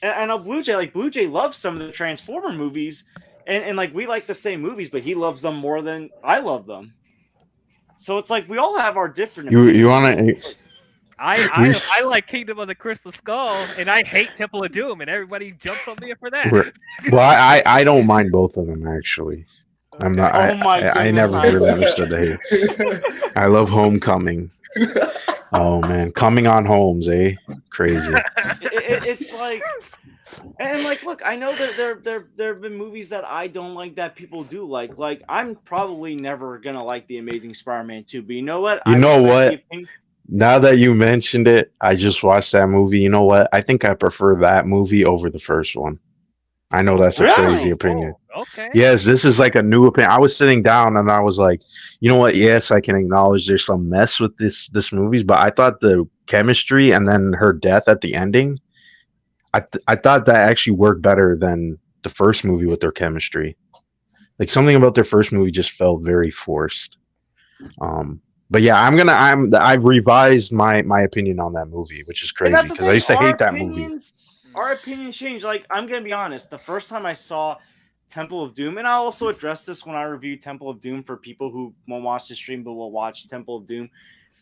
I know Blue Jay loves some of the Transformer movies, and like we like the same movies, but he loves them more than I love them. So it's like we all have our different. You want to? I like Kingdom of the Crystal Skull, and I hate Temple of Doom, and everybody jumps on me for that. Well, I don't mind both of them actually. I'm not. Oh my I goodness, never really understood the hate. I love Homecoming. Oh man, coming on homes, eh? Crazy. It's like, and like, look, I know that there have been movies that I don't like that people do like. Like, I'm probably never gonna like The Amazing Spider-Man 2, but you know what? You I know respect what? the opinion. Now that you mentioned it, I just watched that movie. You know what? I think I prefer that movie over the first one. I know that's a Really? crazy opinion. Oh, okay. Yes, this is like a new opinion. I was sitting down and I was like, you know what? Yes, I can acknowledge there's some mess with this movies, but I thought the chemistry and then her death at the ending, I thought that actually worked better than the first movie with their chemistry. Like something about their first movie just felt very forced. But yeah, I've revised my opinion on that movie, which is And crazy that's the because I thing, used to our hate that movie. opinions- Our opinion changed. Like, I'm gonna be honest. The first time I saw Temple of Doom, and I'll also address this when I review Temple of Doom for people who won't watch the stream but will watch Temple of Doom.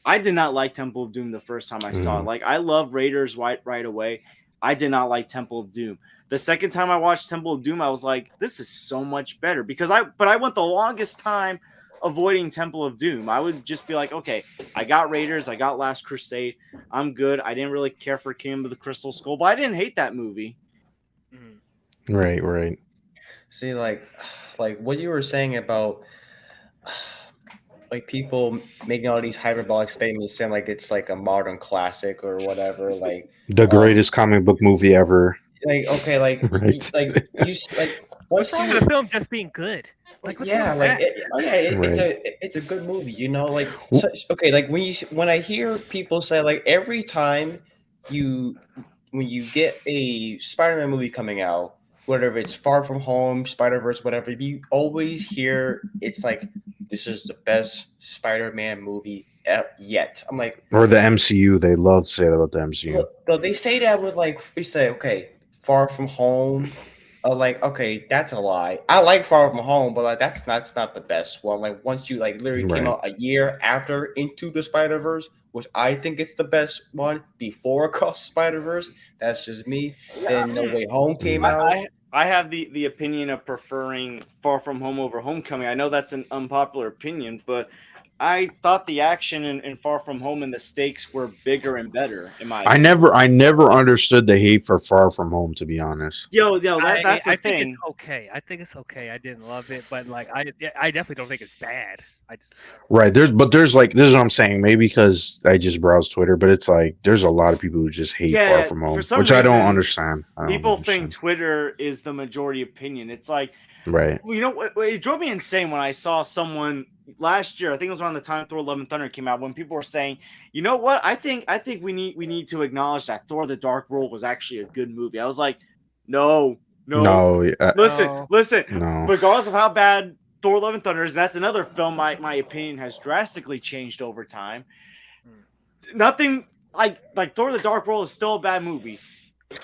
I did not like Temple of Doom the first time I saw it. Like, I love Raiders right away. I did not like Temple of Doom. The second time I watched Temple of Doom, I was like, this is so much better because I went the longest time avoiding Temple of Doom. I would just be like, okay, I got Raiders, I got Last Crusade, I'm good. I didn't really care for Kingdom of the Crystal Skull, but I didn't hate that movie. Right. See, like what you were saying about like people making all these hyperbolic statements, saying like it's like a modern classic or whatever. Like The greatest comic book movie ever. like okay, like Right. What's wrong with the film just being good? Like, what's yeah, wrong like with that? it's a good movie, you know. Like okay, like when I hear people say like every time when you get a Spider-Man movie coming out, whether it's Far From Home, Spider-Verse, whatever, you always hear it's like this is the best Spider-Man movie yet. I'm like, Or the MCU. They love to say that about the MCU. well, they say that with like we say, okay, Far From Home. Like, okay, that's a lie. I like Far From Home, but like that's not the best one. Like once you like literally came Right. out a year after Into the Spider-Verse, which I think it's the best one before Across the Spider-Verse. That's just me. Then No Way Home came out. I have the opinion of preferring Far From Home over Homecoming. I know that's an unpopular opinion, but I thought the action in Far From Home and the stakes were bigger and better. In my opinion. I never understood the hate for Far From Home, to be honest. That's the I think thing. it's okay. I think it's okay. I didn't love it, but like I definitely don't think it's bad. Right. There's like this is what I'm saying. Maybe because I just browse Twitter, but it's like there's a lot of people who just hate Far From Home, for some which I don't reason, understand. People think Twitter is the majority opinion. It's like, right. you know what? It drove me insane when I saw someone last year. I think it was around the time Thor: Love and Thunder came out. When people were saying, you know what? I think we need to acknowledge that Thor: The Dark World was actually a good movie. I was like, no. Listen. No. Regardless of how bad Thor: Love and Thunder is, that's another film. My opinion has drastically changed over time. Nothing like Thor: The Dark World is still a bad movie.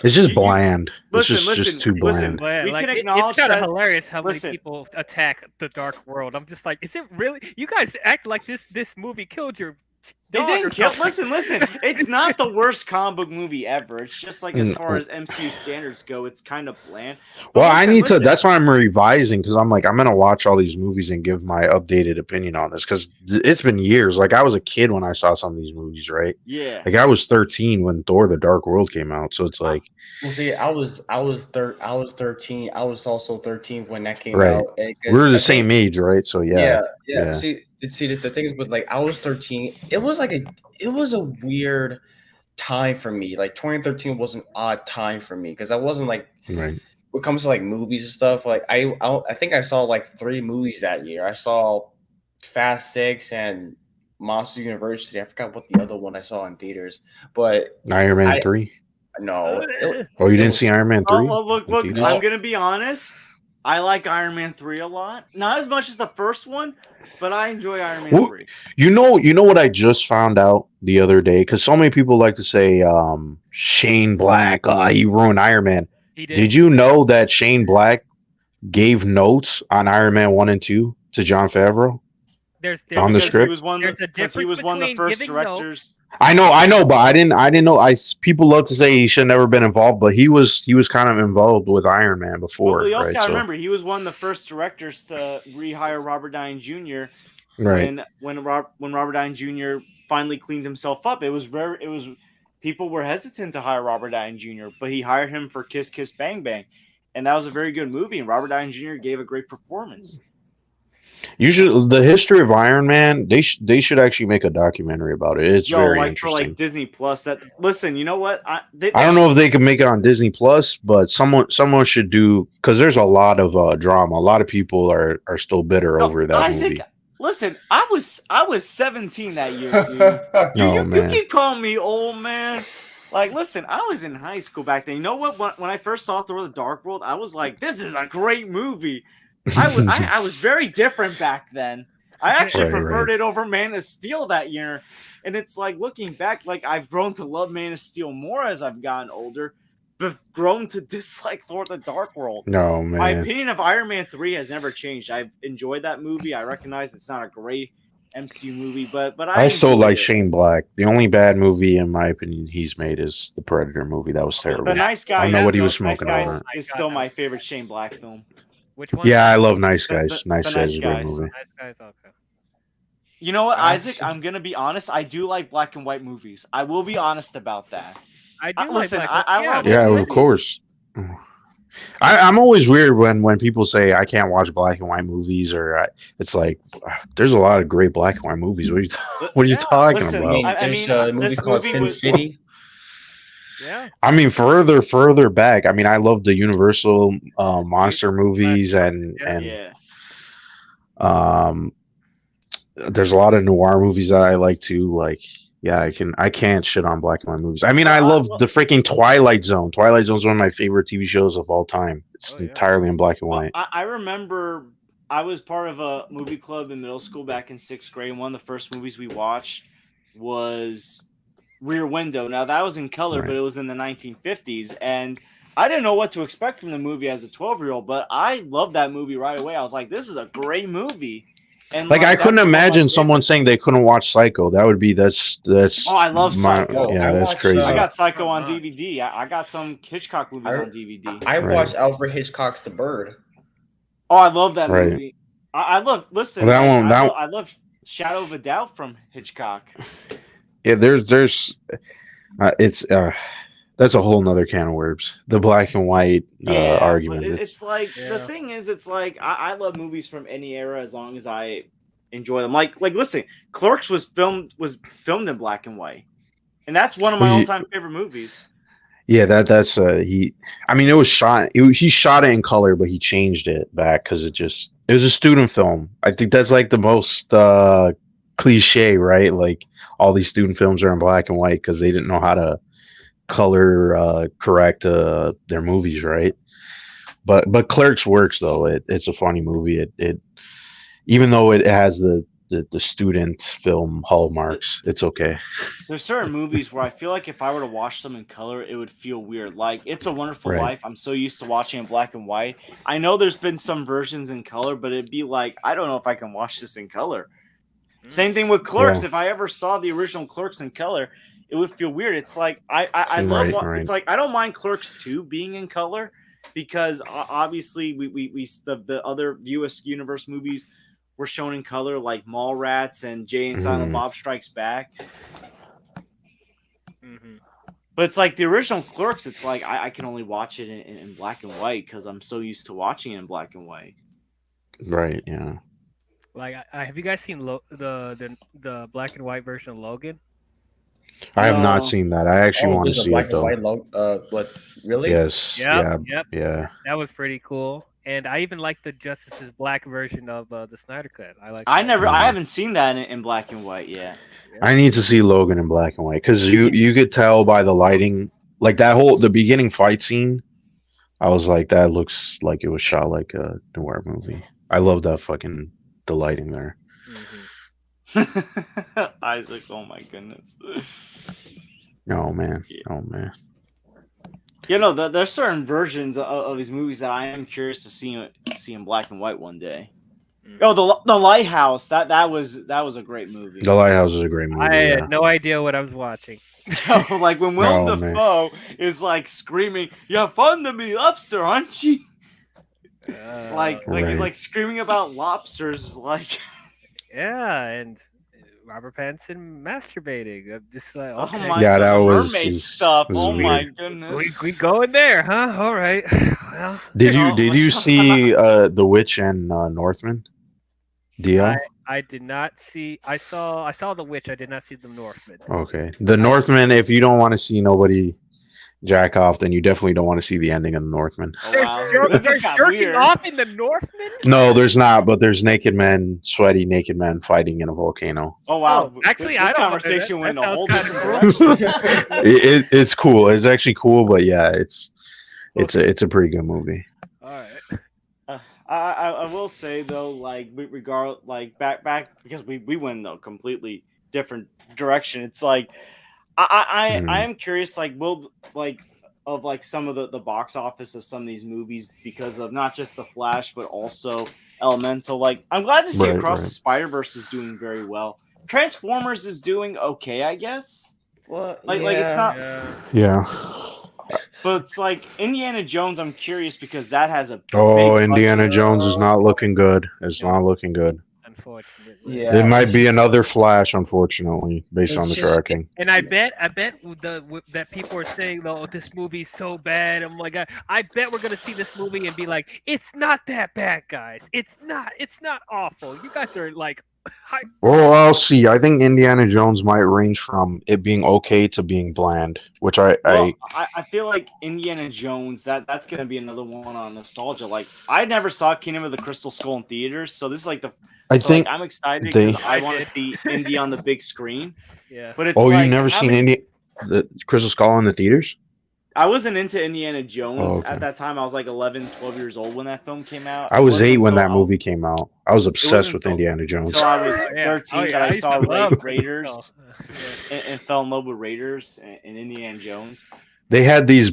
It's just bland. Listen, it's just too bland. But, We like, can acknowledge it's kind of that- hilarious how listen. many people attack the Dark World. I'm just like, is it really? You guys act like this movie killed your They Dog didn't or kill. something. Listen. It's not the worst comic book movie ever. It's just like as far Mm, as MCU standards go, it's kind of bland. But Well, I need to. listen. That's why I'm revising because I'm like I'm gonna watch all these movies and give my updated opinion on this because it's been years. Like I was a kid when I saw some of these movies, right? Yeah. Like I was 13 when Thor: The Dark World came out, so it's like Well, see, I was 13. I was also 13 when that came right. out. We were the I think same age, right? So yeah, yeah. yeah, See, the thing is with like I was 13. It was a weird time for me. Like 2013 was an odd time for me because I wasn't like right. when it comes to like movies and stuff. Like I think I saw like 3 movies that year. I saw Fast Six and Monster University. I forgot what the other one I saw in theaters, but Iron Man I 3. no. Oh, you It didn't see was Iron Man 3? Oh, look. in theaters? I'm gonna be honest. I like Iron Man 3 a lot. Not as much as the first one, but I enjoy Iron Man Well, 3. You know what I just found out the other day? Because so many people like to say Shane Black, he ruined Iron Man. He did. Did you know that Shane Black gave notes on Iron Man 1 and 2 to John Favreau? There's On the Because script? he was one. There's a Because he difference was one of the between first giving directors. I know, but I didn't know. People love to say he should have never been involved, but he was kind of involved with Iron Man before, Well, you also right? gotta So, remember he was one of the first directors to rehire Robert Downey Jr. right. when Robert Downey Jr. finally cleaned himself up. It was people were hesitant to hire Robert Downey Jr., but he hired him for Kiss Kiss Bang Bang, and that was a very good movie. And Robert Downey Jr. gave a great performance. Usually, the history of Iron Man, they should actually make a documentary about it. It's very for interesting. like Disney Plus. That listen, you know what? I don't know if they can make it on Disney Plus, but someone should do because there's a lot of drama. A lot of people are still bitter over that Isaac, movie. listen, I was 17 that year, dude. You man. keep calling me old man. Like, listen, I was in high school back then. You know what? When I first saw Thor: The Dark World, I was like, "This is a great movie." I was very different back then. I actually preferred it over Man of Steel that year. And it's like looking back, like I've grown to love Man of Steel more as I've gotten older, but grown to dislike Thor: The Dark World. No, man. My opinion of Iron Man 3 has never changed. I've enjoyed that movie. I recognize it's not a great MCU movie, but I still like it. Shane Black. The only bad movie, in my opinion, he's made is the Predator movie. That was terrible. The Nice Guys. I don't know what he was smoking Nice on. Guys is still my favorite Shane Black film. Which one? Yeah, I love Nice Guys. The Nice Guys is a great Guys. movie. Nice Guys, okay. You know what, Isaac? I'm gonna be honest. I do like black and white movies. I will be honest about that. I do listen. like I love Yeah, movies. of course. I'm always weird when people say I can't watch black and white movies, or it's like there's a lot of great black and white movies. What are you talking listen, about? I mean, there's a movie this called movie Sin was- City. Yeah. I mean, further back. I mean, I love the Universal monster movies, and Yeah. there's a lot of noir movies that I like too. Like, yeah, I can't shit on black and white movies. I mean, I love the freaking Twilight Zone. Twilight Zone is one of my favorite TV shows of all time. It's entirely in black and white. I remember I was part of a movie club in middle school back in 6th grade. And one of the first movies we watched was Rear Window. Now that was in color, but it was in the 1950s, and I didn't know what to expect from the movie as a 12-year-old, but I loved that movie right away. I was like, "This is a great movie." And like I couldn't imagine someone saying they couldn't watch Psycho. That would be that's. Oh, I love Psycho. Yeah, that's crazy. I got Psycho on DVD. I got some Hitchcock movies on DVD. I watched Alfred Hitchcock's The Bird. Oh, I love that movie. I love. Listen, I love Shadow of a Doubt from Hitchcock. Yeah, there's that's a whole nother can of worms. The black and white argument. It's like the thing is, it's like I love movies from any era as long as I enjoy them. Like listen, Clerks was filmed in black and white, and that's one of my all-time favorite movies. Yeah, that's he. I mean, it was shot. He shot it in color, but he changed it back because it was a student film. I think that's like the most cliche, right? Like all these student films are in black and white because they didn't know how to color correct their movies, right? But Clerks works though. It's a funny movie. It even though it has the student film hallmarks, it's okay. There's certain movies where I feel like if I were to watch them in color, it would feel weird. Like It's a Wonderful Life. I'm so used to watching in black and white. I know there's been some versions in color, but it'd be like, I don't know if I can watch this in color. Same thing with Clerks. Yeah. If I ever saw the original Clerks in color, it would feel weird. It's like I love Right. it's like I don't mind Clerks 2 being in color because obviously the other US universe movies were shown in color like Mallrats and Jay and Silent Mhm. Bob Strikes Back. Mm-hmm. But it's like the original Clerks. It's like I can only watch it in black and white because I'm so used to watching it in black and white. Right. Yeah. Like, have you guys seen the black and white version of Logan? I have No. not seen that. I actually want to there's a see black it and though. white logo. What? Really? Yes. Yep, Yeah. yep. Yeah. That was pretty cool. And I even like the Justice's Black version of the Snyder Cut. I I that. never, I haven't seen that in black and white yet. I need to see Logan in black and white because you could tell by the lighting, like the beginning fight scene. I was like, that looks like it was shot like a noir movie. I love that the lighting there. Mhm. Isaac, oh my goodness. Oh man, Yeah. oh man. You know, there's certain versions of these movies that I am curious to see in black and white one day. Mm. Oh, the Lighthouse. That was a great movie. The Lighthouse is a great movie. I yeah. had no idea what I was watching. Like when Willem Oh, man. Dafoe is like screaming, "You're fun to be lobster, aren't you?" Like he's Right. like screaming about lobsters. Like, Yeah, and Robert Pattinson masturbating. I'm just like, okay. oh my Yeah, that god, the was- mermaid was- stuff. was Oh my weird. goodness. we going there, huh? All right. Well, Did Oh, you see The Witch and Northman? Dio? I did not see. I saw The Witch. I did not see The Northman. Okay. The Northman, if you don't want to see nobody jack off, then you definitely don't want to see the ending of The Northman. Oh, There's, wow. This there's got jerking weird. off in The Northman. No, there's not, but there's naked men, sweaty naked men fighting in a volcano. Oh wow! Oh, actually, this I don't. conversation went a that whole sounds different kinda direction. It's cool. It's actually cool, but yeah, it's a pretty good movie. All right. I will say though, like back because we went in a completely different direction. It's like I Mhm. am curious, like will like of like some of the box office of some of these movies because of not just the Flash but also Elemental. Like I'm glad to see Right, Across the right. Spider-Verse is doing very well. Transformers is doing okay, I guess. Well, Like it's not. Yeah. Yeah. But it's like Indiana Jones. I'm curious because that has a Oh, big Indiana budget. Jones is not looking good. It's not looking good. Unfortunately. Yeah. It might be another Flash, unfortunately, based It's on the just- tracking. And I bet that people are saying, "Oh, this movie's so bad." I'm like, I bet we're gonna see this movie and be like, "It's not that bad, guys. It's not awful. You guys are like, hype." Well, I'll see. I think Indiana Jones might range from it being okay to being bland, which Well, I feel like Indiana Jones that's gonna be another one on nostalgia. Like I never saw Kingdom of the Crystal Skull in theaters, so this is like I so, think. like, I'm excited they- because I I want to did. see Indy on the big screen. Yeah. But it's Oh, like you've never seen the Crystal Skull in the theaters? I wasn't into Indiana Jones Oh, okay. at that time. I was like 11, 12 years old when that film came out. I It was wasn't 8 when until that movie came out. I was obsessed wasn't with until- Indiana Jones. Until I was Yeah. 13 Oh, yeah, that I used saw to love Raiders Yeah. and fell in love with Raiders and Indiana Jones. They had these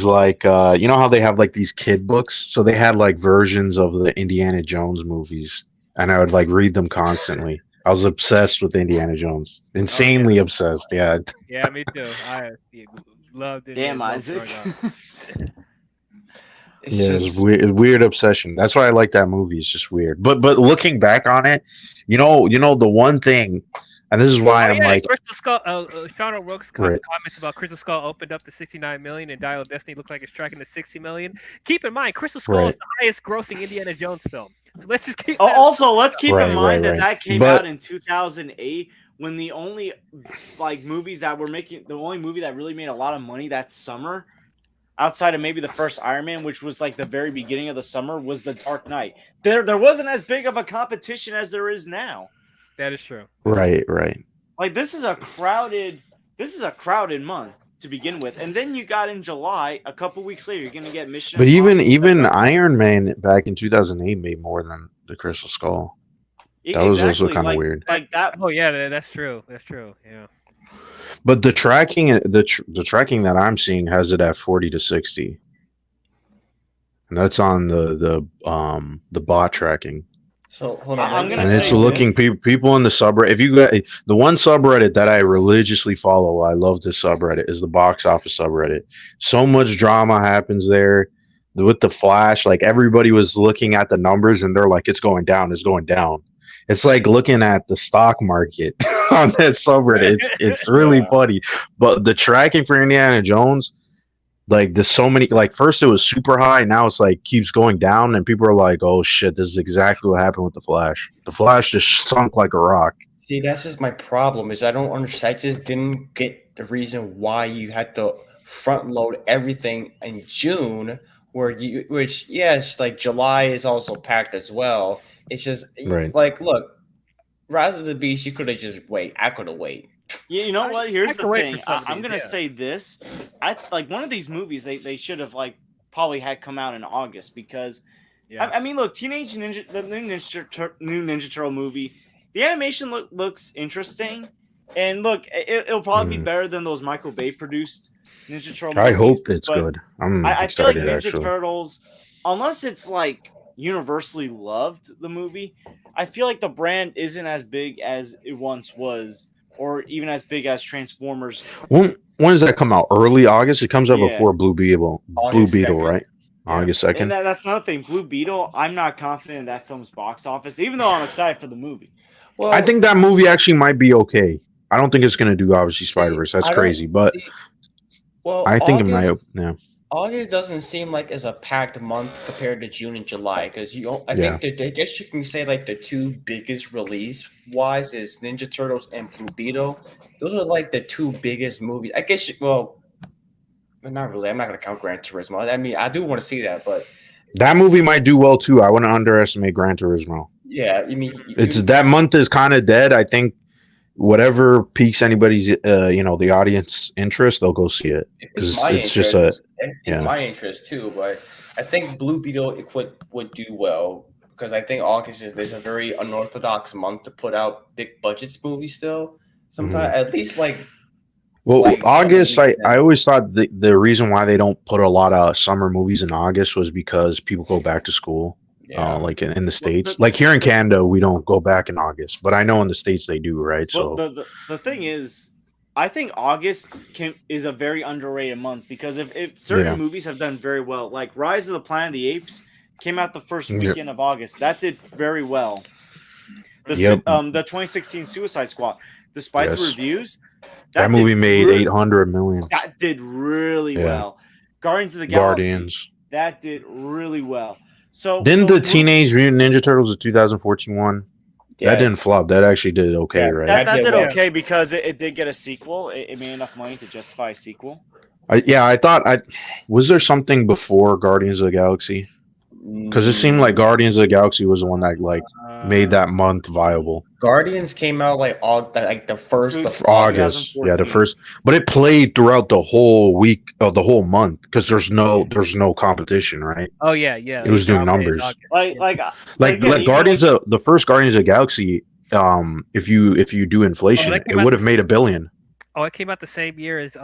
like you know how they have like these kid books? So they had like versions of the Indiana Jones movies, and I would like read them constantly. I was obsessed with Indiana Jones, insanely obsessed. Yeah, Yeah, me too. I loved it. Damn, Loved Isaac. growing up. It's yeah, just, it's weird obsession. That's why I like that movie. It's just weird. But looking back on it, you know the one thing, and this is why I'm like, Crystal Skull. Sean O'Rourke's Right. comments about Crystal Skull opened up to 69 million, and Dial of Destiny looks like it's tracking to 60 million. Keep in mind, Crystal Skull Right. is the highest-grossing Indiana Jones film. So let's just keep. Oh, that- also, let's keep Right, in mind right, that right. came But- out in 2008 when the only like movies that were making the only movie that really made a lot of money that summer, outside of maybe the first Iron Man, which was like the very beginning of the summer, was The Dark Knight. There wasn't as big of a competition as there is now. That is true. right. Like this is a crowded month to begin with, and then you got in July a couple weeks later you're gonna get Mission. But even Impossible. Iron Man back in 2008 made more than the Crystal Skull. That was also Exactly, kind of like- weird. Like that. Oh yeah, that's true. That's true. Yeah. But the tracking, the tracking that I'm seeing has it at 40 to 60, and that's on the bot tracking. So hold on. I'm let gonna And me- it's say looking this. people in the subreddit. If you got the one subreddit that I religiously follow, I love this subreddit is the box office subreddit. So much drama happens there with the Flash. Like everybody was looking at the numbers and they're like, it's going down, it's going down. It's like looking at the stock market on that subreddit. It's really Yeah. funny. But the tracking for Indiana Jones, like there's so many. Like first it was super high, now it's like keeps going down, and people are like, "Oh shit, this is exactly what happened with the Flash. The Flash just sunk like a rock." See, that's just my problem. Is I don't understand. I just didn't get the reason why you had to front load everything in June, which yes, like July is also packed as well. It's just Right. like, look, Rise of the Beast. You could have just wait. I could have wait. You know what? Here's I the can wait for thing. some of I'm these, gonna yeah. say this. I like one of these movies. They should have like probably had come out in August because Yeah. I mean, look, Teenage Ninja, the new Ninja Turtle movie. The animation looks interesting, and look, it'll probably be Mm. better than those Michael Bay produced Ninja Turtle I movies. hope it's but good. I'm I feel like excited Ninja actually. Turtles, unless it's like universally loved, the movie, I feel like the brand isn't as big as it once was, or even as big as Transformers. When does that come out? Early August. It comes out Yeah. before Blue Beetle. Blue August Beetle, 2nd. right? Yeah. August And 2nd. that's another thing. Blue Beetle, I'm not confident in that film's box office, even though I'm excited for the movie. Well, I think that movie actually might be okay. I don't think it's gonna do obviously see, Spider-Verse. That's I don't crazy, but see. Well, I think it might. Yeah. August doesn't seem like it's a packed month compared to June and July because I Yeah. think I guess you can say like the two biggest release wise is Ninja Turtles and Blue Beetle. Those are like the two biggest movies. I guess well, not really. I'm not gonna count Gran Turismo. I mean, I do want to see that, but That movie might do well too. I wouldn't underestimate Gran Turismo. yeah, I mean, It's that month is kind of dead. I think whatever piques anybody's the audience interest, they'll go see it because it's just a yeah. my interest too. But I think Blue Beetle would do well because I think August is a very unorthodox month to put out big budgets movies. Still, sometimes at least like. Well, Like, August, something I always thought the reason why they don't put a lot of summer movies in August was because people go back to school. Yeah. Like in the States. the- Like here in Canada, we don't go back in August, but I know in the States they do, right? Well, So the thing is, I think August is a very underrated month because if certain Yeah. movies have done very well, like Rise of the Planet of the Apes came out the first Yep. weekend of August, that did very well. The Yep. the 2016 Suicide Squad, despite the Yes. reviews, that did movie made really- 800 million. That did really Yeah. well. Guardians of the Galaxy, Guardians. that did really well. So Didn't so the Teenage Mutant Ninja Turtles of 2014 one? That didn't flop. That actually did okay, Yeah, right? that did did well. okay because it did get a sequel. It made enough money to justify a sequel. I thought was there something before Guardians of the Galaxy? Because it seemed like Guardians of the Galaxy was the one that like made that month viable. Guardians came out like the first of August, yeah, the 2014. first, but it played throughout the whole week of the whole month because there's no competition, right? Oh yeah, yeah. It was doing dominated numbers. August, Like yeah. Like again, even Guardians of the first Guardians of the Galaxy, if you do inflation, that came it out would have the made $1 billion. Oh, it came out the same year as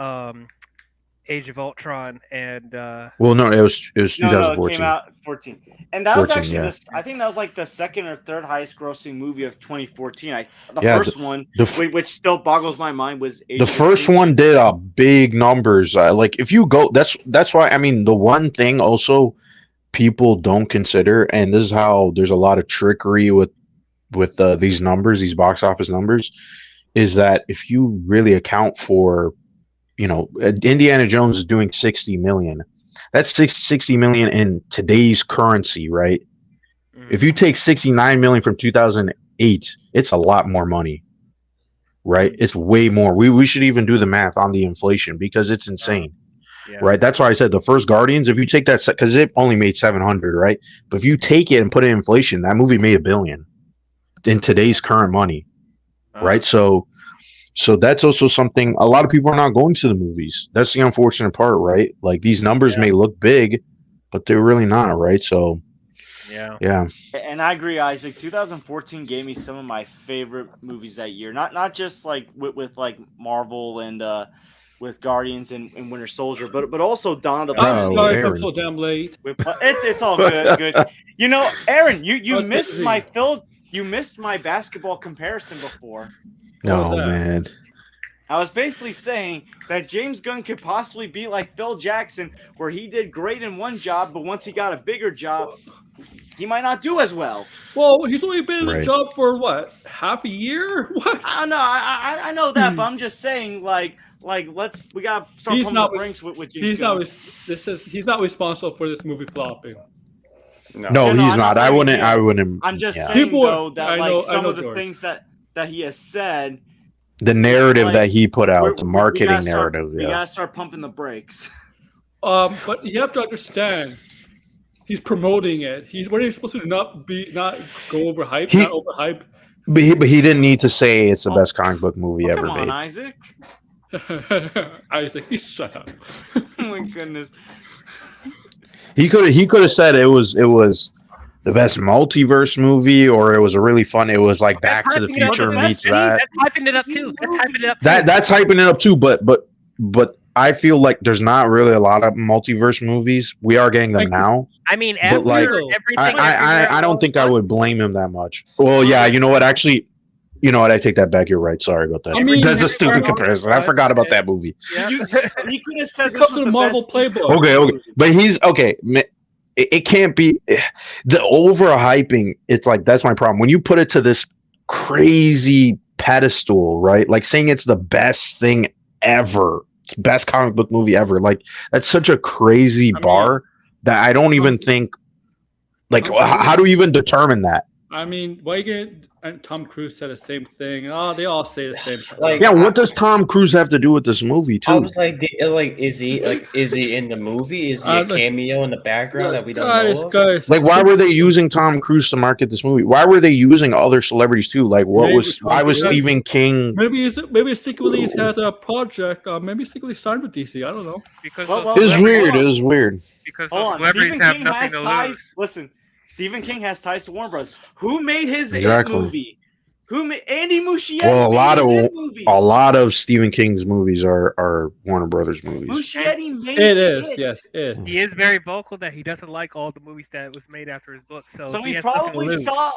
Age of Ultron and Well, no, it was no, it 2014. came out 14, and that was 14, actually yeah. this. I think that was like the second or third highest grossing movie of 2014. The Yeah, first one, the f- which still boggles my mind, was Age The of first Extinction. one did big numbers. Like if you go, that's why I mean the one thing also people don't consider, and this is how there's a lot of trickery with these numbers, these box office numbers, is that if you really account for, Indiana Jones is doing 60 million. That's 60 million in today's currency, right? If you take 69 million from 2008, it's a lot more money. Right? It's way more. We should even do the math on the inflation because it's insane. yeah. Right? That's why I said the first Guardians, if you take that, because it only made 700, right? But if you take it and put it in inflation, that movie made $1 billion in today's current money. Right? So that's also something a lot of people are not going to the movies. That's the unfortunate part, right? Like these numbers may look big, but they're really not, right? So yeah. And I agree, Isaac. 2014 gave me some of my favorite movies that year. Not just like with like Marvel and with Guardians and Winter Soldier, but also Dawn of the Oh, I'm Planet. sorry Aaron. I'm so damn late. It's all good. You know, Aaron, you What missed is he? my you missed my basketball comparison before. What was No, that? man. I was basically saying that James Gunn could possibly be like Phil Jackson, where he did great in one job, but once he got a bigger job, he might not do as well. Well, he's only been in a Right. job for what, half a year? What? I don't know. I know that, but I'm just saying, we gotta start He's pumping not the res- brakes with James He's Gunn. not. He's not responsible for this movie flopping. No, Yeah, no, he's I'm not. not I blaming wouldn't. you. I wouldn't. I'm just yeah. saying People are- though that I like know- some I of the know, George. things that he has said, The narrative like- that he put we're- out, the we marketing gotta start- narrative. we Yeah. gotta start pumping the brakes. But you have to understand, he's promoting it. What are you supposed to not go over hype, He- not over hype? But he didn't need to say it's the Oh. best comic book movie Oh, ever come on, made. Isaac. Isaac, shut up. Oh my goodness. He could have said it was the best multiverse movie, or it was a really fun. It was like Back to the hyping it up, Future that's- meets and that. That's hyping it up too. That's hyping it up too. That's hyping it up too. But I feel like there's not really a lot of multiverse movies. We are getting them Like- now. I mean, But, like, everything. I don't think I would blame him that much. Well, yeah, you know what? Actually, you know what? I take that back. You're right. Sorry about that. I mean, That's a every- stupid comparison. I forgot about that movie. Yeah. You could have said It this comes was to the the Marvel best playbook. Okay, but he's okay. It can't be the overhyping. It's like that's my problem. When you put it to this crazy pedestal, right? Like saying it's the best thing ever, best comic book movie ever. Like that's such a crazy bar that I don't even think. Like, how do we even determine that? I mean, why you get? And Tom Cruise said the same thing. Oh, they all say the same stuff. Like- Yeah, what does Tom Cruise have to do with this movie I too? was like, is he in the movie? Is he a like- cameo in the background that we don't guys, know of? guys. Like, why were they using Tom Cruise to market this movie? Why were they using other celebrities too? Like, Maybe why was Tom Cruise- Stephen King? Maybe secretly he has a project. Maybe secretly signed with DC. I don't know. Because Well, those well, It was hold weird. on. It was weird. because Hold those on. celebrities Stephen have King nothing has to ties. lose. Listen, Stephen King has ties to Warner Brothers. Who made his Exactly. It movie? Who made Andy Muschietti? Well, movie. a lot of Stephen King's movies are Warner Brothers movies. Muschietti made It is. Yes, it is. He is very vocal that he doesn't like all the movies that was made after his book. So, So he has nothing to probably lose. saw.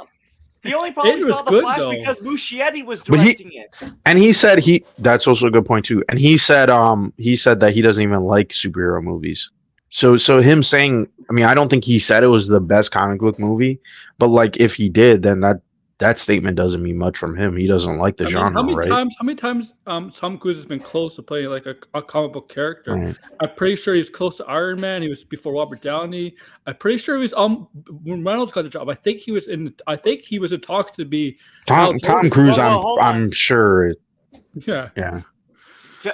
He only probably was saw the good, Flash though. because Muschietti was But he- directing it. And he said that's also a good point too. And he said that he doesn't even like superhero movies. So him saying, I mean, I don't think he said it was the best comic book movie, but like if he did, then that statement doesn't mean much from him. He doesn't like the I mean, genre, how right? many times Tom Cruise has been close to playing like a comic book character? Right. I'm pretty sure he's close to Iron Man. He was before Robert Downey. I'm pretty sure he was when Reynolds got the job. I think he was in talks to be Tom Cruise, Well, hold on. I'm sure. yeah. Yeah.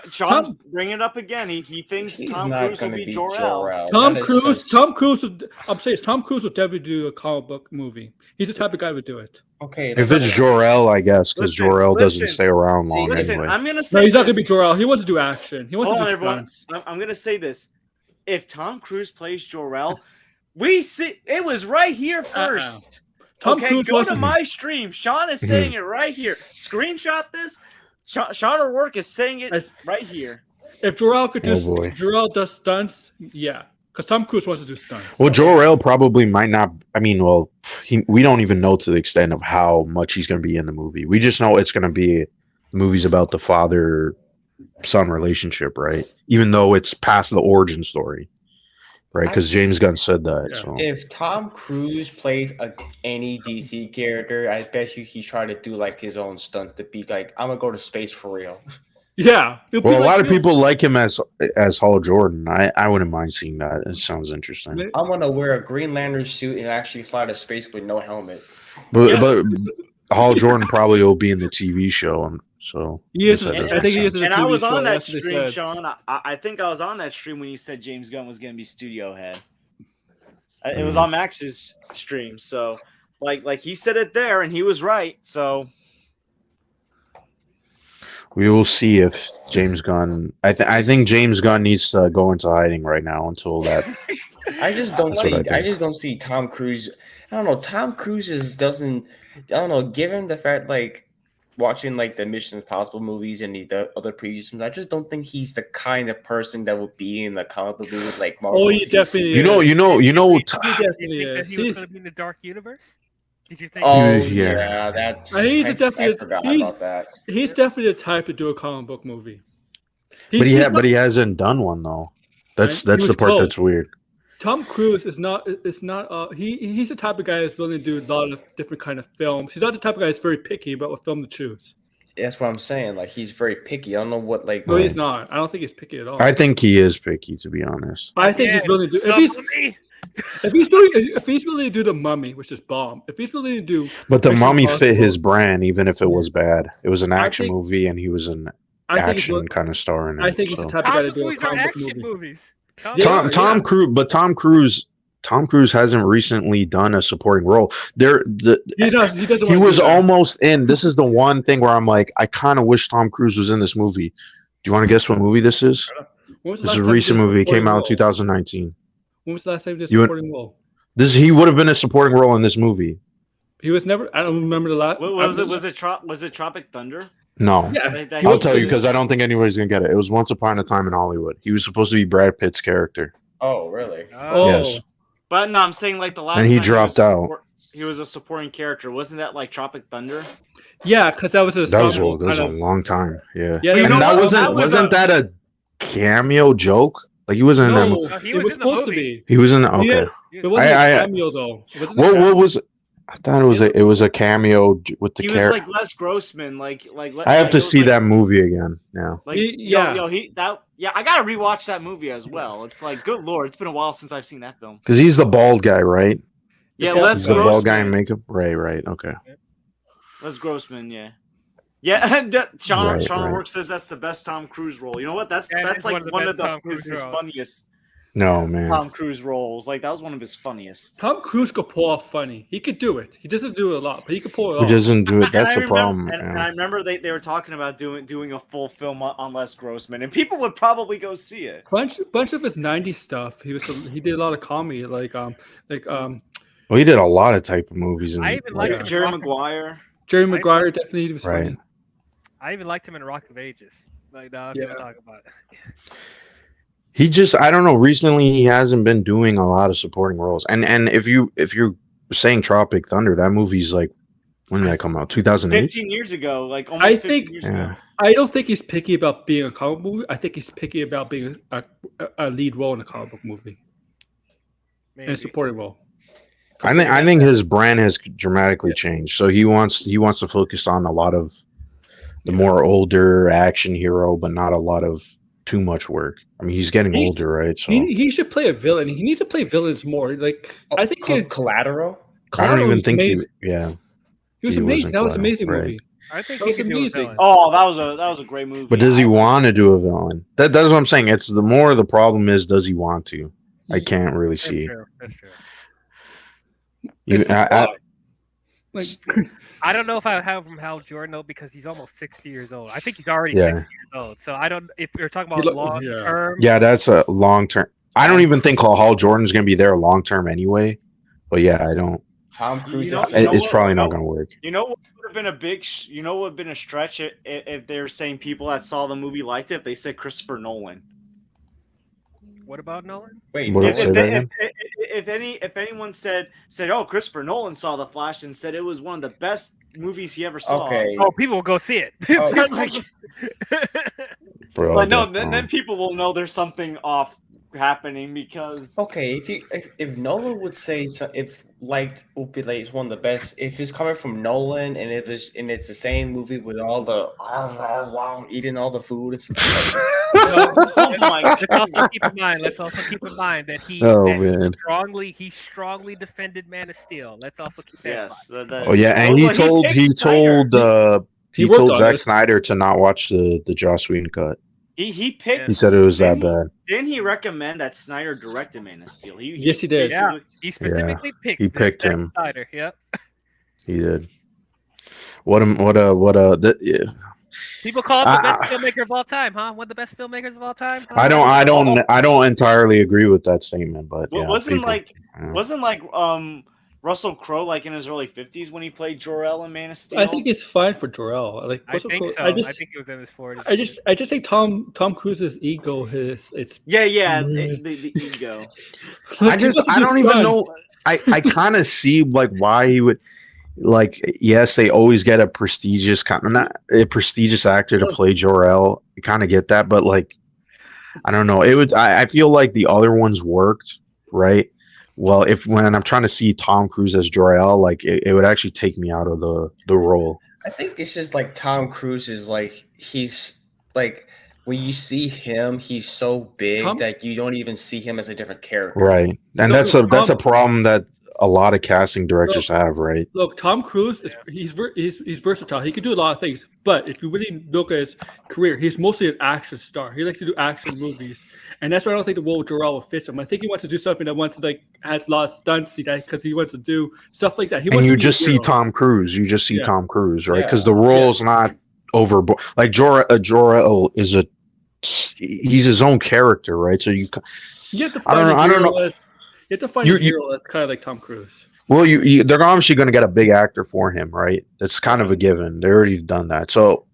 Sean's Tom- bringing it up again. He thinks He's Tom not Cruise will going to be be Jor-El. Jor-El. Tom That is Cruise. such- Tom Cruise. I'm saying Tom Cruise would definitely do a comic book movie. He's the type of guy who would do it. Okay. If it's Jor-El, I guess, because Listen, Jor-El doesn't listen. stay around long Listen, anyway. I'm gonna say No, he's not this. gonna be Jor-El. He wants to do action. He wants Hold on, to do everyone. stunts. I'm gonna say this. If Tom Cruise plays Jor-El, we see it was right here first. Tom Okay, Cruise go wants to to. my stream. Sean is saying it right here. Screenshot this. Sean O'Rourke is saying it As- right here. If Jor-El could do, Oh, boy. Jor-El does stunts, yeah, because Tom Cruise wants to do stunts. Well, Jor-El probably might not. I mean, well, we don't even know to the extent of how much he's going to be in the movie. We just know it's going to be movies about the father-son relationship, right? Even though it's past the origin story, right? Because James Gunn said that. Yeah. So If Tom Cruise plays any DC character, I bet you he tried to do like his own stunts to be like, I'm gonna go to space for real. Yeah. He'll be well, a like lot of Bill- people like him as Hal Jordan. I wouldn't mind seeing that. It sounds interesting. I'm gonna wear a Green Lantern suit and actually fly to space with no helmet. But Yes. but Hal Jordan probably will be in the TV show. So He is. guess that I doesn't think he make is in a And I TV was show. on that That's what they stream, said. Sean. I think I was on that stream when you said James Gunn was going to be studio head. It was on Max's stream, so like he said it there, and he was right. So we will see if James Gunn. I think James Gunn needs to go into hiding right now until that. I just don't That's what I see. I think. just don't see Tom Cruise. I don't know. Tom Cruise doesn't. I don't know. Given the fact, like, watching like the Mission Impossible movies and the other previous ones, I just don't think he's the kind of person that would be in the comic book movie like Marvel. Oh, or he DC. definitely You know, is. you know, you know. He Did definitely you think that is. he was He's, going to be in the Dark Universe? Did you think? Oh Yeah. yeah, that He's I definitely- forgot he's- about that. he's definitely the type to do a comic book movie. But He's but not- he hasn't done one though. That's He that's was the part close. that's weird. Tom Cruise is not. It's not. He's the type of guy that's willing to do a lot of different kind of films. He's not the type of guy that's very picky about what film to choose. That's what I'm saying. Like he's very picky. I don't know what like. No, he's Right. not. I don't think he's picky at all. I think he is picky, to be honest. I think he's Yeah, willing to do. The Mummy. If he's willing to do the Mummy, which is bomb. If he's willing to do, But the Mission Mummy fit Impossible. his brand, even if it was bad. It was an I action think- movie, and he was an I think he's action willing- kind of star in it. I think he's the so. type of guy to Comic do a movies are comic book action movie. movies. Yeah, Tom Cruise, but Tom Cruise hasn't recently done a supporting role. He doesn't. He wanna was do that. almost in. This is the one thing where I'm like, I kind of wish Tom Cruise was in this movie. Do you want to guess what movie this is? When was the This last is a time he recent did a movie. It came supporting out in role? 2019. When was the last time he did a You would- supporting role? He would have been a supporting role in this movie. He was never. I don't remember the last. What was it? Was it Tropic Thunder? No. Yeah, That- I'll was tell you good. because I don't think anybody's gonna get it. It was Once Upon a Time in Hollywood. He was supposed to be Brad Pitt's character. Oh really? Oh, Yes. But no, I'm saying like the last. And he time dropped was out. He was a supporting character. Wasn't that like Tropic Thunder? yeah, because that was a That was song that was a kind of- long time. Yeah. Yeah, You And know that what? wasn't That was wasn't that a cameo joke? Like he wasn't in that. No, No, he it was was in the supposed to movie. be. He was in. Okay. Yeah. It wasn't I- a cameo though. It wasn't a What cameo. was? I thought it was a cameo with the He was character. like Les Grossman. Like I have like, to it was see like- that movie again now. Like Yeah. yeah, I gotta rewatch that movie as well. It's like, good lord, it's been a while since I've seen that film. Because he's the bald guy, right? Yeah, Yeah, Les He's the bald guy in Grossman. makeup. Right. Okay. Les Grossman, yeah. Yeah, and Sean Right. O'Rourke says that's the best Tom Cruise role. You know what? That's That is like one of best Tom the Cruise his roles. funniest No man. Tom Cruise roles. Like that was one of his funniest. Tom Cruise could pull off funny. He could do it. He doesn't do it a lot, but he could pull it Who off. doesn't do it? That's And I the remember- problem. And yeah. I remember they were talking about doing a full film on Les Grossman, and people would probably go see it. Bunch of his '90s stuff. He did a lot of comedy, Well, he did a lot of type of movies. I even liked him in Jerry Rock- Maguire. Jerry Maguire. Definitely was Right. funny. I even liked him in Rock of Ages. Like now, if you Yeah. want to talk about it. He just I don't know. Recently, he hasn't been doing a lot of supporting roles. And if you're saying Tropic Thunder, that movie's like when did that come out? 2008. 15 years ago, like almost I 15 think- years Yeah. ago. I don't think he's picky about being a comic movie. I think he's picky about being a lead role in a comic book movie and Maybe. a supporting role. I think his brand has dramatically changed. So he wants to focus on a lot of the more older action hero, but not a lot of too much work. I mean, he's getting He's- older, right? So He should play a villain. He needs to play villains more. Like I think Collateral. I don't even was think amazing. he was he amazing. wasn't That was an Collateral, amazing right. movie. I think That he was could do a amazing. villain. Oh, that was a great movie. But does he I- want to do a villain? That's what I'm saying. It's the more the problem is, does he want to? I can't really That's see. true. That's true. You, It's I, like I don't know if I have him Hal Jordan though because he's almost 60 years old. I think he's already Yeah. 60 years old. So I don't. If you're talking about look- long yeah. term, yeah, that's a long term. I don't even think Hall Jordan's going to be there long term anyway. But yeah, I don't. Tom Cruise. You know- is you know It's what? probably not going to work. You know what would have been a big, you know what would have been a stretch if they're saying people that saw the movie liked it. If they said Christopher Nolan. what about Nolan? Wait, What If, Say if, that they- again? if anyone said, oh, Christopher Nolan saw The Flash and said it was one of the best movies he ever saw. Okay. Oh, people will go see it. Oh. like, Bro, like, no, that's then people will know there's something off happening because Okay, if Nolan would say so, if liked would be like one of the best, if it's coming from Nolan and it's the same movie with all the eating all the food and stuff. oh my Let's God. also keep in mind. Let's also keep in mind that he, Oh, that man. he strongly defended Man of Steel. Let's also keep that in mind. Yes. that- Oh yeah, and he Well, told picked he Snyder. told He he worked told on Zack it. Snyder to not watch the Joss Whedon cut. he picked. He said it was that didn't he- bad. Didn't he recommend that Snyder directed Man of Steel? Yes, he did. Yeah. basically- He specifically picked. He picked Zack him. Snyder. Yep. He did. Yeah. People call him the best I- filmmaker of all time, huh? One of the best filmmakers of all time. Huh? I don't entirely agree with that statement, but yeah, wasn't people- like yeah. wasn't like Russell Crowe like in his early 50s when he played Jor-El in Man of Steel? I think it's fine for Jor-El. Like I Russell think Crowe- so. I just think he was in his 40s. I just think Tom Cruise's ego, it's Yeah, Mm. the ego. like, I he just wants to I do don't even stunts. know. I kind of see like why he would like. Yes, they always get a prestigious kind of not a prestigious actor to play Jor-El. I kind of get that, but like I don't know. It would. I feel like the other ones worked right. Well, if when I'm trying to see Tom Cruise as Jor-El, like it would actually take me out of the role. I think it's just like Tom Cruise is like he's like when you see him, he's so big Tom- that you don't even see him as a different character. Right, and No, that's a Tom- problem that a lot of casting directors have. Right. Look, Tom Cruise he's versatile. He can do a lot of things, but if you really look at his career, he's mostly an action star. He likes to do action movies, and that's why I don't think the role of Jor-El will fit him. I think he wants to do something that wants to like has a lot of stunts because he wants to do stuff like that. He And wants you to be a just see hero. Tom Cruise. You just see Yeah. Tom Cruise, right? Because Yeah. the role's not overboard. Like Jor-El is he's his own character, right? So You have to I find don't know- a I don't hero. know. You have to find You- a hero that's kind of like Tom Cruise. well, they're obviously going to get a big actor for him, right? That's kind of a given. They already done that, so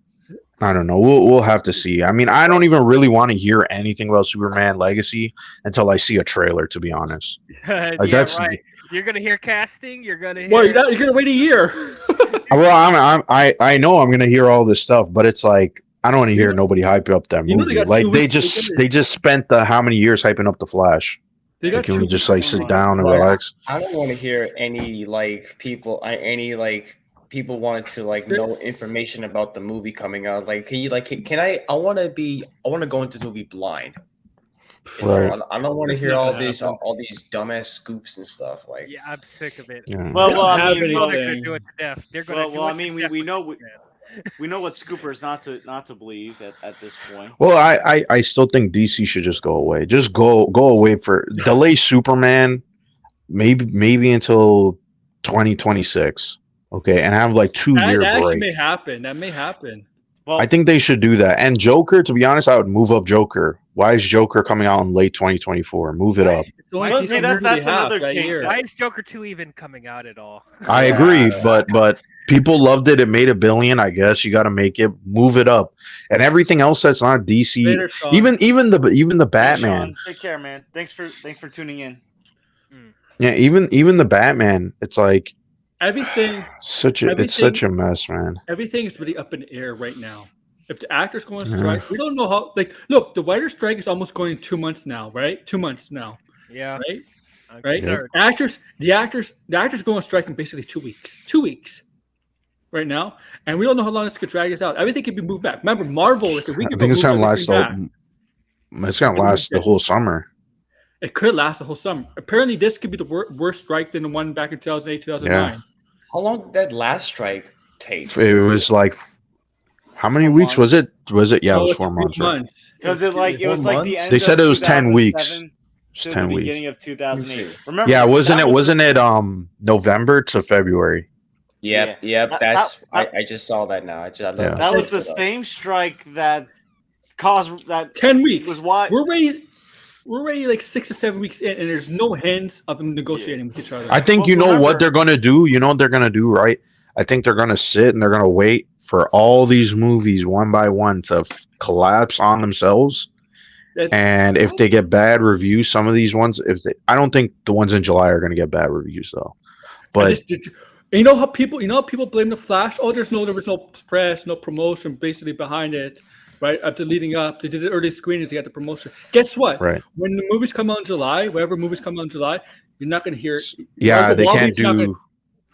I don't know. We'll have to see. I mean, I don't even really want to hear anything about Superman Legacy until I see a trailer. To be honest, yeah, that's- right. You're gonna hear casting. You're gonna hear. Well, you're gonna wait a year. well, I know I'm going to hear all this stuff, but it's like I don't want to hear nobody hype up that You know they movie. got Like 2 weeks. they just spent the how many years hyping up the Flash? They got Like, can we 2 just weeks like on sit it. down and Right. relax? I don't want to hear any people wanted to like know information about the movie coming out. Like, can I want to go into the movie blind. Right. I don't want to It's hear not all gonna these happen. dumbass scoops and stuff. Like, Yeah, I'm sick of it. Yeah. Well, They don't I have mean, well, They're gonna anything. do it to death. They're gonna. well, I do it mean, to death we with know Superman. we know what scoopers not to believe at this point. Well, I still think DC should just go away. Just go away for delay Superman, maybe until 2026. Okay, and have like 2 year That actually break. may happen. That may happen. Well, I think they should do that. And Joker, to be honest, I would move up Joker. Why is Joker coming out in late 2024? Move it up. It's the only Well, piece see, of that- movie that's they have another that case year. that- Why is Joker 2 even coming out at all? I agree, but people loved it. It made $1 billion. I guess you got to make it move it up, and everything else that's not DC. Later, Sean. Even the hey, Batman. Sean, take care, man. Thanks for tuning in. Yeah, even the Batman. It's like everything it's such a mess, man. everything is really up in the air right now. If the actors go on Yeah. strike, we don't know how. Like, look, the writer's strike is almost going 2 months now, right? 2 months now, Yeah. right? I'm Right? concerned. The actors go on strike in basically 2 weeks. 2 weeks, right now, and we don't know how long this could drag us out. Everything could be moved back. Remember, Marvel like a week I ago think it's moved gonna last everything back. it's gonna last the whole summer. It could last the whole summer. Apparently, this could be the worst strike than the one back in 2008, 2009. how long did that last strike take? It was like how many 4 weeks was it? Was it? Yeah, it No, was it's 4 months. Right? Because it was like the 4 end. months? They said of it was 10 weeks. 2007 It's to 10 the weeks. beginning of 2008. Let me see. Remember? Yeah, wasn't that it? was- Wasn't it? November to February. Yep, Yeah. that's That- I just saw that now. Yeah. That was the same strike that caused that 10 weeks. was why. We're ready like 6 or 7 weeks in, and there's no hints of them negotiating with each other. I think Well, you know remember- what they're gonna do. You know what they're gonna do, right? I think they're gonna sit and they're gonna wait for all these movies one by one to collapse on themselves. That- And if they get bad reviews, some of these ones, I don't think the ones in July are gonna get bad reviews though. But you know how people blame the Flash. Oh, there was no press, no promotion, basically behind it, right? Up to leading up, they did the early screenings, they got the promotion. Guess what? right, When the movies come out in July, whatever movies come out in July, you're not going to hear. yeah, Margot they can't Robbie's not do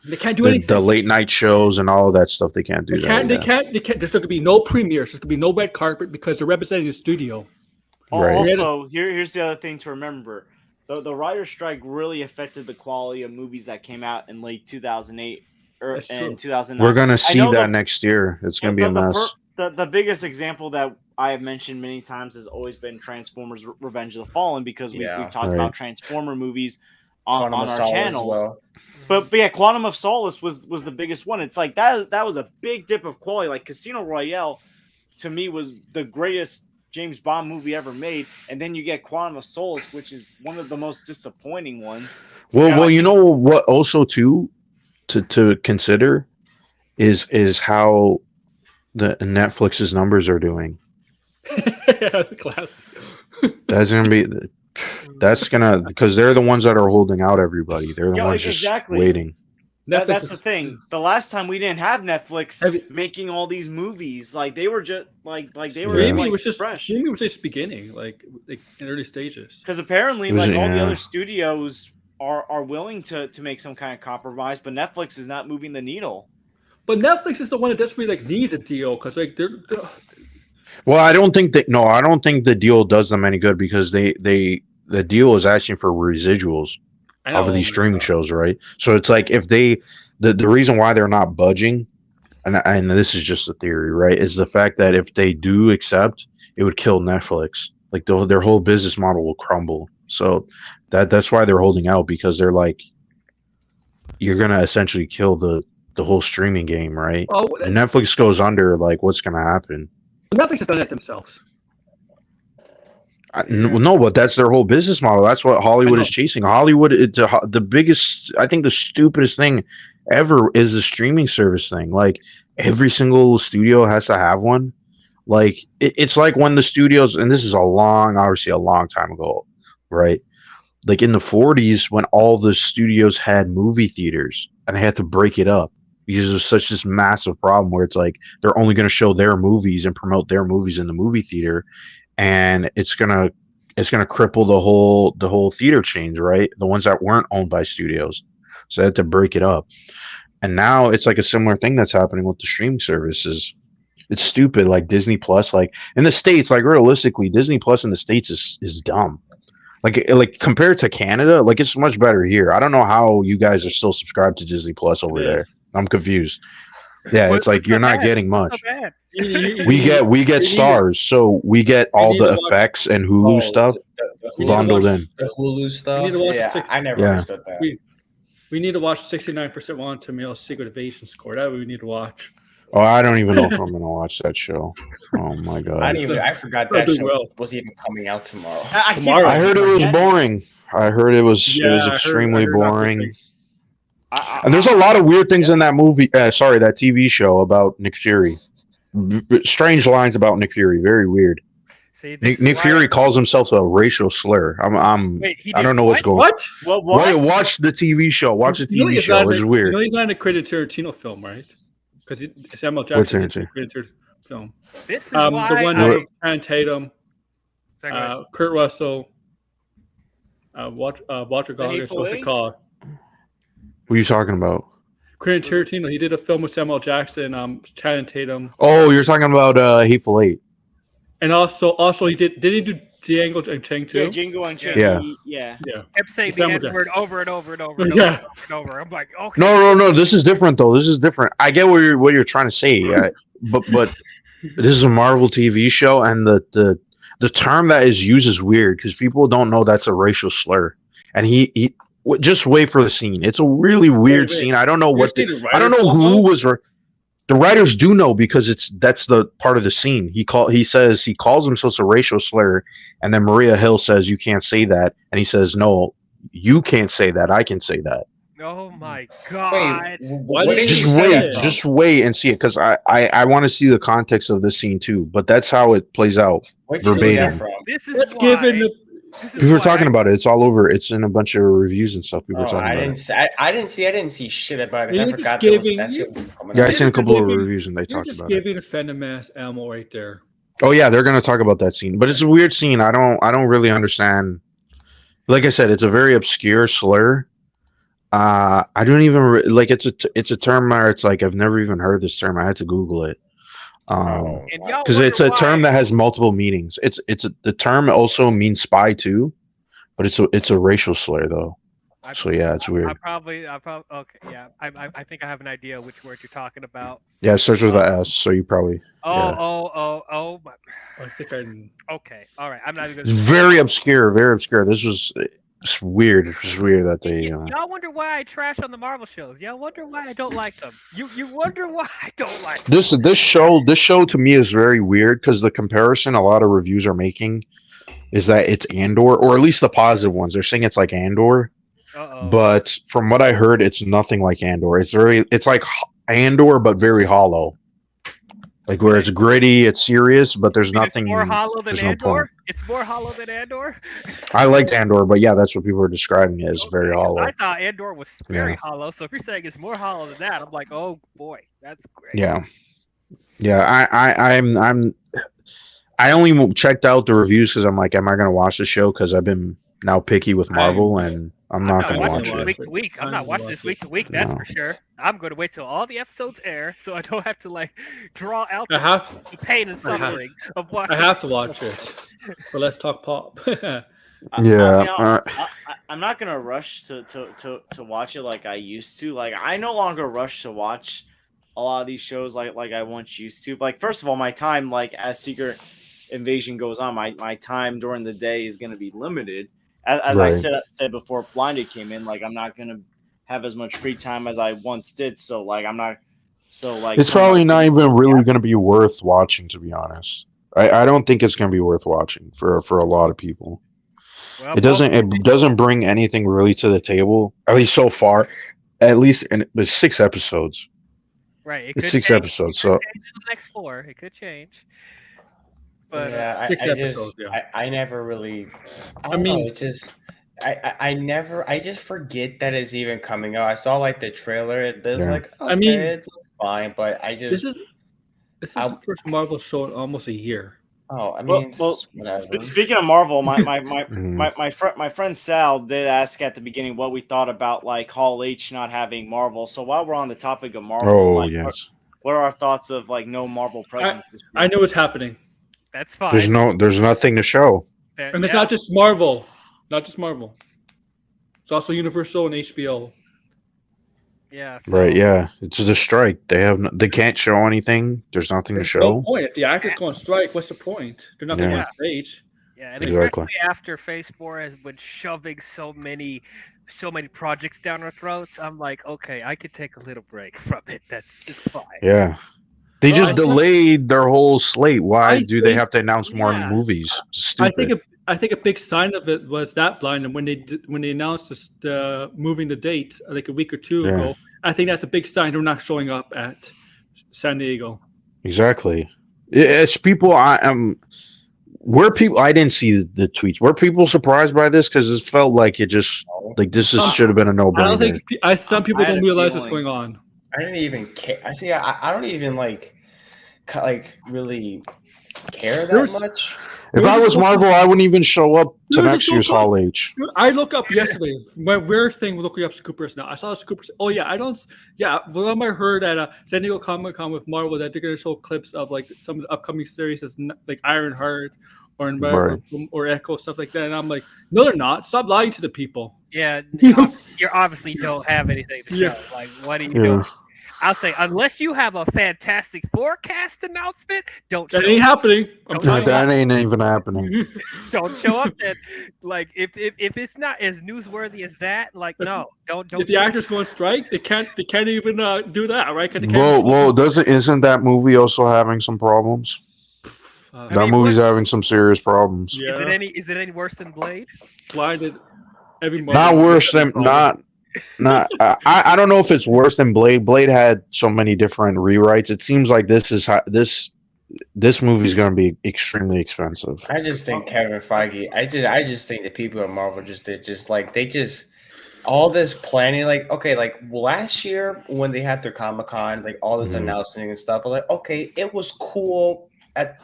They can't do the anything. late night shows and all of that stuff. They can't do They that. can't. yeah. They can't. There's going to be no premieres. There's going to be no red carpet because they're representing the studio. Right. Also, here's the other thing to remember: the writer's strike really affected the quality of movies that came out in late 2008 That's true. and 2009. We're gonna see know that the- next year. It's gonna be a mess. The biggest example that I have mentioned many times has always been Transformers: Revenge of the Fallen because we've talked Right. about Transformer movies on Quantum of our Solace as channels. well. But yeah, Quantum of Solace was the biggest one. It's like that was a big dip of quality. Like Casino Royale, to me, was the greatest James Bond movie ever made, and then you get Quantum of Solace, which is one of the most disappointing ones. Well, you know what? Also, too, to consider is how the Netflix's numbers are doing. Yeah, that's a classic. That's gonna because they're the ones that are holding out everybody. They're the ones just waiting. That's the thing. The last time we didn't have Netflix making all these movies, like they were just like they were streaming like, was just fresh. streaming was just beginning, like in early stages. Because apparently, all the other studios are willing to make some kind of compromise, but Netflix is not moving the needle. But Netflix is the one that desperately needs a deal because they're. Well, I don't think the deal does them any good because the deal is asking for residuals of these streaming shows, right? So it's like if the reason why they're not budging, and this is just a theory, right, is the fact that if they do accept, it would kill Netflix. Like their whole business model will crumble. So that's why they're holding out, because they're like, you're gonna essentially kill the whole streaming game, right? Oh, and Netflix goes under, like what's gonna happen? Netflix has done that themselves. No, but that's their whole business model. That's what Hollywood is chasing. Hollywood, the biggest, I think the stupidest thing ever is the streaming service thing. Like every single studio has to have one. Like it's like when the studios, and this is obviously a long time ago, right? Like in the 40s when all the studios had movie theaters and they had to break it up because it was such this massive problem where it's like they're only going to show their movies and promote their movies in the movie theater, and it's gonna cripple the whole theater chains, right? The ones that weren't owned by studios, so they had to break it up. And now it's like a similar thing that's happening with the streaming services. It's stupid. Like Disney Plus, like in the States, like realistically, Disney Plus in the States is dumb. Like compared to Canada, like it's much better here. I don't know how you guys are still subscribed to Disney Plus over there. I'm confused. Yeah, it's like you're not getting much. We get stars, so we get all the effects and Hulu stuff bundled in. The Hulu stuff. Yeah, I never understood that. We need to watch 69% Rotten Tomatoes Secret Invasion score. That we need to watch. Oh, I don't even know if I'm gonna watch that show. Oh my god! I forgot that show was even coming out tomorrow. I heard it was boring. I heard it was extremely boring. And there's a lot of weird things in that movie. That TV show about Nick Fury. Strange lines about Nick Fury. Very weird. See, Nick Fury calls himself a racial slur. I don't know what's going on. What? Watch the TV show. Watch the TV show. It's weird. You know he's not in a Quentin Tarantino film, right? Because Samuel Jackson Tarantino film. This is why the one with Channing Tatum, Kurt Russell, Walter Goggins. What's it called? What are you talking about? Quentin Tarantino. He did a film with Samuel Jackson, Channing Tatum. Oh, you're talking about Hateful Eight. And also he did he do Django Unchained too? Yeah, Django Unchained. Yeah. Kept saying the N-word over and over and over and over. I'm like, okay. No. This is different though. This is different. I get what you're trying to say, but this is a Marvel TV show, and the term that is used is weird because people don't know that's a racial slur. And he just wait for the scene. It's a really weird scene. I don't know I don't know who was. The writers do know because that's the part of the scene. He says he calls himself a racial slur, and then Maria Hill says you can't say that, and he says no, you can't say that. I can say that. Oh my god! Just wait and see it because I want to see the context of this scene too. But that's how it plays out verbatim. This is why. We were talking about it. It's all over. It's in a bunch of reviews and stuff. People were talking about it. I didn't see shit about it. I forgot that shit was coming. Yeah, I seen a couple of reviews and they talked about it. You're just giving a Phantom Mass ammo right there. Oh yeah, they're gonna talk about that scene, but it's a weird scene. I don't really understand. Like I said, it's a very obscure slur. I don't even like. It's a term where it's like I've never even heard this term. I had to Google it. Because it's a term that has multiple meanings. The term also means spy too, but it's a racial slur though. So yeah, it's weird. I probably okay. Yeah, I think I have an idea which word you're talking about. Yeah, it starts with an S, so you probably. Oh. I think I. Okay, all right. I'm not even. It's very obscure. Very obscure. This was. It's weird. It's weird that they. Y'all wonder why I trash on the Marvel shows. Y'all wonder why I don't like them. You wonder why I don't like them. This show to me is very weird because the comparison a lot of reviews are making is that it's Andor, or at least the positive ones. They're saying it's like Andor, Uh-oh. but from what I heard, it's nothing like Andor. It's like Andor, but very hollow. Like where it's gritty, it's serious, but there's nothing. It's more hollow than there's no Andor. point. It's more hollow than Andor. I liked Andor, but yeah, that's what people are describing it as very hollow. I thought Andor was very Yeah. hollow. So if you're saying it's more hollow than that, I'm like, oh boy, that's great. Yeah, yeah. I only checked out the reviews because I'm like, am I going to watch the show? Because I've been now picky with Marvel, and I'm not going to watch this it. week to week. I'm not watching this week to week. That's for sure. I'm going to wait till all the episodes air, so I don't have to like draw out the pain and suffering of watching. I have to watch it. But let's talk pop. I'm not gonna rush to watch it like I used to. Like I no longer rush to watch a lot of these shows like I once used to. Like first of all, my time like as Secret Invasion goes on, my time during the day is gonna be limited. As Right. I said before, Blinded came in. Like I'm not gonna have as much free time as I once did. So like I'm not. So like It's probably not even really going to be worth watching, to be honest. I don't think it's going to be worth watching for a lot of people. Well, It doesn't bring anything really to the table, at least so far. At least in there's 6 episodes. Right. It It's could 6 change. episodes, It so could change in the next 4. It could change. But yeah, 6 I episodes, just, yeah. I never really. I mean- it's just. I just forget that it's even coming out. I saw like the trailer. There's Yeah. like, okay, I mean- it's fine, but I just. This is the first Marvel show in almost a year. Oh, I mean, Well, whatever. speaking of Marvel, my Mhm. my friend Sal did ask at the beginning what we thought about like Hall H not having Marvel. So while we're on the topic of Marvel, Oh like, yes. what are our thoughts of like no Marvel presence? this I year? know what's happening. that's fine. There's nothing to show. And it's not just Marvel. Not just Marvel. It's also Universal and HBO. Yeah. Right? Yeah. It's the strike. They can't show anything. There's nothing to There's show. no point. If the actors go on strike, what's the point? They're not going to Yeah. on stage. Yeah, and Exactly. especially after Phase 4 has been shoving so many projects down our throats, I'm like, okay, I could take a little break from it. It's fine. Yeah. They Well, just I- delayed their whole slate. Why I do they think- have to announce more Yeah. movies? I Stupid. think a big sign of it was that blind, and when they announced the moving the date like a week or two Yeah. ago, I think that's a big sign they're not showing up at San Diego. Exactly. It's people. Were people? I didn't see the tweets. Were people surprised by this? Because it felt like it just like this should have been a no I don't brainer. think some people I had don't a realize what's feeling. going on. I didn't even care. I don't even like really care that There's- much. If I was Marvel, I wouldn't even show up to There was next no year's Hall H. Dude, I look up yesterday. My weird thing was looking up Scoopers now. I saw Scoopers. Oh yeah, I don't. Yeah, well, I heard at San Diego Comic Con with Marvel that they're gonna show clips of like some of the upcoming series, as like Ironheart or or Echo stuff like that. And I'm like, no, they're not. Stop lying to the people. Yeah, Yeah. you obviously don't have anything to show. Yeah. Like, what are you Yeah. doing? I'll say, unless you have a Fantastic Forecast announcement, don't show That ain't up. happening. I'm No, telling you. That ain't even happening. Don't show up then. Like, if it's not as newsworthy as that, like, no, don't. If the actors go on strike, they can't even do that, right? 'Cause they can't Well, isn't that movie also having some problems? That mean, movie's having some serious problems. yeah, Is it any worse than Blade? blinded. Every Not Marvel movie worse has than problems. not. I don't know if it's worse than Blade. Blade had so many different rewrites. It seems like this movie's going to be extremely expensive. I just think Kevin Feige. I just think the people at Marvel they just all this planning. Like okay, like last year when they had their Comic-Con, like all this Mhm. announcing and stuff. Like okay, it was cool at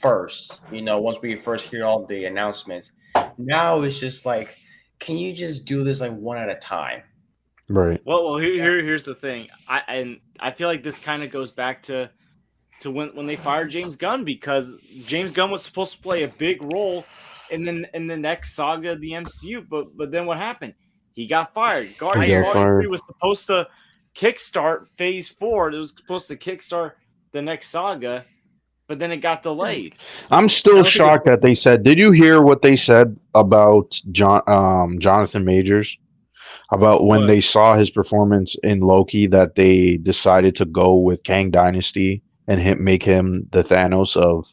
first. Once we first hear all the announcements. Now it's just like, can you just do this like one at a time? Right. Well, here's the thing. I feel like this kind of goes back to when they fired James Gunn, because James Gunn was supposed to play a big role in the next saga of the MCU, but then what happened? He got fired. Guardians got Volume fired. 3 was supposed to kickstart Phase 4. It was supposed to kickstart the next saga, but then it got delayed. I'm still shocked that they said. Did you hear what they said about Jonathan Majors? About when What? they saw his performance in Loki, that they decided to go with Kang Dynasty and make him the Thanos of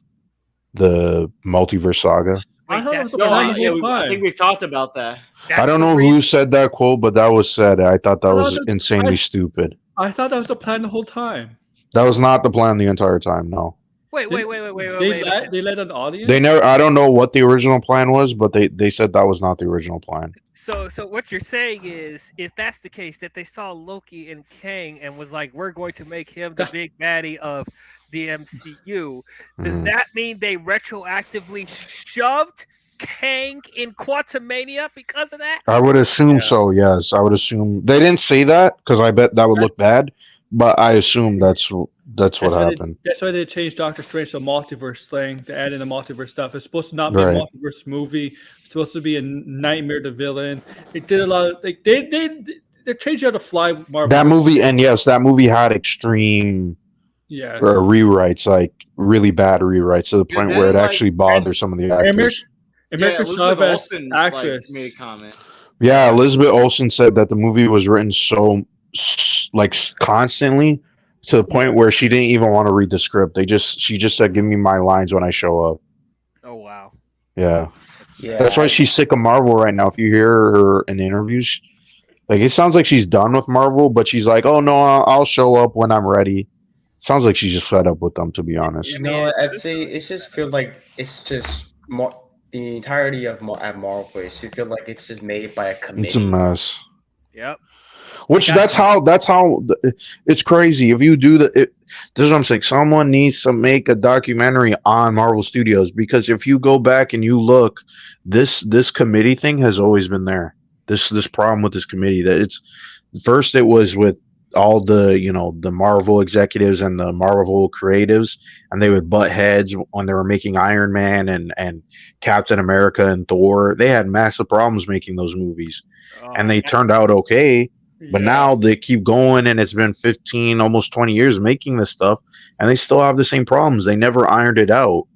the multiverse saga. I Wait, thought it was that's the No, plan I, the yeah, whole I time. think we've talked about that. I don't the know reason- who said that quote, but that was said. I thought that I was thought that- insanely stupid. I thought that was the plan the whole time. That was not the plan the entire time. No, Wait. They let an audience. they never. I don't know what the original plan was, but they said that was not the original plan. So what you're saying is, if that's the case, that they saw Loki and Kang and was like, we're going to make him the big baddie of the MCU. Does Mhm. that mean they retroactively shoved Kang in Quantumania because of that? I would assume Yeah. so. Yes, I would assume they didn't say that because I bet that would look bad. But I assume that's what why happened. That's why they changed Doctor Strange to a multiverse thing to add in the multiverse stuff. It's supposed to not be Right. a multiverse movie. It's supposed to be a nightmare to villain. They did a lot of they changed how to fly Marvel. That movie, and yes, that movie had extreme yeah. rewrites, like really bad rewrites, to the point then, where it like, actually bothers some of the actors. America Elizabeth Chavez Olsen actress. like, made a comment. Yeah, Elizabeth Olsen said that the movie was written so constantly to the point where she didn't even want to read the script. She just said, "Give me my lines when I show up." Oh wow. Yeah, Yeah, that's why she's sick of Marvel right now. If you hear her in interviews, like it sounds like she's done with Marvel, but she's like, "Oh no, I'll show up when I'm ready." Sounds like she's just fed up with them, to be honest. You know, I'd say it's just feel like it's just more the entirety of at Marvel Place. You feel like it's just made by a committee. It's a mess. Yep. Which that's how it's crazy. If you do this is what I'm saying. Someone needs to make a documentary on Marvel Studios, because if you go back and you look, this committee thing has always been there. This problem with this committee, that it's first it was with all the the Marvel executives and the Marvel creatives, and they would butt heads when they were making Iron Man and Captain America and Thor. They had massive problems making those movies, and they turned out okay. But now they keep going, and it's been 15, almost 20 years making this stuff, and they still have the same problems. They never ironed it out,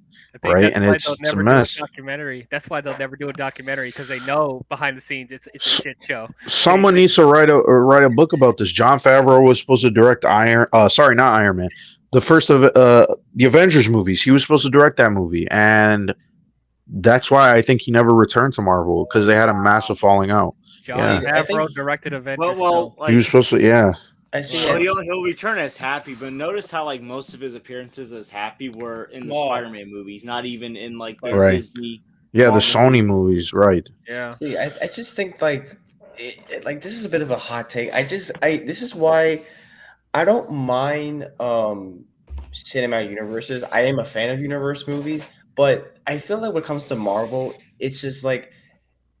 right? And it's a mess. Documentary. That's why they'll never do a documentary, because they know behind the scenes it's a shit show. Someone needs to write a book about this. Jon Favreau was supposed to direct not Iron Man, the first of the Avengers movies. He was supposed to direct that movie, and that's why I think he never returned to Marvel, because they had a massive falling out. Jon Yeah. Favreau directed Avengers. Well, like, He was supposed to, yeah. I see. well, he'll return as Happy, but notice how like most of his appearances as Happy were in the Wow. Spider-Man movies, not even in like the Right. Disney. Yeah, the Marvel Sony movies, right. Yeah. See, I just think like like this is a bit of a hot take. This is why I don't mind cinematic universes. I am a fan of universe movies, but I feel like when it comes to Marvel, it's just like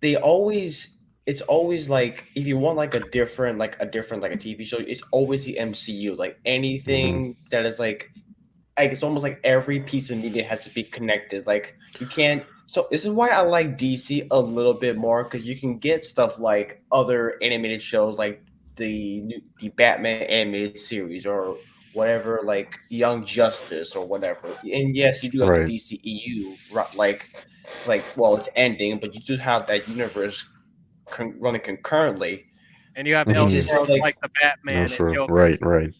it's always like if you want like a different like a TV show, it's always the MCU. Like anything that is like it's almost like every piece of media has to be connected. Like you can't. So this is why I like DC a little bit more, because you can get stuff like other animated shows, like the Batman animated series or whatever, like Young Justice or whatever. And yes, you do have Right. the DCEU, like well, it's ending, but you do have that universe running concurrently. And you have Mhm. Elseworlds like the Batman and Sure. Joker. Right.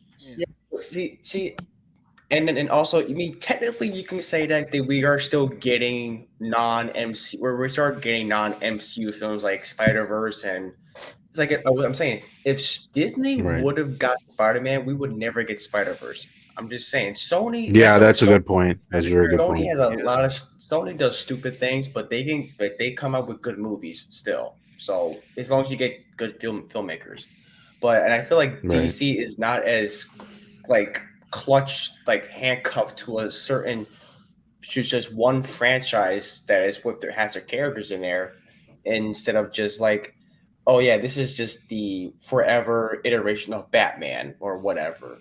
See, and also, I mean, technically, you can say that we are still getting non-MC, where we start getting non-MCU films like Spider-Verse, and it's like what I'm saying. If Disney Right. would have got Spider-Man, we would never get Spider-Verse. I'm just saying, Sony. Yeah, that's a Sony- good point. That's a very good Sony point. has a lot of Sony does stupid things, but they come out with good movies still. So as long as you get good filmmakers, and I feel like Right. DC is not as like clutch, like handcuffed to a certain just one franchise that is what has their characters in there, instead of just like, oh yeah, this is just the forever iteration of Batman or whatever.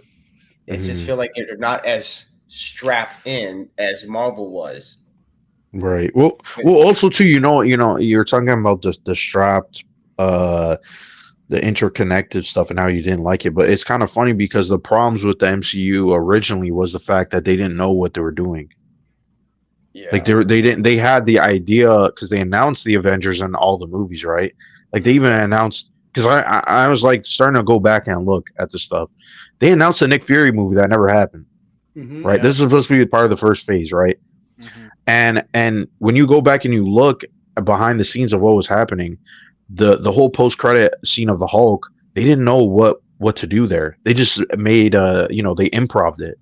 It just feel like they're not as strapped in as Marvel was. Right. Well, also too, you're talking about the strapped the interconnected stuff and how you didn't like it. But it's kind of funny because the problems with the MCU originally was the fact that they didn't know what they were doing. Yeah. Like they had the idea because they announced the Avengers in all the movies, right? Like they even announced, because I was like starting to go back and look at the stuff. They announced the Nick Fury movie that never happened, right? Yeah. This is supposed to be part of the first phase, right? Mhm. And when you go back and you look behind the scenes of what was happening, the whole post credit scene of the Hulk, they didn't know what to do there. They just made they improv'd it,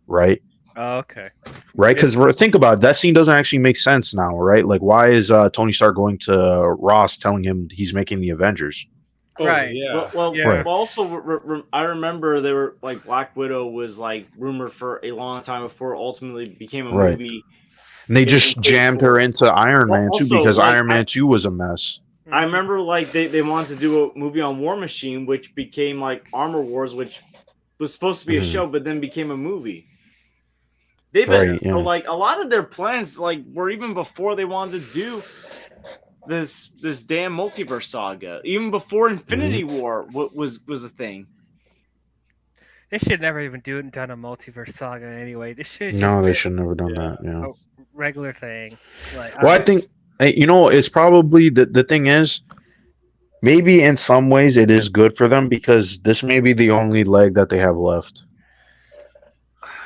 right? Oh, okay. Right, because think about it, that scene doesn't actually make sense now, right? Like, why is Tony Stark going to Ross telling him he's making the Avengers? Oh, Right. Yeah. Well, Yeah. Right. also, I remember they were like Black Widow was like rumored for a long time before it ultimately became a Right. movie. And they in just Phase jammed 4. her into Iron Well, Man too, also, because like, Iron Man 2 was a mess. I remember like they wanted to do a movie on War Machine, which became like Armor Wars, which was supposed to be a Mhm. show, but then became a movie. They've been Right, so yeah. like a lot of their plans like were even before they wanted to do this damn multiverse saga. Even before Infinity War was a thing. They should never even done a multiverse saga anyway. This should just No, they been should never done Yeah. that. Yeah. a regular thing. Like, Well, I think it's probably the thing is, maybe in some ways it is good for them because this may be the only leg that they have left.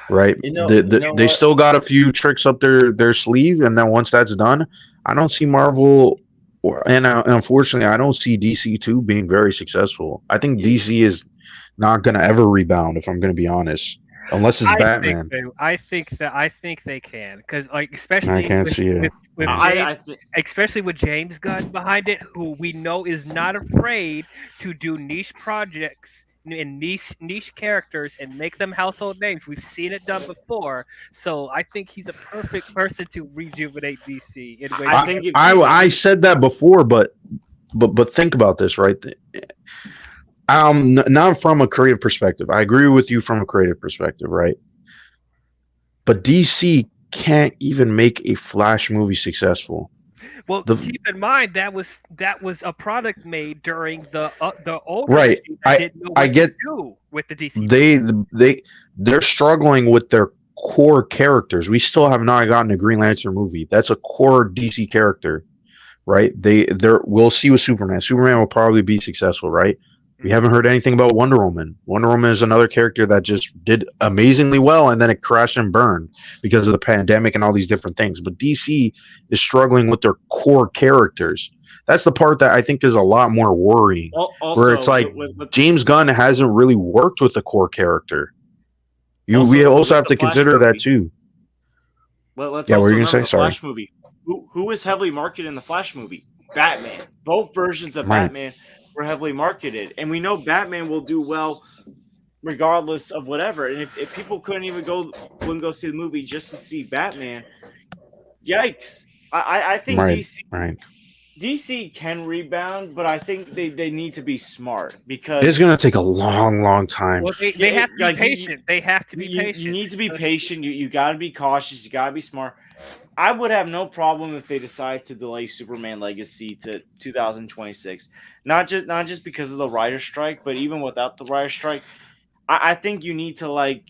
Right, You know they what? still got a few tricks up their sleeve, and then once that's done, I don't see Marvel, and unfortunately, I don't see DC too being very successful. I think DC is not gonna ever rebound, if I'm gonna be honest, unless it's Batman. I think they can, because like I especially can't see it. with I think especially with James Gunn behind it, who we know is not afraid to do niche projects and niche characters and make them household names. We've seen it done before, so I think he's a perfect person to rejuvenate DC. In ways I think if I said that before, but think about this, right? Not from a creative perspective. I agree with you from a creative perspective, right? But DC can't even make a Flash movie successful. well, keep in mind that was a product made during the older Right. regime that didn't know what I get to do with the DC. they're struggling with their core characters. We still have not gotten a Green Lantern movie. That's a core DC character, right? We'll see with Superman. Superman will probably be successful, right? We haven't heard anything about Wonder Woman. Wonder Woman is another character that just did amazingly well, and then it crashed and burned because of the pandemic and all these different things. But DC is struggling with their core characters. That's the part that I think is a lot more worrying. also, Where it's like with James Gunn hasn't really worked with the core character. We with also have the to Flash consider that movie. too. Let's Yeah, what also were you gonna remember say? the Sorry. Flash movie. Who was heavily marketed in the Flash movie? Batman. Both versions of Right. Batman were heavily marketed, and we know Batman will do well regardless of whatever. And if people wouldn't go see the movie just to see Batman, yikes! I think Right. Right. DC can rebound, but I think they need to be smart because It's gonna take a long time. Well, they Yeah, have to be like, patient. They have to be you patient. need to be patient. You got to be cautious. You got to be smart. I would have no problem if they decide to delay Superman Legacy to 2026. Not just because of the writer's strike, but even without the writer's strike, I think you need to like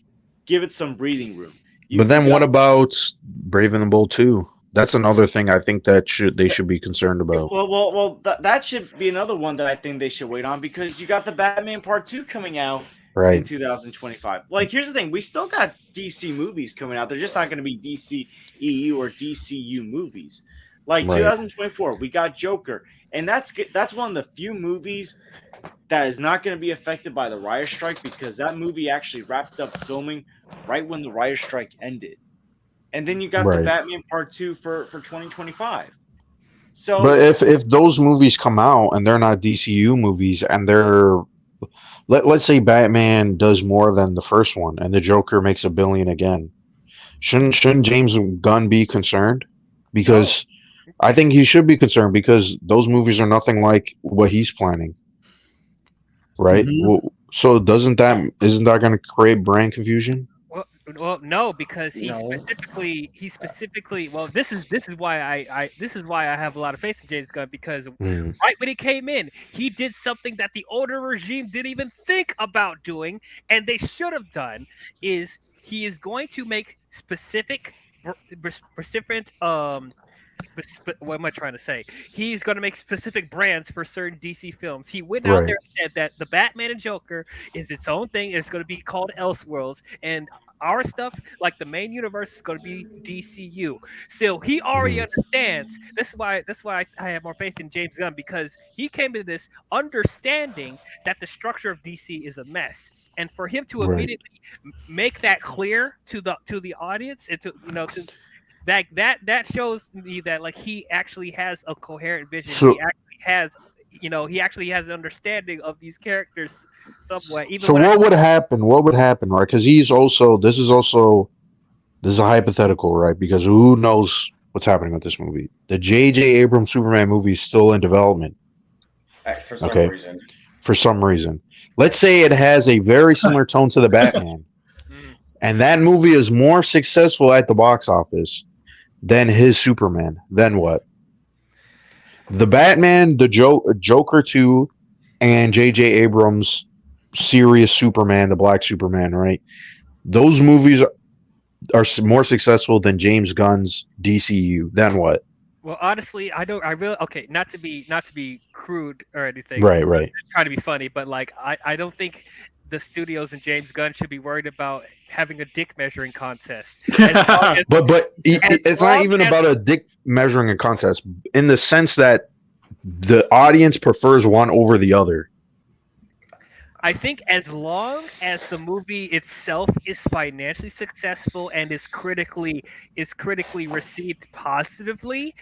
give it some breathing room. But then what about Brave and the Bold 2? That's another thing I think that they should be concerned about. Well, that should be another one that I think they should wait on because you got the Batman Part 2 coming out in Right. 2025. Like, here's the thing: we still got DC movies coming out. They're just not going to be DCEU or DCU movies. Like Right. 2024, we got Joker, and that's one of the few movies that is not going to be affected by the writer's strike because that movie actually wrapped up filming right when the writer's strike ended. And then you got the Right. Batman Part 2 for 2025. So, But if those movies come out and they're not DCU movies and they're let's say Batman does more than the first one and the Joker makes $1 billion again, shouldn't James Gunn be concerned? Because I think he should be concerned because those movies are nothing like what he's planning. Right? Mhm. Well, so isn't that going to create brand confusion? Well, no, because No. he specifically. Well, this is why I have a lot of faith in James Gunn, because Mm, right when he came in, he did something that the older regime didn't even think about doing, and they should have done. Is he is going to make specific, specific what am I trying to say? He's going to make specific brands for certain DC films. He went out right. there and said that the Batman and Joker is its own thing. It's going to be called Elseworlds, and our stuff, like the main universe, is going to be DCU. So he already understands. That's why I have more faith in James Gunn, because he came into this understanding that the structure of DC is a mess. And for him to Right. immediately make that clear to the audience, and to that shows me that, like, he actually has a coherent vision. So- He actually has an understanding of these characters somewhat. Even So when what would happen? What would happen, right? Because this is a hypothetical, right? Because who knows what's happening with this movie? The J.J. Abrams Superman movie is still in development For some Okay. reason. for some reason. Let's say it has a very similar tone to the Batman, Mm. and that movie is more successful at the box office than his Superman. Then what? The Batman, the Joker 2, and J.J. Abrams' serious Superman, the Black Superman, right? Those movies are more successful than James Gunn's DCU. Then what? Well, honestly, I really okay. Not to be crude or anything. Right, right. Trying to be funny, but like I don't think the studios and James Gunn should be worried about having a dick measuring contest. As long as- But As it's not long even as- about a dick measuring a contest in the sense that the audience prefers one over the other. I think as long as the movie itself is financially successful and is critically received positively,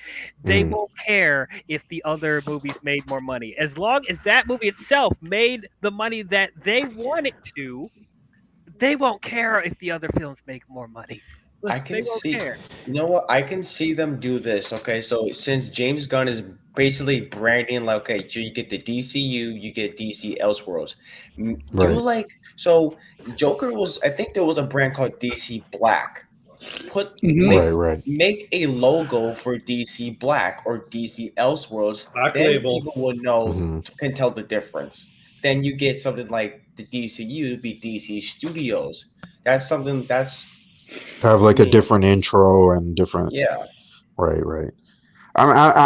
they Mm. won't care if the other movies made more money. As long as that movie itself made the money that they want it to, they won't care if the other films make more money. I They can won't see. care. You know what? I can see them do this. Okay, so since James Gunn is basically branding like, okay, so you get the DCU, you get DC Elseworlds. Do Right. like so? Joker was. I think there was a brand called DC Black. Right, right. Make a logo for DC Black or DC Elseworlds. Black Then label. people will know, Mhm. can tell the difference. Then you get something like the DCU be DC Studios. That's something that's Have like a Yeah. different intro and different. yeah. Right.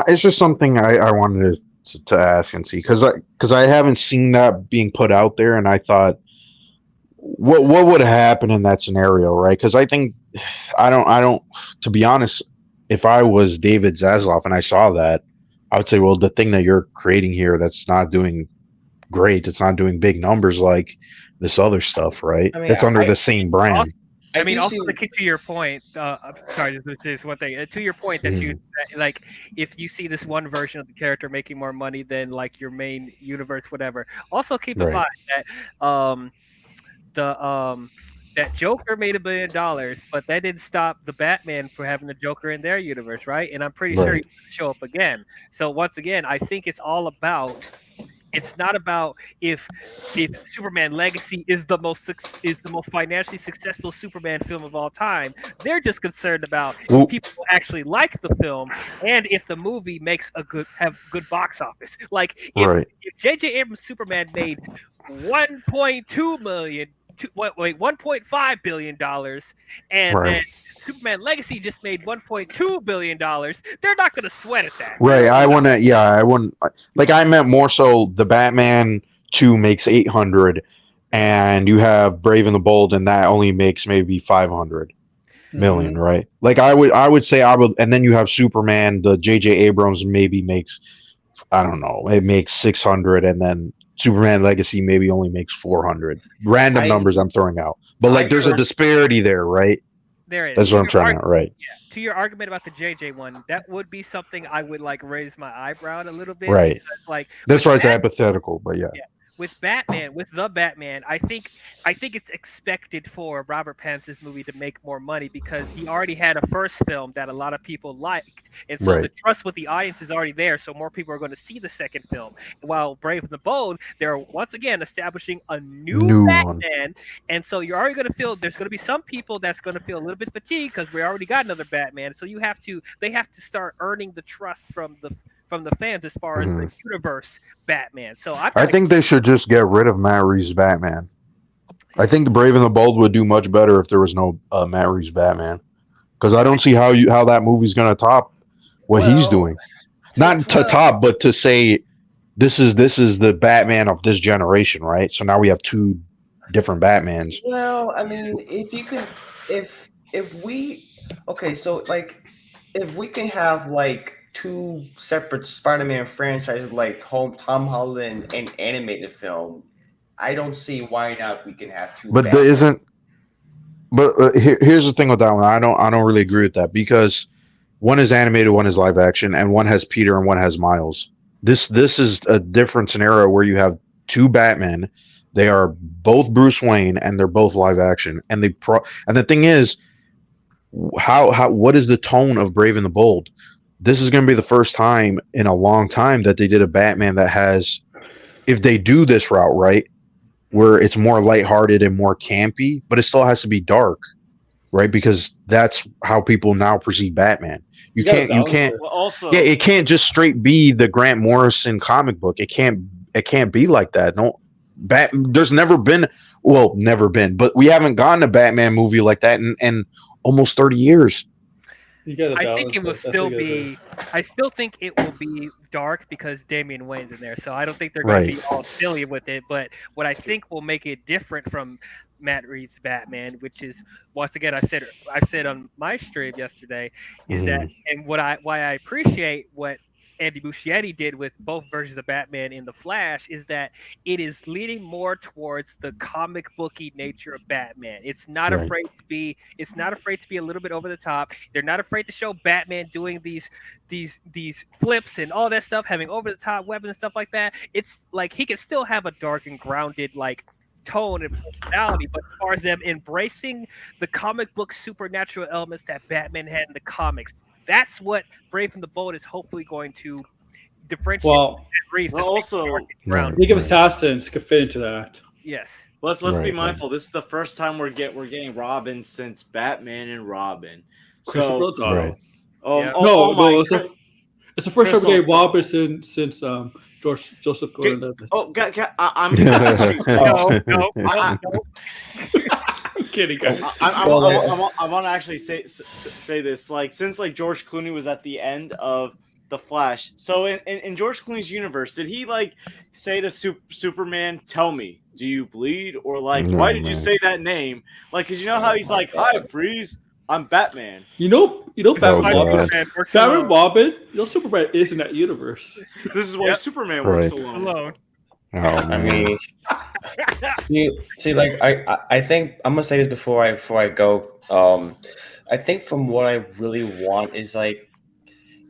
It's just something I wanted to ask and see because I haven't seen that being put out there, and I thought, what would happen in that scenario, right? Because I think I don't. To be honest, if I was David Zaslav and I saw that, I would say, well, the thing that you're creating here that's not doing great, it's not doing big numbers like this other stuff, right? I mean, That's under the same brand. I mean, do also see- to your point. I'm sorry, this one thing. To your point that you that, like, if you see this one version of the character making more money than like your main universe, whatever. Also keep in Right. mind that that Joker made $1 billion, but that didn't stop the Batman from having the Joker in their universe, right? And I'm pretty sure Right. he's going to show up again. So once again, I think it's all about. It's not about if Superman Legacy is the most financially successful Superman film of all time. They're just concerned about Well- if people actually like the film and if the movie makes have good box office. Like Right. if J.J. Abrams' Superman made 1.2 million, $1.5 billion, and Right. then Superman Legacy just made $1.2 billion, they're not going to sweat at that. Right. I wouldn't like I meant more so the Batman 2 makes 800 and you have Brave and the Bold and that only makes maybe 500 million, right? Like I would say and then you have Superman, the JJ Abrams maybe makes I don't know, it makes 600 and then Superman Legacy maybe only makes 400. Random numbers I'm throwing out. But like there's a disparity there, right? There is. That's what I'm trying to right. To your argument about the JJ one, that would be something I would like raise my eyebrow a little bit. Right. Because, like That's with why it's that- hypothetical, but yeah. with Batman, with the Batman, I think it's expected for Robert Pattinson's movie to make more money because he already had a first film that a lot of people liked, and so the Right. trust with the audience is already there. So more people are going to see the second film. While Brave and the Bold, they're once again establishing a new New one. Batman, and so you're already going to feel there's going to be some people that's going to feel a little bit fatigued because we already got another Batman. So they have to start earning the trust from the fans as far as the universe Batman. So I think they should just get rid of Matt Reeves' Batman. I think the Brave and the Bold would do much better if there was no Matt Reeves Batman, because I don't see how that movie's gonna top what he's doing. Not to top, but to say this is the Batman of this generation, right? So now we have two different Batmans. Well, I mean, if you could, if we, okay, so like, if we can have like two separate Spider-Man franchises, like Tom Holland and animated film, I don't see why not we can have two. But there isn't. But here's the thing with that one. I don't really agree with that because one is animated, one is live action, and one has Peter and one has Miles. This is a different scenario where you have two Batmen. They are both Bruce Wayne and they're both live action. And and the thing is, what is the tone of Brave and the Bold? This is going to be the first time in a long time that they did a Batman that has, if they do this route right, where it's more lighthearted and more campy, but it still has to be dark, right? Because that's how people now perceive Batman. You can't. Well, also, Yeah, it can't just straight be the Grant Morrison comic book. It can't be like that. No, there's never been, but we haven't gotten a Batman movie like that in almost 30 years. I think it will still be. I still think it will be dark because Damian Wayne's in there. So I don't think they're going to be all silly with it. But what I think will make it different from Matt Reeves' Batman, which is once again I said on my stream yesterday, is that and why I appreciate what Andy Muschietti did with both versions of Batman in The Flash is that it is leaning more towards the comic booky nature of Batman. It's not afraid to be. It's not afraid to be a little bit over the top. They're not afraid to show Batman doing these flips and all that stuff, having over the top weapons and stuff like that. It's like he can still have a dark and grounded like tone and personality, but as far as them embracing the comic book supernatural elements that Batman had in the comics. That's what Brave and the Bold is hopefully going to differentiate. Well, also, League of Assassins could fit into that. Yes. Let's be mindful. This is the first time we're getting Robin since Batman and Robin. So, it's the first time we get Robin since Joseph Gordon-Levitt. I'm kidding, guys. I want to actually say this. Like, since like George Clooney was at the end of The Flash, so in George Clooney's universe, did he like say to Superman, "Tell me, do you bleed?" Or like, why did you say that name? Like, cause you know how he's like, "Hi, Freeze, I'm Batman." You know, Batman Robin. Superman is in that universe. This is why Superman works alone. Oh, I mean, see, like I think I'm gonna say this before I go. I think from what I really want is like,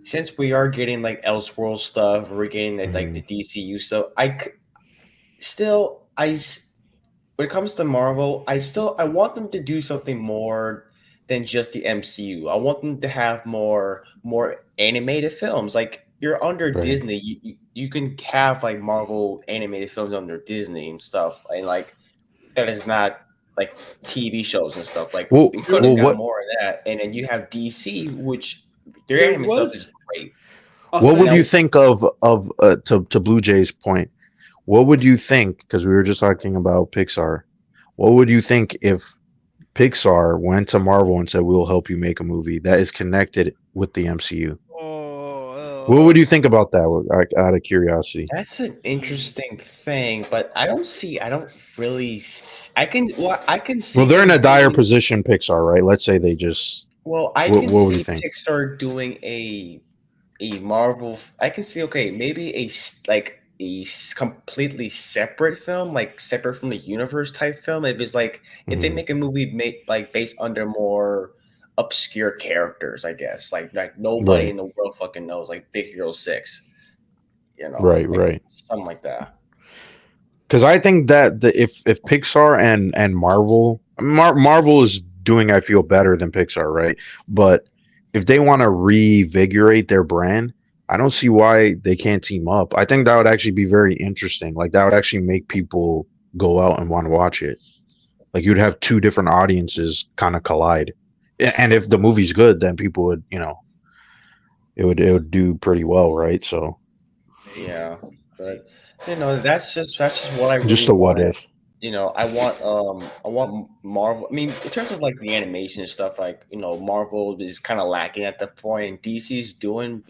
since we are getting like Elseworld stuff, we're getting like the DCU stuff. When it comes to Marvel, I want them to do something more than just the MCU. I want them to have more animated films. Like, you're under Disney, you can have like Marvel animated films under Disney and stuff, and like that is not like TV shows and stuff. Like, we could have got more of that. And then you have DC, which their animated stuff is great. What would you think of to Blue Jay's point? What would you think? Because we were just talking about Pixar. What would you think if Pixar went to Marvel and said, "We'll help you make a movie that is connected with the MCU"? What would you think about that? Out of curiosity, that's an interesting thing, but I don't really. I can see. Well, they're in a dire position, Pixar, right? Let's say they just. Well, I can see Pixar doing a Marvel. I can see maybe a completely separate film, like separate from the universe type film. If it's like if they make a movie based under more obscure characters, I guess, like nobody in the world fucking knows, like Big Hero 6, right, something like that. because I think that if Pixar and Marvel is doing, I feel, better than Pixar, right? But if they want to revigorate their brand, I don't see why they can't team up. I think that would actually be very interesting. Like that would actually make people go out and want to watch it. Like you'd have two different audiences kind of collide. And if the movie's good, then people would, it would do pretty well, right? So Yeah, but that's just what I really just a what want. if. I want Marvel. I mean, in terms of like the animation and stuff, like Marvel is kind of lacking at that point, and DC's doing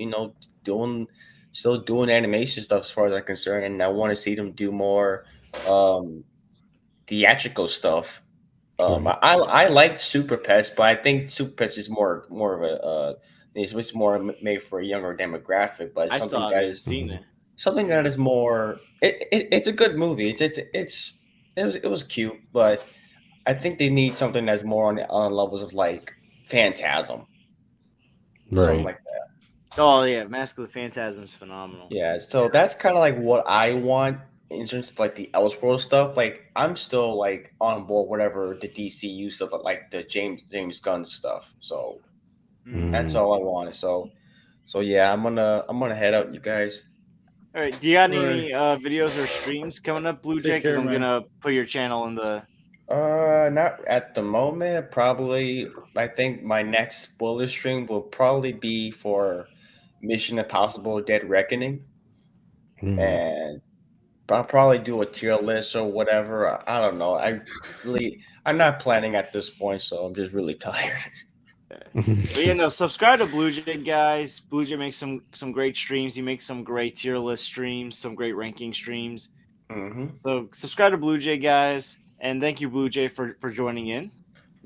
still doing animation stuff as far as I'm concerned, and I want to see them do more um theatrical stuff. I like Super Pets, but I think Super Pets is more of a it's more made for a younger demographic, but I it's still haven't seen it. something that is more. It's a good movie. It was cute, but I think they need something that's more on levels of like Phantasm, something Right. like that. Oh yeah, Mask of the Phantasm is phenomenal. Yeah, so that's kind of like what I want in terms of like the Elseworld stuff. Like I'm still like on board whatever the DCU stuff, like the James Gunn stuff. So that's all I wanted. So yeah, I'm gonna head out, you guys. All right, do you got Right. any videos or streams coming up, Blue Jay? Take Because care, I'm man. gonna put your channel in the. Not at the moment. Probably, I think my next spoiler stream will probably be for Mission Impossible: Dead Reckoning, and I'll probably do a tier list or whatever. I don't know. I'm not planning at this point, so I'm just really tired. But yeah, no, subscribe to Blue Jay, guys. Blue Jay makes some great streams. He makes some great tier list streams, some great ranking streams. So subscribe to Blue Jay, guys, and thank you, Blue Jay, for joining in.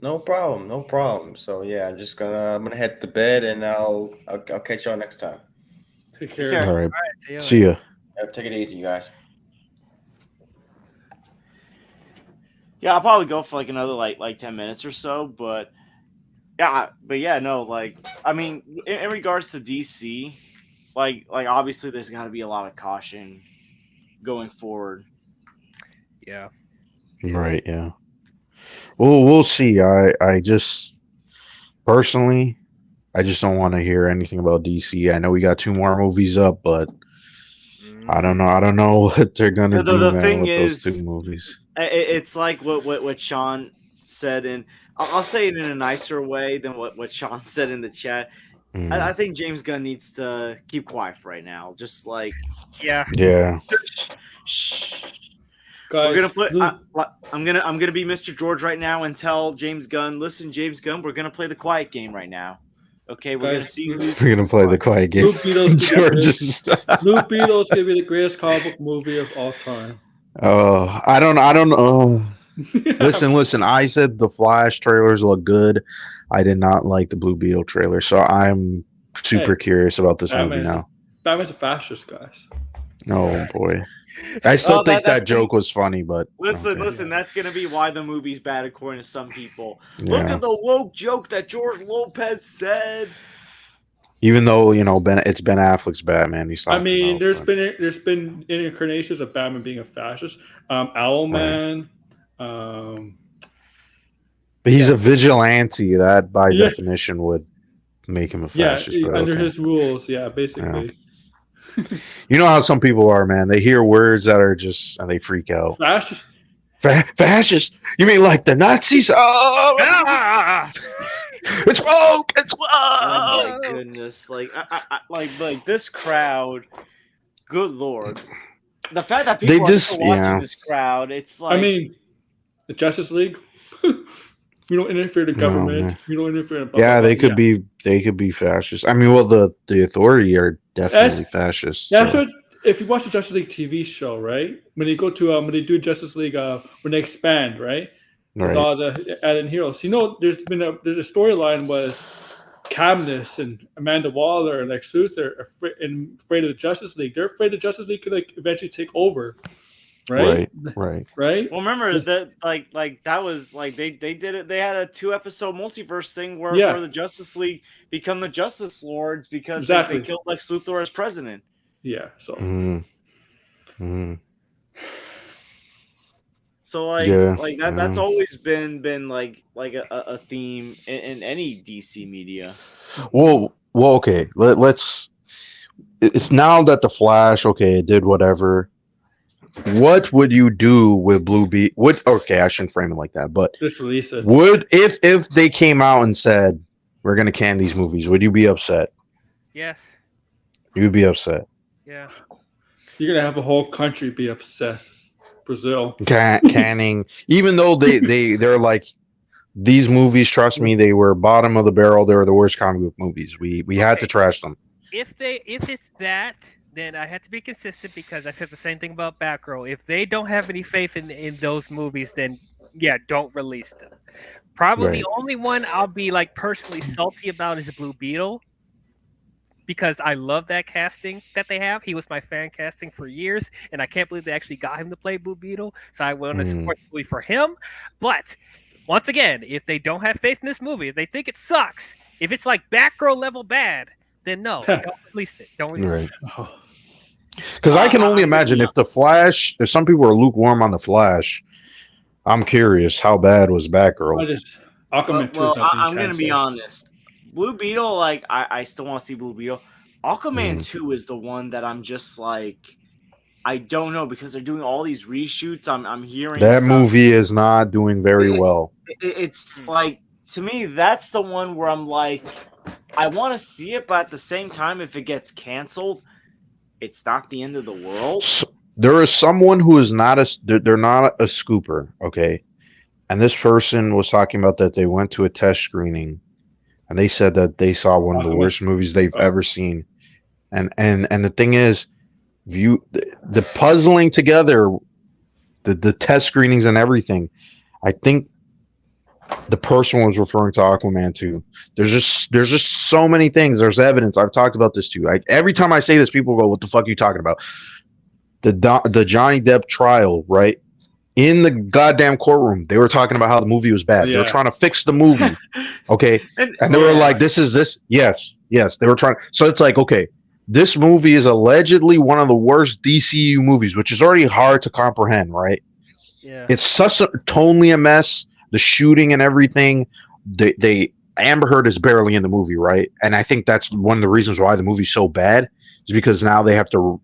No problem, no problem. So yeah, I'm gonna head to bed, and I'll catch y'all next time. Take care. care. All right. See ya. See ya. Take it easy, you guys. Yeah, I'll probably go for like another like 10 minutes or so, but yeah, no, like I mean, in regards to DC, like obviously there's got to be a lot of caution going forward. Yeah. Right. Yeah. Well, we'll see. I just personally, I just don't want to hear anything about DC. I know we got 2 more movies up, but I don't know. I don't know what they're gonna do, The man, thing with is, those 2 movies. It's like what Sean said, and I'll say it in a nicer way than what Sean said in the chat. I think James Gunn needs to keep quiet for right now. Just like Yeah. Yeah. shh. Guys, We're gonna play. I'm gonna be Mr. George right now and tell James Gunn, listen, James Gunn, we're gonna play the quiet game right now. Okay, we're gonna Guys, see who's. We're gonna play the quiet game. Blue Beetle's George is. Blue Beetle's gonna be the greatest comic book movie of all time. Oh, I don't know. Listen. I said the Flash trailers look good. I did not like the Blue Beetle trailer, so I'm super curious about this movie now. Batman's a fascist, guys. Oh boy, I still think that's that joke was funny, but Listen, okay. that's gonna be why the movie's bad according to some people. Look Yeah. at the woke joke that George Lopez said. Even though it's Ben Affleck's Batman, he's. I mean, talking about, there's been incarnations of Batman being a fascist. Owlman. but he's a vigilante. That by Yeah. definition would make him a Yeah, fascist. but under okay. his rules. Yeah, basically. You know how some people are, man. They hear words that are just and they freak out. Fascist. Fascist? You mean like the Nazis? Oh, Ah! it's woke. It's woke. Oh my goodness! Like, like this crowd. Good lord! The fact that people are still watching this crowd, it's like. I mean, the Justice League. We don't interfere in the government. man. We don't interfere in. Yeah, they could be. They could be fascist. I mean, well, the authority are definitely fascist. That's so. what. If you watch the Justice League TV show, right? When they go to when they do Justice League, when they expand, right? With Right. all the added heroes. There's a storyline was Cadmus and Amanda Waller and Lex Luthor afraid of the Justice League. They're afraid the Justice League could eventually take over, right? Right. Right. Well, remember that like that was like they did it. They had a 2-episode multiverse thing where the Justice League become the Justice Lords because they killed Lex Luthor as president. Yeah. So. So like Yeah, that's yeah. always been like a theme in any DC media. Well, okay. Let's. It's now that the Flash, okay, it did whatever. What would you do with Blue Beat? Would okay, I shouldn't frame it like that, but Just release it. would if they came out and said we're gonna can these movies, would you be upset? Yes. You'd be upset. Yeah. You're gonna have a whole country be upset. Brazil. Canning, even though they're like these movies. Trust me, they were bottom of the barrel. They were the worst comic book movies. We had to trash them. If it's that, then I have to be consistent because I said the same thing about Batgirl. If they don't have any faith in those movies, then yeah, don't release them. Probably Right. the only one I'll be like personally salty about is Blue Beetle. Because I love that casting that they have. He was my fan casting for years, and I can't believe they actually got him to play Blue Beetle. So I want to support the movie for him. But once again, if they don't have faith in this movie, if they think it sucks, if it's like Batgirl level bad, then no, don't release it. Don't release Right. it. Oh, Because I can only imagine if the Flash, if some people are lukewarm on the Flash, I'm curious how bad was I Batgirl. just Aquaman 2 is Well, not being I'm gonna be canceled. honest. Blue Beetle, like I still want to see Blue Beetle. Aquaman Mm. 2 is the one that I'm just like I don't know because they're doing all these reshoots. I'm hearing That some- movie is not doing very well. It's like to me that's the one where I'm like I want to see it, but at the same time, if it gets canceled, it's not the end of the world. So, there is someone who is not they're not a scooper, okay? And this person was talking about that they went to a test screening and they said that they saw one of the Aquaman. worst movies they've ever seen. And the thing is, the puzzling together, the test screenings and everything, I think the person was referring to Aquaman 2. There's just so many things. There's evidence. I've talked about this too. Like every time I say this, people go, "What the fuck are you talking about?" The Johnny Depp trial, right? In the goddamn courtroom, they were talking about how the movie was bad. They were Yeah. trying to fix the movie, okay? And they were like, "This is this." Yes. They were trying. So it's like, okay, this movie is allegedly one of the worst DCU movies, which is already hard to comprehend, right? Yeah. It's such a tonally a mess. The shooting and everything. They Amber Heard is barely in the movie, right? And I think that's one of the reasons why the movie's so bad is because now they have to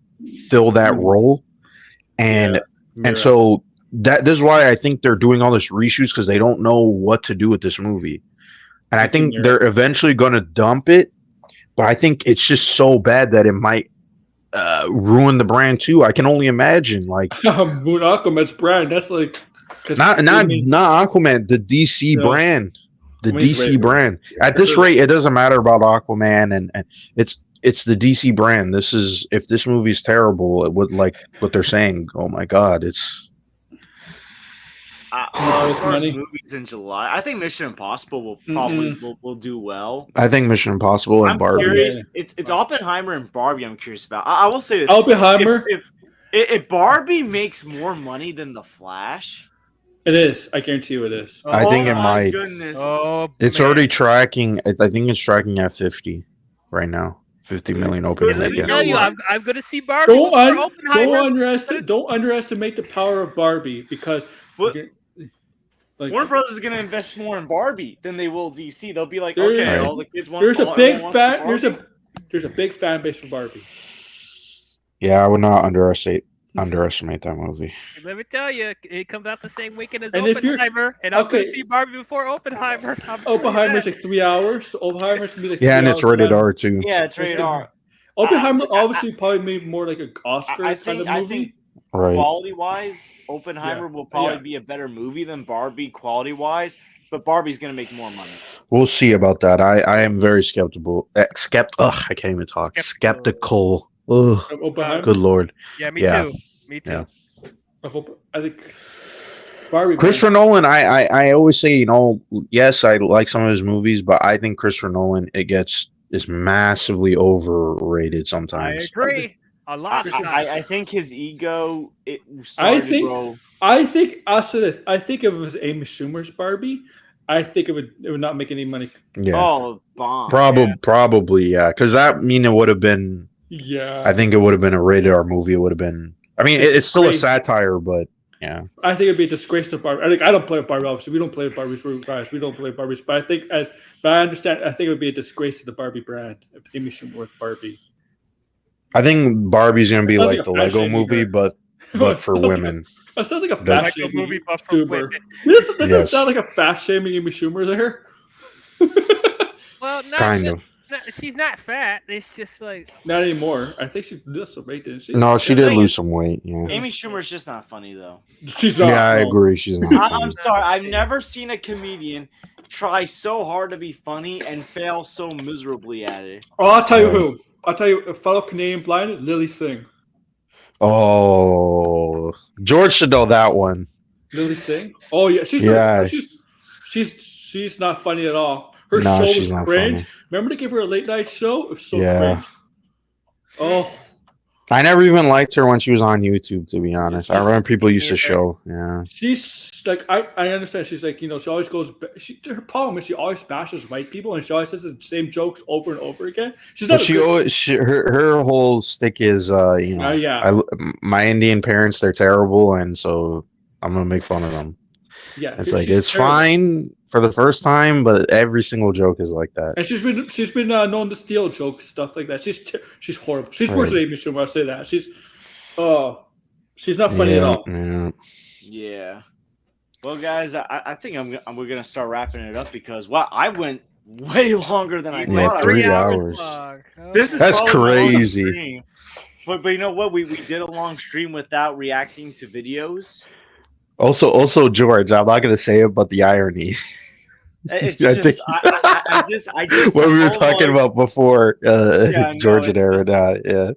fill that role, and so this is why I think they're doing all this reshoots because they don't know what to do with this movie, and I think they're eventually going to dump it. But I think it's just so bad that it might ruin the brand too. I can only imagine, like Moon Aquaman's brand. That's like not Aquaman, the DC No. brand, the I mean, DC wait. brand. At this rate, it doesn't matter about Aquaman, and it's the DC brand. This is if this movie's terrible, it would like what they're saying. Oh my god, it's. As far as money. movies in July, I think Mission Impossible will probably will do well. I think Mission Impossible and I'm Barbie. curious. It's Oppenheimer and Barbie. I'm curious about. I will say this: Oppenheimer. if Barbie makes more money than The Flash, It is. I guarantee you, it is. I think it my might. Goodness. Oh, It's man. already tracking. I think it's tracking at 50 right now. 50 million opening Let me weekend. tell you, I'm going to see Barbie Don't before Oppenheimer. don't underestimate the power of Barbie because What- like Warner Brothers is going to invest more in Barbie than they will DC. They'll be like, There okay, is- all the kids want. there's a all- big everyone wants fan Barbie. there's a big fan base for Barbie. Yeah, I would not underestimate that movie. Let me tell you, it comes out the same weekend as And if you're- Oppenheimer, and I'm going okay. to see Barbie before Oppenheimer. I'm Oppenheimer's like 3 hours. So Oppenheimer's gonna be like Yeah, 3 and it's hours rated long. R too. Yeah, it's rated R. Oppenheimer I- obviously probably made more like an Oscar I kind think of I movie. think Right. quality wise, Oppenheimer will probably be a better movie than Barbie quality wise, but Barbie's going to make more money. We'll see about that. I am very skeptical. I can't even talk. Skeptical. Ugh. Of Oppenheimer. Good lord. Yeah, me Yeah. too. Me too. Yeah. I think Barbie. Christopher Nolan, I always say, yes, I like some of his movies, but I think Christopher Nolan is massively overrated I sometimes. agree. A lot of times. I think his ego started to grow. I think I'll say this. I think if it was Amy Schumer's Barbie, I think it would not make any money. Yeah. Oh, bomb! Probably, yeah. Because it would have been. Yeah. I think it would have been a rated R movie. It would have been. I mean, it's still a crazy. satire, but Yeah. I think it'd be a disgrace to Barbie. I don't play with Barbie. Obviously, we don't play with Barbies, guys. We don't play with Barbies. But I understand. I think it would be a disgrace to the Barbie brand if Amy Schumer was Barbie. I think Barbie's gonna be Sounds like like a the Lego fashion movie, maker. but for women. That sounds like a That's- fat Like a movie, shaming but for Schumer. women. This doesn't Yes. sound like a fat shaming Amy Schumer there. Well, not Kind just- of. she's not fat. It's just like Not anymore. I think she lost some weight, didn't she? No, she The did thing lose is- some weight. Yeah. Amy Schumer's just not funny though. She's not. Yeah, I no. agree. She's not. I'm funny. sorry. I've never seen a comedian try so hard to be funny and fail so miserably at it. Oh, I'll tell you Right. who. I'll tell you a fellow Canadian blind, Lily Singh. Oh, George should know that one. Lily Singh. Oh yeah, Yeah. she's not funny at all. Her No, show she's was not cringe. funny. Remember to give her a late night show? It was so Yeah. cringe. Oh, I never even liked her when she was on YouTube. To be honest, I She's- remember people used to either. show. Yeah. she's like I understand. She's like, you know, she always goes. Her problem is she always bashes white people and she always says the same jokes over and over again. She's But not. a good- her whole stick is you know yeah. my Indian parents, they're terrible, and so I'm gonna make fun of them. Yeah, It's like she's it's terrible. fine for the first time, but every single joke is like that. And she's been known to steal jokes, stuff like that. She's horrible. She's worse than Amy Schumer. I'll say that. She's not funny at all. Yeah. Yeah. Well, guys, I think we're gonna start wrapping it up because I went way longer than I he's Yeah, thought. I 3 would. hours. long. This is That's probably the longest crazy. stream. But you know what? We did a long stream without reacting to videos. Also, George, I'm not gonna say it, but the irony. It's I just think- I just what we were oh talking my- about before, Yeah, no, George and it's just- Aaron, yeah,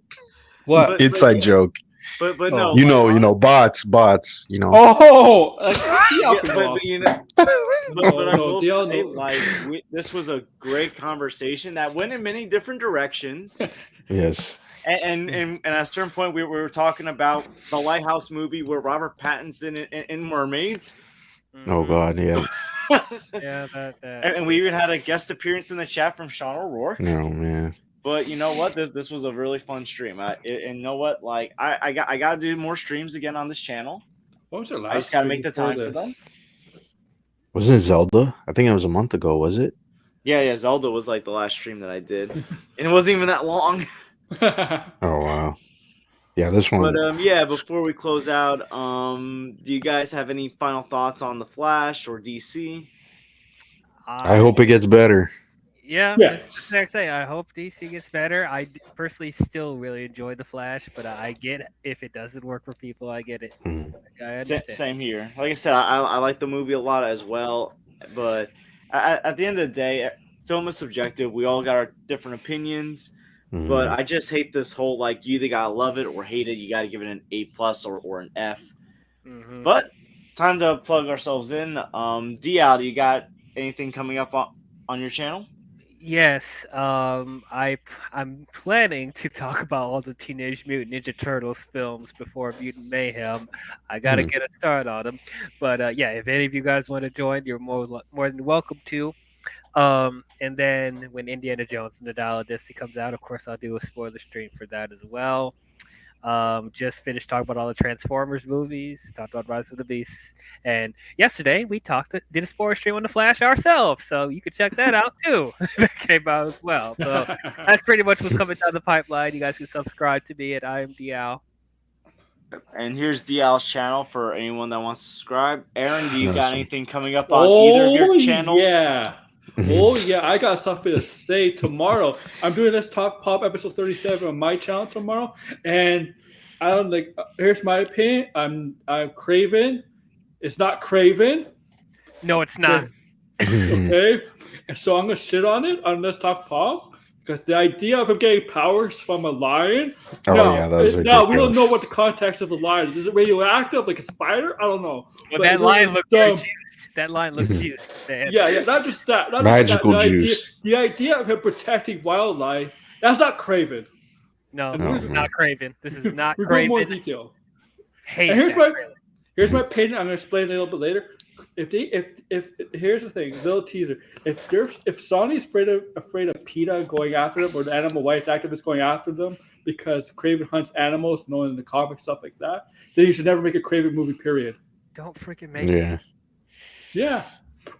What? But- inside joke. But Oh. no, You like, know, bots, you know. Oh, like, yeah, but you know, but I No, will Dion, say, no. like, this was a great conversation that went in many different directions. Yes. And at a certain point, we were talking about the Lighthouse movie with Robert Pattinson in Mermaids. Oh God, yeah. Yeah, that. And we even had a guest appearance in the chat from Sean O'Rourke. No man. But you know what? This was a really fun stream. And you know what? Like I got to do more streams again on this channel. What was her last? I just got to stream make the before time for this? them. Wasn't it Zelda? I think it was a month ago. Was it? Yeah, Zelda was like the last stream that I did, and it wasn't even that long. Oh wow. Yeah, this one. But yeah, before we close out, do you guys have any final thoughts on the Flash or DC? I hope it gets better. Yeah, Yeah. that's what I say. I hope DC gets better. Personally still really enjoy the Flash, but I get it. If it doesn't work for people, I get it. Mm. I understand. Same here. Like I said, I like the movie a lot as well, but at the end of the day, film is subjective. We all got our different opinions, Mhm. but I just hate this whole like you either gotta love it or hate it. You gotta give it an A+ or an F. Mhm. But time to plug ourselves in. Dial, do you got anything coming up on your channel? Yes, I'm planning to talk about all the Teenage Mutant Ninja Turtles films before Mutant Mayhem. I gotta Hmm. get a start on them, but yeah, if any of you guys want to join, you're more than welcome to. And then when Indiana Jones and the Dial of Destiny comes out, of course, I'll do a spoiler stream for that as well. Just finished talking about all the Transformers movies, talked about Rise of the Beasts, and yesterday we did a spoiler stream on the Flash ourselves, so you can check that out too. That came out as well. So that's pretty much what's coming down the pipeline. You guys can subscribe to me at IMDL. And here's DL's channel for anyone that wants to subscribe. Aaron, do you got Awesome. anything coming up on either of your channels? Yeah. Oh yeah, I got something to say tomorrow. I'm doing this Top Pop episode 37 on my channel tomorrow, and I don't like. Here's my opinion. I'm Craven. It's not Craven. No, it's not. Okay, and so I'm gonna shit on it on this Top Pop because the idea of him getting powers from a lion. Oh no, yeah, that was no, we don't ridiculous. know what the context of the lion is. Is it radioactive like a spider? I don't know. But But that it line was looked very dumb. juiced. That line looked juiced. Man. Yeah, not just that. Not Magical just that. The idea- juice. The idea of him protecting wildlife, that's not Craven. No, No, this is man. not Craven. This is not We're going more Craven. detail. Hate And here's that my trailer. here's my opinion. I'm going to explain it a little bit later. if here's the thing, little teaser. If Sony's afraid of PETA going after them or the animal rights activists going after them because Craven hunts animals, knowing in the comic stuff like that, then you should never make a Craven movie. Period. Don't freaking make it. Yeah. Yeah.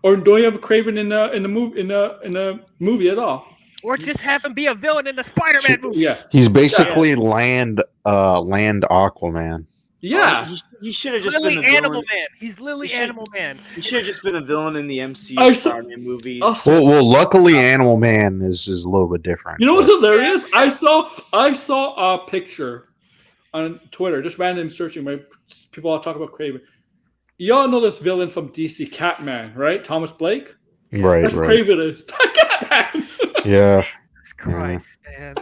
Or don't you have a Craven in the movie at all? Or just have him be a villain in the Spider-Man movie. Yeah. He's basically land Aquaman. Yeah. He should have just Lily been a Animal villain. Man. He's Lily He should- Animal Man. He should have just been a villain in the MCU I- Spider-Man movies. Oh. Well, luckily, Animal Man is a little bit different. You know what's but- hilarious? I saw a picture on Twitter, just random searching. My people all talk about Craven. Y'all know this villain from DC, Catman, right? Thomas Blake. Right, That's what right. Craven is. Catman. Yeah. Jesus Christ, man.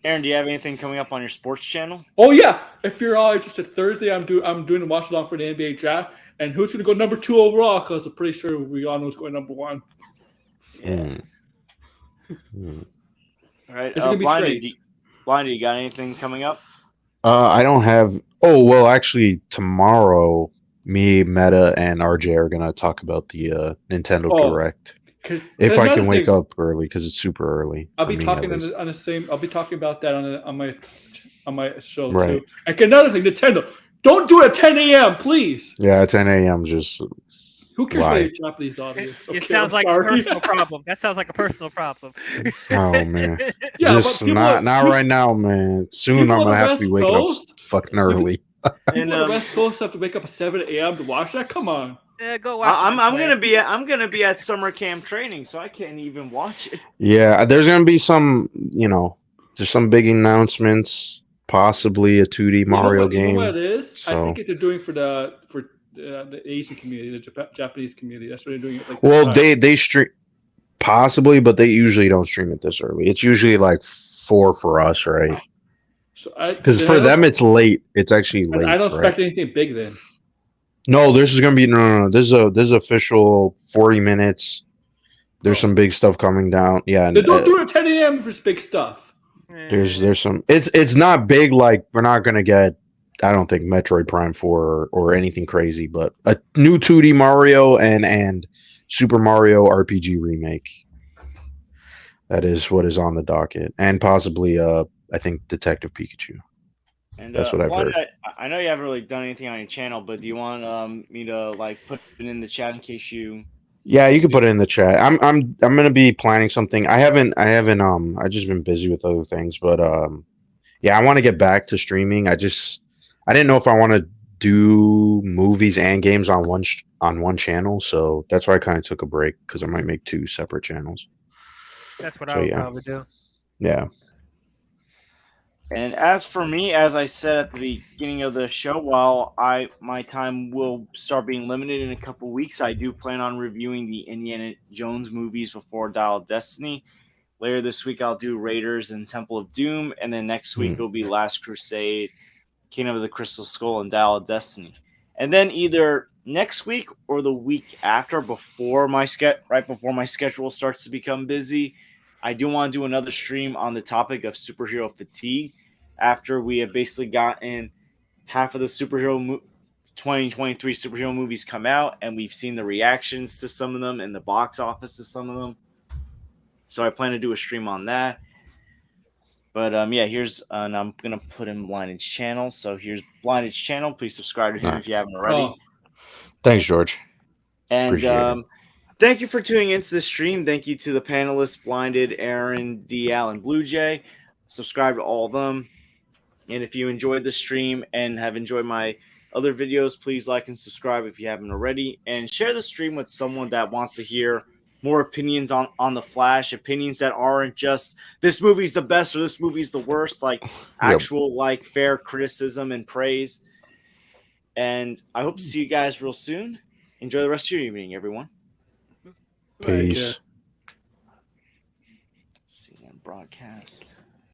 Aaron, do you have anything coming up on your sports channel? Oh yeah! If you're all interested, Thursday I'm doing a watch along for the NBA draft, and who's going to go number 2 overall? Because I'm pretty sure we all know who's going number 1. Mm. Mm. All right. It's gonna be Blinded, trades. Blinded, you got anything coming up? I don't have. Oh well, actually, tomorrow, me, Meta, and RJ are gonna talk about the Nintendo Oh, Direct. 'Cause If I another can wake thing, up early, because it's super early. I'll for be me, talking at least. on the same. I'll be talking about that on my show Right. too. And another thing, Nintendo, don't do it at 10 a.m. please. Yeah, 10 a.m. Just Who cares Why? about your Japanese audience? It Okay, sounds I'm like a sorry. personal problem. That sounds like a personal problem. oh man, Yeah, just but people, not right now, man. Soon people I'm on gonna the have to West be waking Coast- up fucking early. And People on the West Coast have to wake up at 7 a.m. to watch that. Come on. Yeah, go watch I'm them play. gonna be at summer camp training, so I can't even watch it. Yeah, there's gonna be some, there's some big announcements. Possibly a 2D Mario You know game. what it is? I so- think what they're doing for the Asian community, the Japanese community. That's what they're doing. Like Well, that. they stream possibly, but they usually don't stream it this early. It's usually like 4 for us, right? So Because for them it's late. It's actually late. I don't right? expect anything big then. No, this is gonna be no. This is official 40 minutes. There's Oh. some big stuff coming down. Yeah, They and, don't do it at 10 a.m. for big stuff. there's some. It's not big. Like we're not gonna get. I don't think Metroid Prime 4 or anything crazy, but a new 2D Mario and Super Mario RPG remake. That is what is on the docket, and possibly I think Detective Pikachu. And That's what I've Blinded, heard. I know you haven't really done anything on your channel, but do you want me to like put it in the chat in case you? Yeah, you can put it in the chat. I'm gonna be planning something. I haven't I've just been busy with other things, but yeah, I want to get back to streaming. I didn't know if I want to do movies and games on one channel, so that's why I kind of took a break because I might make 2 separate channels. That's what So, I would yeah. probably do. Yeah. And as for me, as I said at the beginning of the show, while my time will start being limited in a couple weeks, I do plan on reviewing the Indiana Jones movies before Dial of Destiny. Later this week, I'll do Raiders and Temple of Doom, and then next week it'll be Last Crusade, Kingdom of the Crystal Skull, and Dial of Destiny. And then either next week or the week after, right before my schedule starts to become busy, I do want to do another stream on the topic of superhero fatigue after we have basically gotten half of the 2023 superhero movies come out, and we've seen the reactions to some of them and the box office to some of them. So I plan to do a stream on that. But yeah, and I'm gonna put in Blinded's channel. So here's Blinded's channel. Please subscribe to him if you haven't already. Oh, Thanks, George. And Appreciate it. thank you for tuning into the stream. Thank you to the panelists, Blinded, Aaron, DL, and Blue Jay. Subscribe to all of them. And if you enjoyed the stream and have enjoyed my other videos, please like and subscribe if you haven't already. And share the stream with someone that wants to hear more opinions on The Flash. Opinions that aren't just, this movie's the best or this movie's the worst. Like actual like fair criticism and praise. And I hope to see you guys real soon. Enjoy the rest of your evening, everyone. Peace. yeah. Let's see, broadcast.